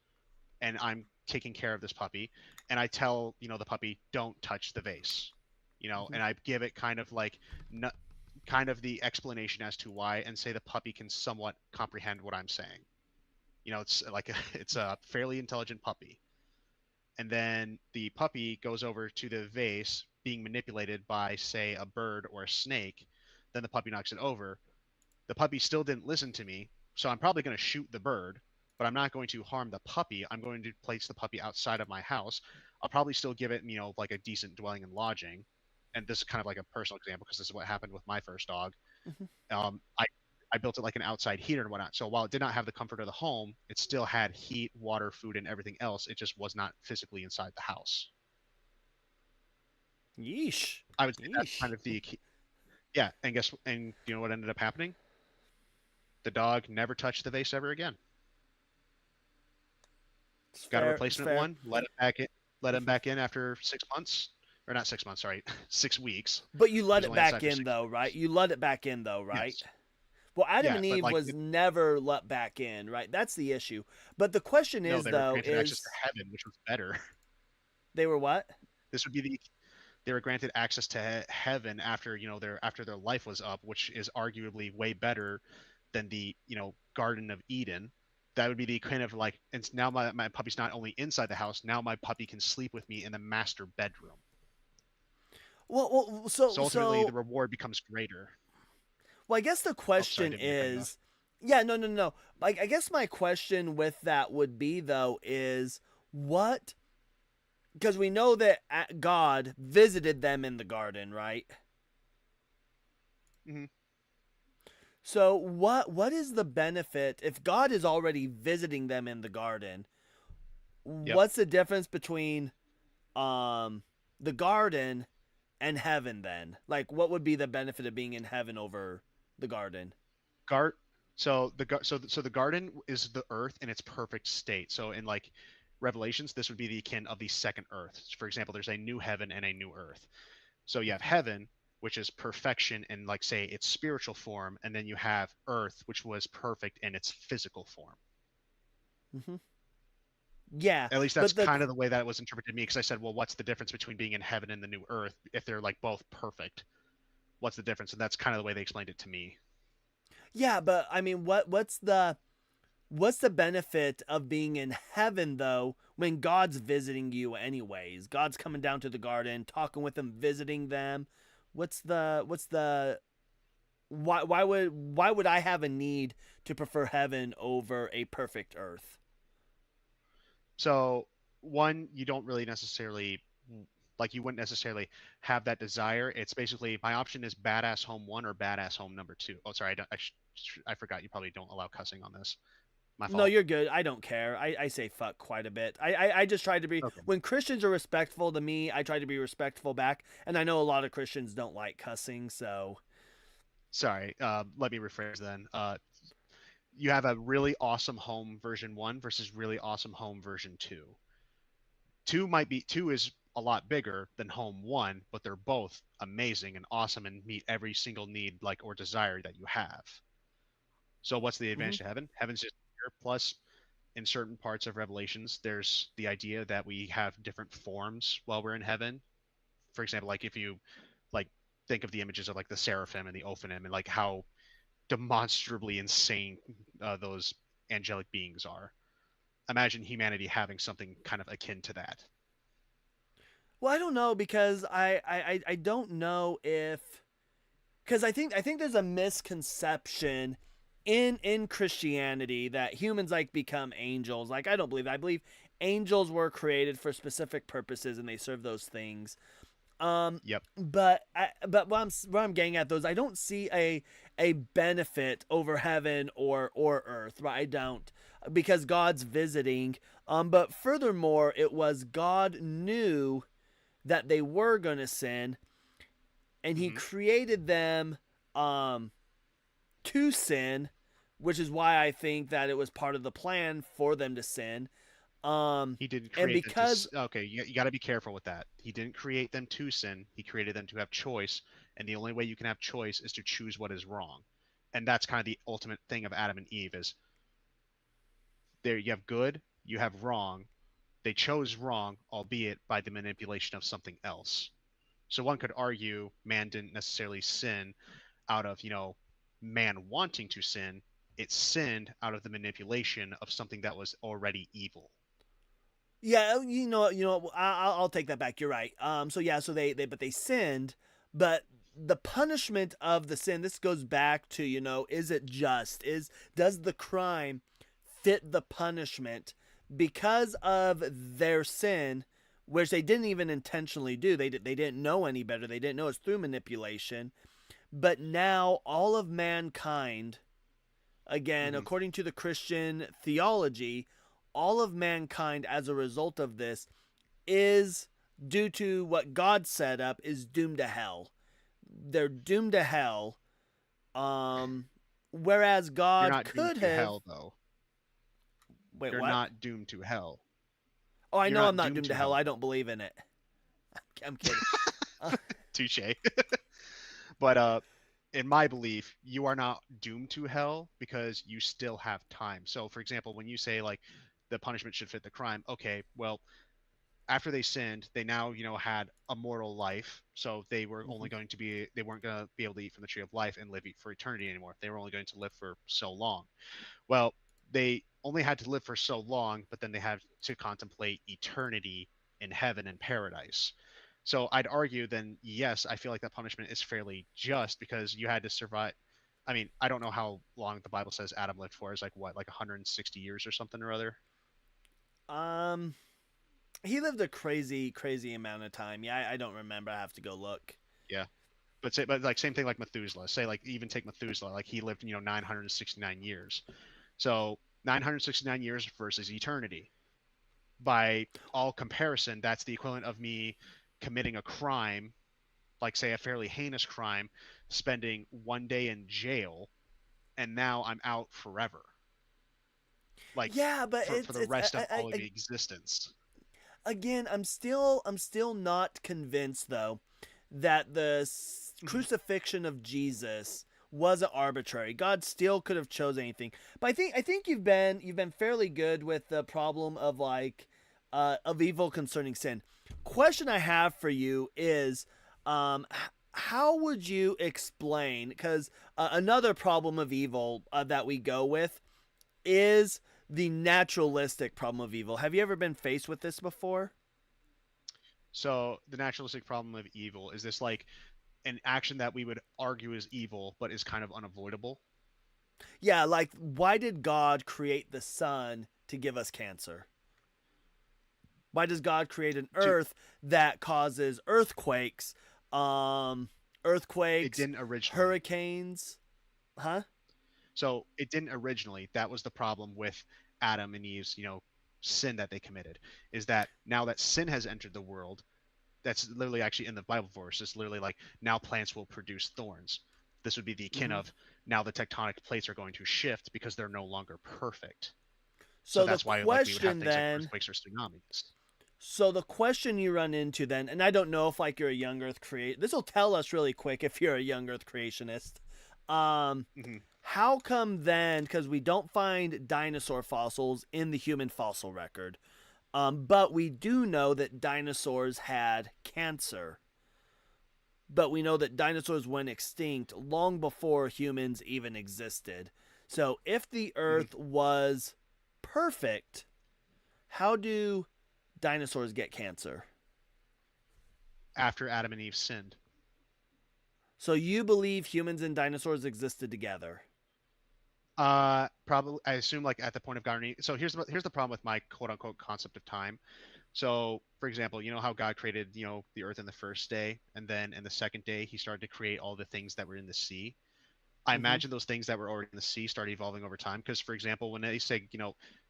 and I'm taking care of this puppy, and I tell, the puppy, don't touch the vase, and I give it kind of like, kind of the explanation as to why, and say the puppy can somewhat comprehend what I'm saying. It's like, it's a fairly intelligent puppy. And then the puppy goes over to the vase being manipulated by, say, a bird or a snake. Then the puppy knocks it over. The puppy still didn't listen to me, so I'm probably going to shoot the bird, but I'm not going to harm the puppy. I'm going to place the puppy outside of my house. I'll probably still give it, like a decent dwelling and lodging. And this is kind of like a personal example, because this is what happened with my first dog. I built it like an outside heater and whatnot. So while it did not have the comfort of the home, it still had heat, water, food, and everything else. It just was not physically inside the house. Yeesh. I would say that's Yeesh. kind of the key. Yeah, and you know what ended up happening? The dog never touched the vase ever again. It's Got a fair. It's replacement fair. one, let him back in, after 6 months, or not 6 months, sorry, 6 weeks. But you let He's it only outside back for in 6 though, weeks. right? You let it back in though, right? Yes. Well, Adam Yeah, and but Eve like was never let back in, right? That's the issue. But the question no, is they were though, granted access is to heaven, which was better. they were what? This would be they were granted access to heaven after after their life was up, which is arguably way better than the Garden of Eden. That would be the kind of like, and now my puppy's not only inside the house, now my puppy can sleep with me in the master bedroom. Well, So ultimately the reward becomes greater. Well, I guess the Oh, sorry, question didn't mean to cut you off. is, yeah, no. Like, I guess my question with that would be though is what? Because we know that God visited them in the garden, right? Mm-hmm. So what is the benefit if God is already visiting them in the garden? Yep. What's the difference between the garden and heaven then? Like, what would be the benefit of being in heaven over the garden? So the garden is the earth in its perfect state. So in like Revelations, this would be the akin of the second earth. For example, there's a new heaven and a new earth. So you have heaven, which is perfection in, like, say, its spiritual form, and then you have earth, which was perfect in its physical form. Mm-hmm. Yeah, At least that's kind of the way that it was interpreted to me, because I said, well, what's the difference between being in heaven and the new earth if they're like both perfect? What's the difference? And that's kind of the way they explained it to me. Yeah, but I mean, what's the benefit of being in heaven though when God's visiting you anyways? God's coming down to the garden, talking with them, visiting them. What's the why would I have a need to prefer heaven over a perfect earth? So one, you don't really necessarily like you wouldn't necessarily have that desire. It's basically my option is badass home 1 or badass home number 2. Oh, sorry, I forgot you probably don't allow cussing on this. My fault. No, you're good. I don't care. I say fuck quite a bit. I just try to be Okay. When Christians are respectful to me, I try to be respectful back. And I know a lot of Christians don't like cussing, so Sorry. Let me rephrase then. You have a really awesome home version 1 versus really awesome home version 2. 2 is a lot bigger than home 1, but they're both amazing and awesome and meet every single need or desire that you have. So what's the advantage to heaven? Heaven's just here. Plus, in certain parts of Revelations, there's the idea that we have different forms while we're in heaven. For example, like if you think of the images of the seraphim and the Ophanim and how demonstrably insane those angelic beings are. Imagine humanity having something kind of akin to that. well, I don't know because I don't know if because I think there's a misconception in Christianity that humans become angels. Like, I don't believe that. I believe angels were created for specific purposes and they serve those things. Yep. But where I'm getting at those, I don't see a benefit over heaven or earth, right? I don't, because God's visiting. But furthermore, it was God knew that they were gonna sin, and He created them to sin, which is why I think that it was part of the plan for them to sin. He didn't create and because them to, okay, you got to be careful with that. He didn't create them to sin. He created them to have choice, and the only way you can have choice is to choose what is wrong. And that's kind of the ultimate thing of Adam and Eve is there you have good, you have wrong. They chose wrong, albeit by the manipulation of something else. So one could argue man didn't necessarily sin out of, man wanting to sin. It sinned out of the manipulation of something that was already evil. yeah, I'll take that back. You're right. So they sinned, but the punishment of the sin. This goes back to is it just? Does the crime fit the punishment because of their sin, which they didn't even intentionally do? They didn't know any better. They didn't know it's through manipulation. But now all of mankind, again, according to the Christian theology, all of mankind as a result of this is due to what God set up, is doomed to hell. They're doomed to hell. Whereas You're God not doomed could to have. hell, though. Wait, You're what? not doomed to hell. Oh, I You're know not I'm not doomed to hell. hell. I don't believe in it. I'm kidding. Touche. But in my belief, you are not doomed to hell because you still have time. So, for example, when you say like the punishment should fit the crime, okay, well, after they sinned, they now had a mortal life, so they were only going to be they weren't going to be able to eat from the tree of life and live for eternity anymore. They were only going to live for so long. Well, they only had to live for so long, but then they had to contemplate eternity in heaven and paradise. So I'd argue then, yes, I feel like that punishment is fairly just because you had to survive. I mean, I don't know how long the Bible says Adam lived for. Is like what, like 160 years or something or other? Um, he lived a crazy amount of time. Yeah, I don't remember. I have to go look. Yeah. But like same thing like Methuselah. Say like even take Methuselah, like he lived 969 years. So 969 years versus eternity. By all comparison, that's the equivalent of me committing a crime, like say a fairly heinous crime, spending 1 day in jail, and now I'm out forever. Like Yeah, but for the rest of all of existence. Again, I'm still not convinced though that the crucifixion of Jesus wasn't arbitrary. God still could have chose anything. But I think you've been fairly good with the problem of like of evil concerning sin. Question I have for you is how would you explain, because another problem of evil that we go with is the naturalistic problem of evil. Have you ever been faced with this before? So the naturalistic problem of evil is this like an action that we would argue is evil but is kind of unavoidable? Yeah, like why did God create the sun to give us cancer? Why does God create an earth that causes earthquakes, It didn't originally. hurricanes? Huh? So it didn't originally. That was the problem with Adam and Eve's, sin that they committed. Is that now that sin has entered the world, that's literally actually in the Bible verse. It's literally like now plants will produce thorns. This would be the akin of now the tectonic plates are going to shift because they're no longer perfect. So that's why like we would have things like earthquakes or tsunamis. So the question you run into then, and I don't know if like you're a young Earth create. This will tell us really quick if you're a young Earth creationist. How come then? Because we don't find dinosaur fossils in the human fossil record, but we do know that dinosaurs had cancer. But we know that dinosaurs went extinct long before humans even existed. So if the Earth was perfect, how do dinosaurs get cancer? After Adam and Eve sinned. So you believe humans and dinosaurs existed together? Probably. I assume like at the point of God. So here's the problem with my quote unquote concept of time. So, for example, you know how God created the earth in the first day, and then in the second day He started to create all the things that were in the sea. I imagine those things that were already in the sea started evolving over time. Because, for example, when they say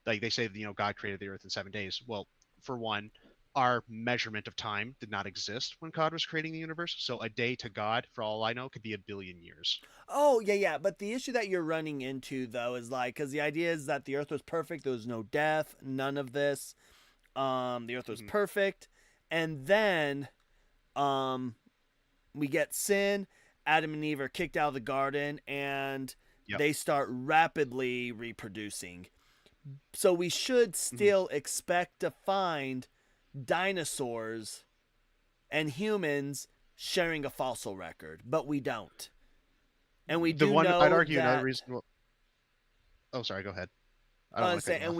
like they say God created the earth in 7 days. Well, for one, our measurement of time did not exist when God was creating the universe. So a day to God, for all I know, could be 1,000,000,000 years. Oh, yeah. But the issue that you're running into, though, is like, because the idea is that the earth was perfect. There was no death, none of this. The earth was perfect. And then we get sin. Adam and Eve are kicked out of the garden, and they start rapidly reproducing. So we should still expect to find dinosaurs and humans sharing a fossil record, but we don't. And we do know I'd argue that, another reason. Oh, sorry. Go ahead. I don't want to cut you and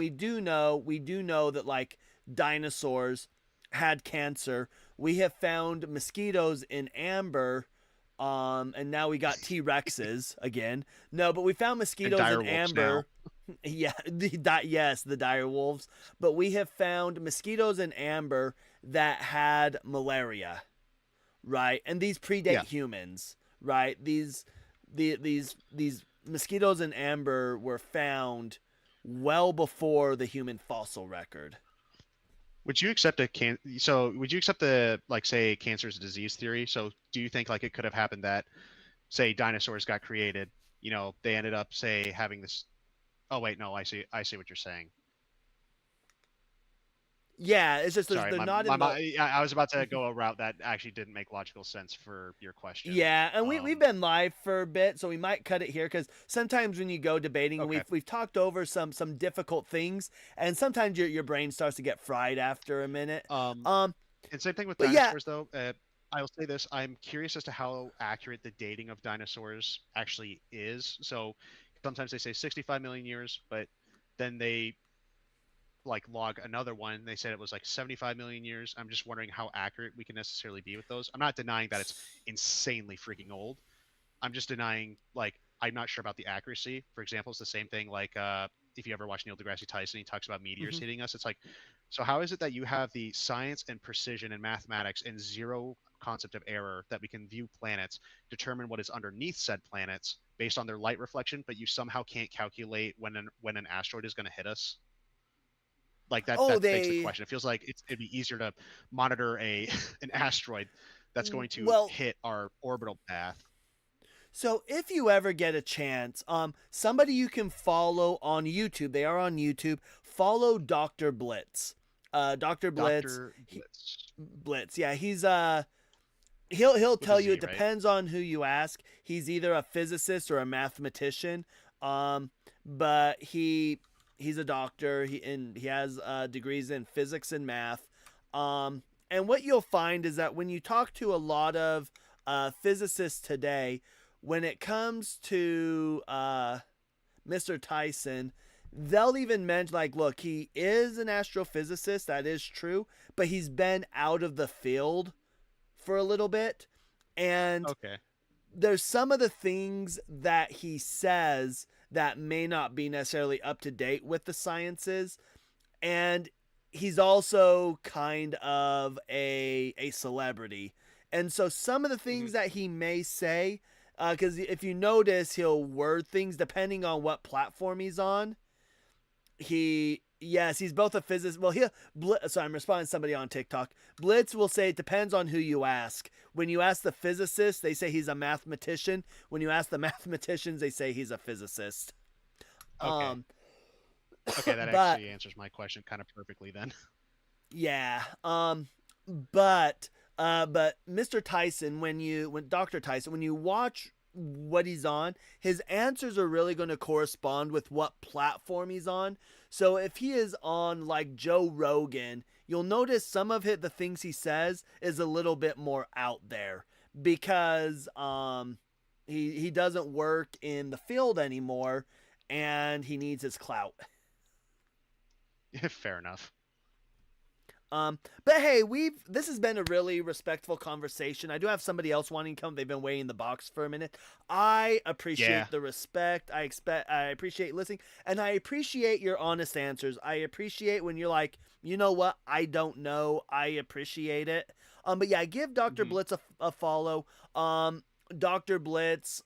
off. we do know that like dinosaurs had cancer. We have found mosquitoes in amber. And now we got T-Rexes again. No, but we found mosquitoes in amber. Yeah, the dire wolves. But we have found mosquitoes in amber that had malaria, right? And these predate humans, right? These mosquitoes in amber were found well before the human fossil record. Would you accept so would you accept the, like, say, cancer is a disease theory? So do you think like it could have happened that, say, dinosaurs got created, they ended up, say, having this. Oh wait, no, I see what you're saying. Yeah, it's just Sorry, they're my, not my, in the. my I was about to go a route that actually didn't make logical sense for your question. Yeah, and we've been live for a bit, so we might cut it here because sometimes when you go debating, Okay. we've talked over some difficult things, and sometimes your brain starts to get fried after a minute. And same thing with but yeah, dinosaurs, though. I'll say this: I'm curious as to how accurate the dating of dinosaurs actually is. So sometimes they say 65 million years, but then they like log another one. They said it was like 75 million years. I'm just wondering how accurate we can necessarily be with those. I'm not denying that it's insanely freaking old. I'm just denying, like, I'm not sure about the accuracy. For example, it's the same thing like if you ever watch Neil deGrasse Tyson, he talks about meteors hitting us. It's like, so how is it that you have the science and precision and mathematics and zero concept of error that we can view planets, determine what is underneath said planets based on their light reflection, but you somehow can't calculate when an asteroid is going to hit us? Like that begs the question. It feels like it'd be easier to monitor an asteroid that's going to hit our orbital path. So if you ever get a chance, somebody you can follow on YouTube, they are on YouTube, follow Dr. Blitz. Dr. Blitz. Blitz. Yeah, he's he'll tell you it depends on who you ask. He's either a physicist or a mathematician. But he's a doctor. He has degrees in physics and math. And what you'll find is that when you talk to a lot of physicists today, when it comes to Mr. Tyson, they'll even mention, like, look, he is an astrophysicist, that is true, but he's been out of the field for a little bit. And there's some of the things that he says that may not be necessarily up to date with the sciences. And he's also kind of a celebrity. And so some of the things that he may say, because if you notice, he'll word things depending on what platform he's on. He's both a physicist. Well, I'm responding to somebody on TikTok. Blitz will say it depends on who you ask. When you ask the physicist, they say he's a mathematician. When you ask the mathematicians, they say he's a physicist. Okay, that actually answers my question kind of perfectly then. Yeah. But Mr. Tyson, when Dr. Tyson, when you watch what he's on, his answers are really going to correspond with what platform he's on. So if he is on like Joe Rogan, you'll notice some of the things he says is a little bit more out there because he doesn't work in the field anymore and he needs his clout. Fair enough. But hey, this has been a really respectful conversation. I do have somebody else wanting to come. They've been waiting in the box for a minute. I appreciate the respect. I appreciate listening, and I appreciate your honest answers. I appreciate when you're like, you know what, I don't know. I appreciate it. But yeah, give Dr. Blitz a follow. Dr. Blitz,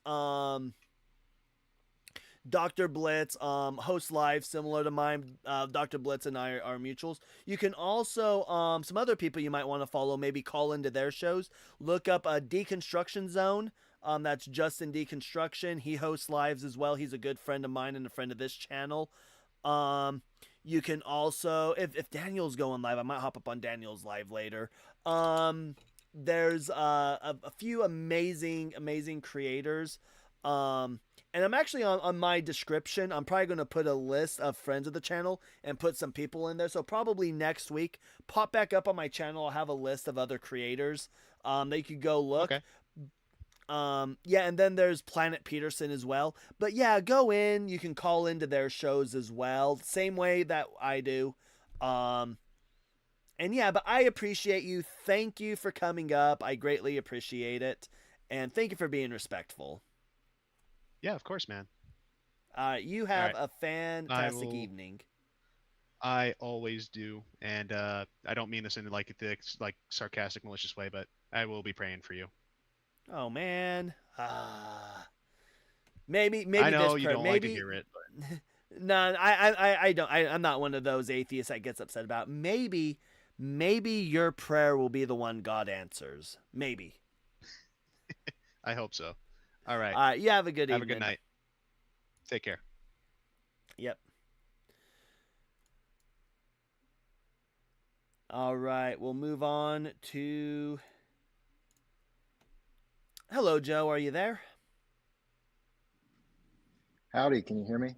Dr. Blitz hosts live similar to mine. Dr. Blitz and I are mutuals. You can also, some other people you might want to follow, maybe call into their shows. Look up a Deconstruction Zone. That's Justin Deconstruction. He hosts lives as well. He's a good friend of mine and a friend of this channel. You can also, if Daniel's going live, I might hop up on Daniel's live later. There's a few amazing creators. And I'm actually on my description, I'm probably going to put a list of friends of the channel and put some people in there. So probably next week, pop back up on my channel. I'll have a list of other creators that you could go look. Okay. And then there's Planet Peterson as well. But yeah, go in. You can call into their shows as well. Same way that I do. And yeah, but I appreciate you. Thank you for coming up. I greatly appreciate it. And thank you for being respectful. Yeah, of course, man. You have a fantastic evening. I always do, and I don't mean this in like the sarcastic, malicious way, but I will be praying for you. Oh man, maybe I know you don't like to hear it. But... No, I don't. I'm not one of those atheists that gets upset about. Maybe maybe your prayer will be the one God answers. Maybe. I hope so. All right. All right. You have a good Have a evening. good night. Take care. Yep. All right. We'll move on to. Hello, Joe. Are you there? Howdy, can you hear me?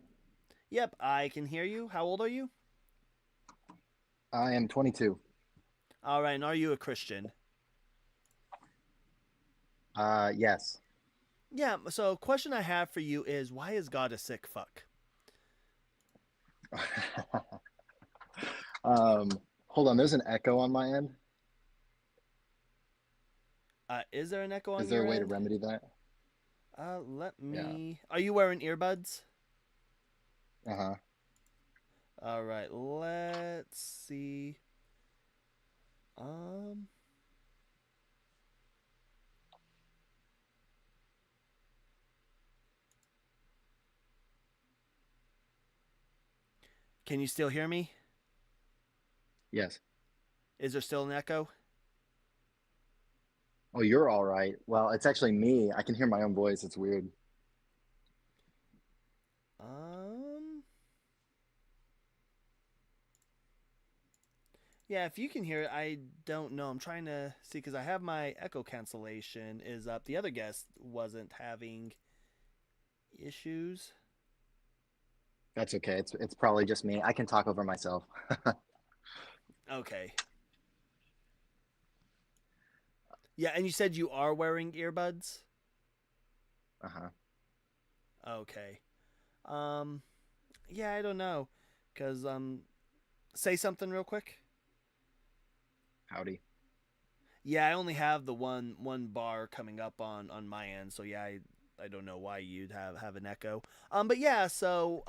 Yep, I can hear you. How old are you? I am 22. All right. And are you a Christian? Yes. Yeah. So, question I have for you is, why is God a sick fuck? Hold on, there's an echo on my end. Is there an echo on Is there your a way to end? remedy that? Let me. Are you wearing earbuds? Uh-huh. All right. Let's see. Can you still hear me? Yes. Is there still an echo? Oh, you're all right. Well, it's actually me. I can hear my own voice. It's weird. Yeah, if you can hear it, I don't know. I'm trying to see because I have my echo cancellation is up. The other guest wasn't having issues. That's okay. It's probably just me. I can talk over myself. Okay. Yeah, and you said you are wearing earbuds? Uh-huh. Okay. Yeah, I don't know. Cause say something real quick. Howdy. Yeah, I only have the one bar coming up on my end, so yeah, I don't know why you'd have an echo. But yeah, so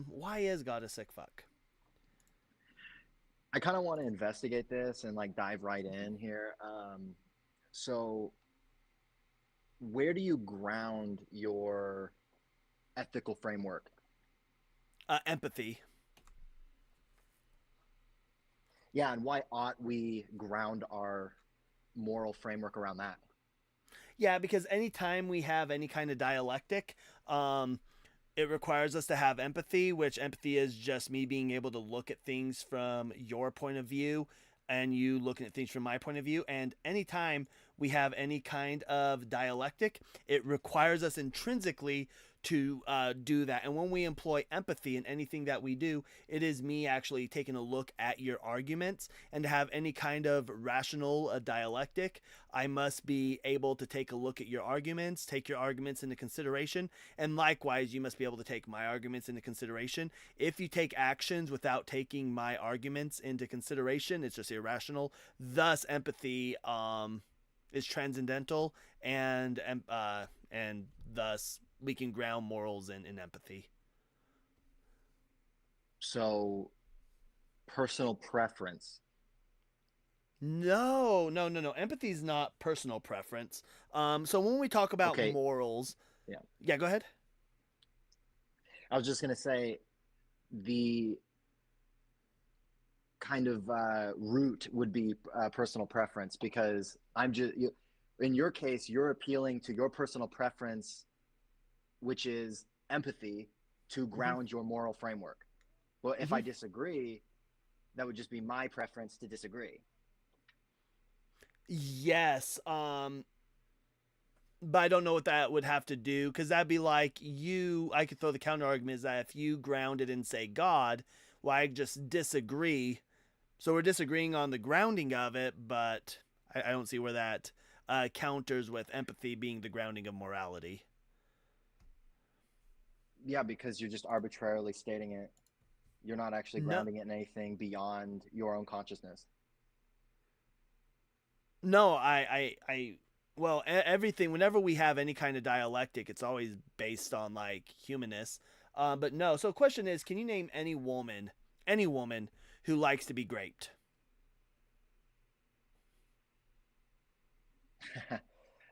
why is God a sick fuck? I kind of want to investigate this and like dive right in here. So where do you ground your ethical framework? Empathy. Yeah, and why ought we ground our moral framework around that? Yeah, because anytime we have any kind of dialectic, it requires us to have empathy, which empathy is just me being able to look at things from your point of view and you looking at things from my point of view. And anytime we have any kind of dialectic, it requires us intrinsically to do that. And when we employ empathy in anything that we do, it is me actually taking a look at your arguments. And to have any kind of rational dialectic, I must be able to take a look at your arguments, take your arguments into consideration. And likewise, you must be able to take my arguments into consideration. If you take actions without taking my arguments into consideration, it's just irrational. Thus, empathy is transcendental, and thus we can ground morals in empathy. So personal preference. No. Empathy is not personal preference. So when we talk about Okay. morals, Yeah, go ahead. I was just going to say the kind of root would be personal preference, because in your case, you're appealing to your personal preference, which is empathy, to ground your moral framework. Well, if I disagree, that would just be my preference to disagree. Yes. But I don't know what that would have to do, because that'd be like I could throw the counter argument is that if you ground it and say God, well, I just disagree. So we're disagreeing on the grounding of it, but I don't see where that counters with empathy being the grounding of morality. Yeah, because you're just arbitrarily stating it. You're not actually No, grounding it in anything beyond your own consciousness. no, well, everything, whenever we have any kind of dialectic, it's always based on like humanists. But no, so question is, can you name any woman who likes to be raped?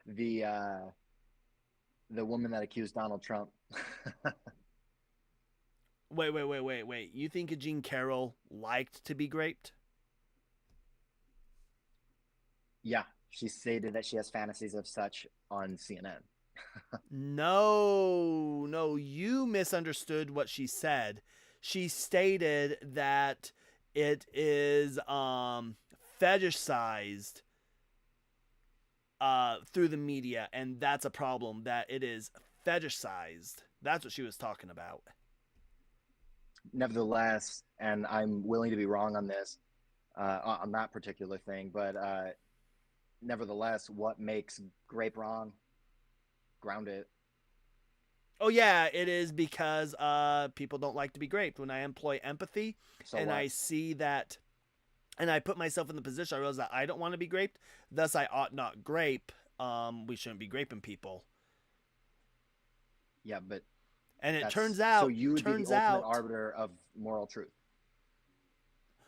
The woman that accused Donald Trump. Wait. You think Jean Carroll liked to be raped? Yeah, she stated that she has fantasies of such on CNN. No, you misunderstood what she said. She stated that it is fetishized through the media, and that's a problem, that it is fetishized. That's what she was talking about. Nevertheless, and I'm willing to be wrong on this, on that particular thing, but nevertheless, what makes grape wrong? Ground it. Oh yeah, it is because people don't like to be graped. When I employ empathy, So and what? I see that, and I put myself in the position, I realize that I don't want to be graped, thus I ought not grape. We shouldn't be graping people. Yeah, but And it that's, turns out, so you would be the ultimate arbiter of moral truth.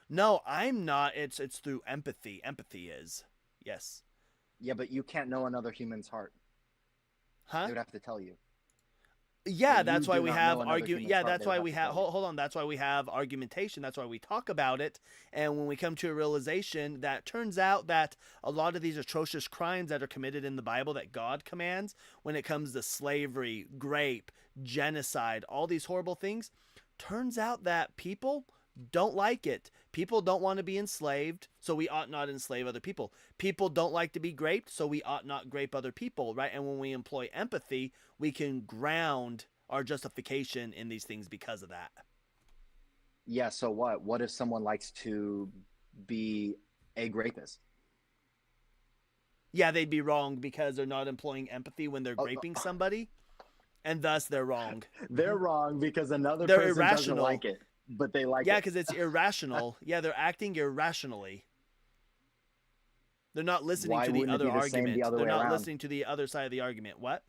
No, I'm not. It's through empathy. Empathy is. Yes. Yeah, but you can't know another human's heart. Huh? They would have to tell you. Yeah, But that's you why do we not have know another argument. human's Yeah, heart, that's they would why have we to have. tell you. Hold on. That's why we have argumentation. That's why we talk about it. And when we come to a realization that turns out that a lot of these atrocious crimes that are committed in the Bible that God commands, when it comes to slavery, rape, genocide, all these horrible things, turns out that people don't like it. People don't want to be enslaved, so we ought not enslave other people. People don't like to be graped, so we ought not grape other people, right? And when we employ empathy, we can ground our justification in these things because of that. Yeah, so what? What if someone likes to be a rapist? Yeah, they'd be wrong because they're not employing empathy when they're graping somebody, and thus they're wrong. They're wrong because another They're person doesn't irrational. like it, but they like Yeah, it. because it's irrational. Yeah, they're acting irrationally. They're not listening Why to the wouldn't it other be the same argument. the other They're way not around? listening to the other side of the argument. What?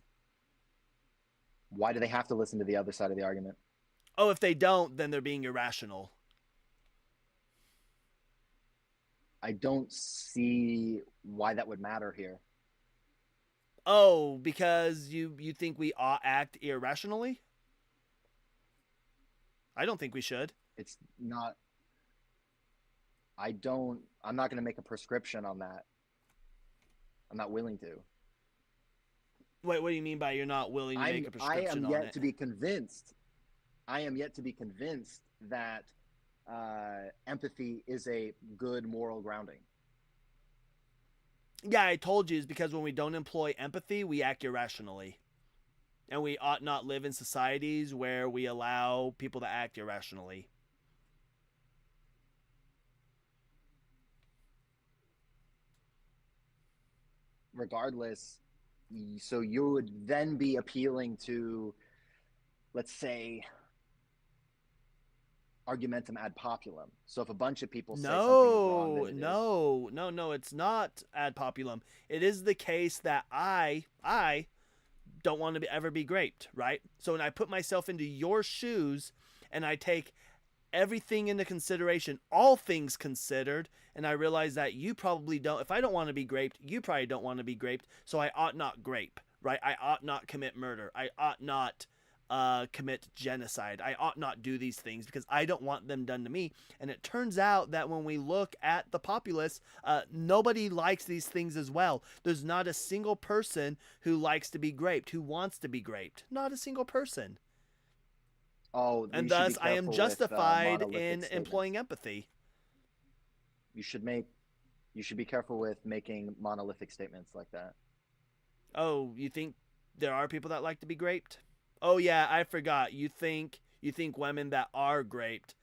Why do they have to listen to the other side of the argument? Oh, if they don't, then they're being irrational. I don't see why that would matter here. Oh, because you think we ought act irrationally? I don't think we should. It's not. I'm not going to make a prescription on that. I'm not willing to. Wait, what do you mean by you're not willing to make a prescription on I am yet it? to be convinced. I am yet to be convinced that empathy is a good moral grounding. Yeah, I told you, it's because when we don't employ empathy, we act irrationally. And we ought not live in societies where we allow people to act irrationally. Regardless, so you would then be appealing to, let's say, argumentum ad populum. So if a bunch of people say something is wrong, then it is. No, it's not ad populum. It is the case that I don't want to ever be graped, right? So when I put myself into your shoes and I take everything into consideration, all things considered, and I realize that you probably don't, if I don't want to be graped, you probably don't want to be graped, so I ought not grape, right? I ought not commit murder. I ought not commit genocide. I ought not do these things because I don't want them done to me. And it turns out that when we look at the populace, nobody likes these things as well. There's not a single person who likes to be graped, who wants to be graped. Not a single person. Oh, And you should be thus I am careful with, justified monolithic in statements. employing empathy. You should be careful with making monolithic statements like that. Oh, you think there are people that like to be graped? Oh yeah, I forgot. You think women that are graped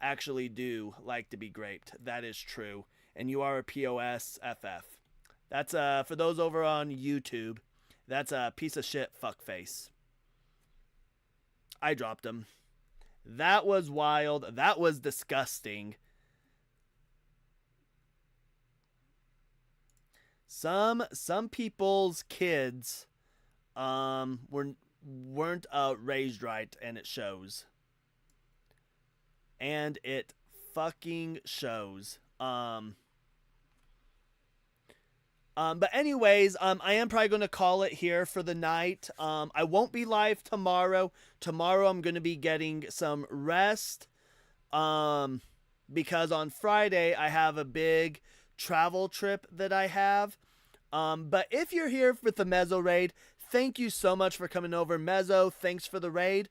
actually do like to be graped. That is true. And you are a POSFF. That's for those over on YouTube, that's a piece of shit fuckface. I dropped him. That was wild. That was disgusting. Some people's kids weren't raised right, and it shows. And it fucking shows. But anyways, I am probably going to call it here for the night. I won't be live tomorrow. Tomorrow I'm going to be getting some rest. Because on Friday I have a big travel trip that I have. But if you're here with the Mezzo raid, thank you so much for coming over. Mezzo, thanks for the raid.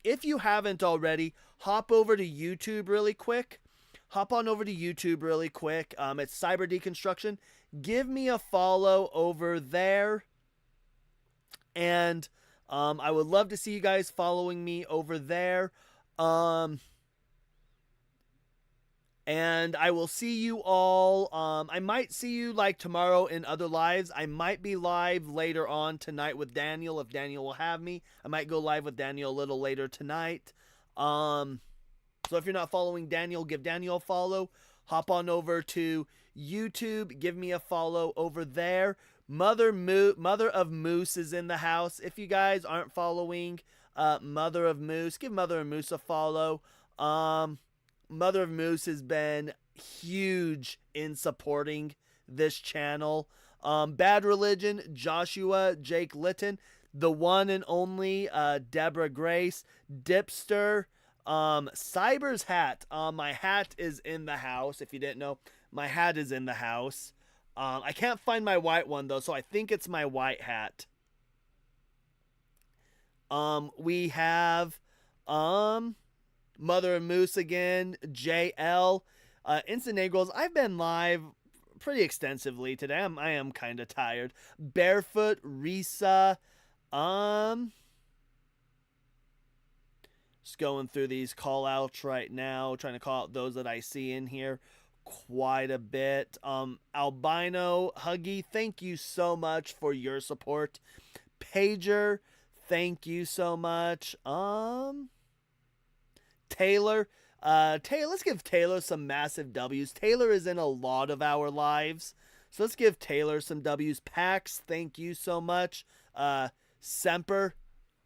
If you haven't already, hop over to YouTube really quick. Hop on over to YouTube really quick. It's Cyber Deconstruction. Give me a follow over there. And I would love to see you guys following me over there. And I will see you all. I might see you like tomorrow in other lives. I might be live later on tonight with Daniel if Daniel will have me. I might go live with Daniel a little later tonight. So if you're not following Daniel, give Daniel a follow. Hop on over to YouTube. Give me a follow over there. Mother of Moose is in the house. If you guys aren't following Mother of Moose, give Mother of Moose a follow. Mother of Moose has been huge in supporting this channel. Bad Religion, Joshua, Jake Litton, the one and only Deborah Grace, Dipster, Cyber's hat. My hat is in the house. If you didn't know, my hat is in the house. I can't find my white one though, so I think it's my white hat. We have Mother of Moose again, JL, Instant Negros. I've been live pretty extensively today. I am kind of tired. Barefoot, Risa, just going through these call outs right now, trying to call out those that I see in here quite a bit. Albino, Huggy, thank you so much for your support. Pager, thank you so much. Taylor, let's give Taylor some massive W's. Taylor is in a lot of our lives, so let's give Taylor some W's. Pax, thank you so much. Semper,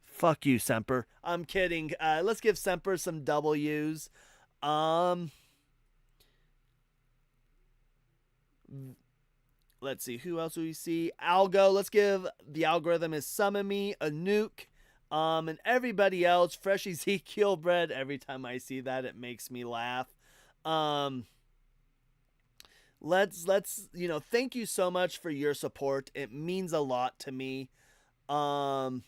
fuck you, Semper. I'm kidding. Let's give Semper some W's. Let's see, who else do we see? Algo, let's give the algorithm is summon me, a nuke. And everybody else, Fresh Ezekiel Bread, every time I see that, it makes me laugh. Let's, thank you so much for your support. It means a lot to me. Oh,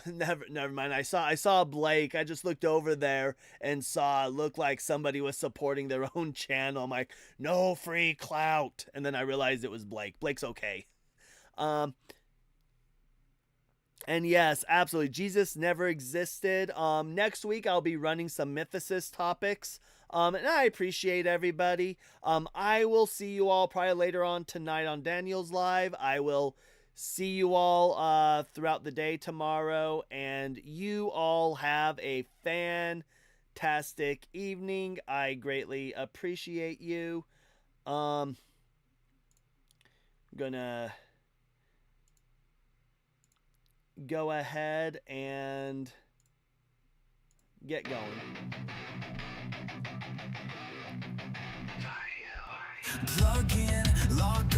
never mind. I saw Blake. I just looked over there and saw it looked like somebody was supporting their own channel. I'm like, no free clout. And then I realized it was Blake. Blake's okay. And yes, absolutely. Jesus never existed. Next week I'll be running some mythicist topics. And I appreciate everybody. I will see you all probably later on tonight on Daniel's live. I will see you all throughout the day tomorrow, and you all have a fantastic evening. I greatly appreciate you. Gonna go ahead and get going. Plug in, log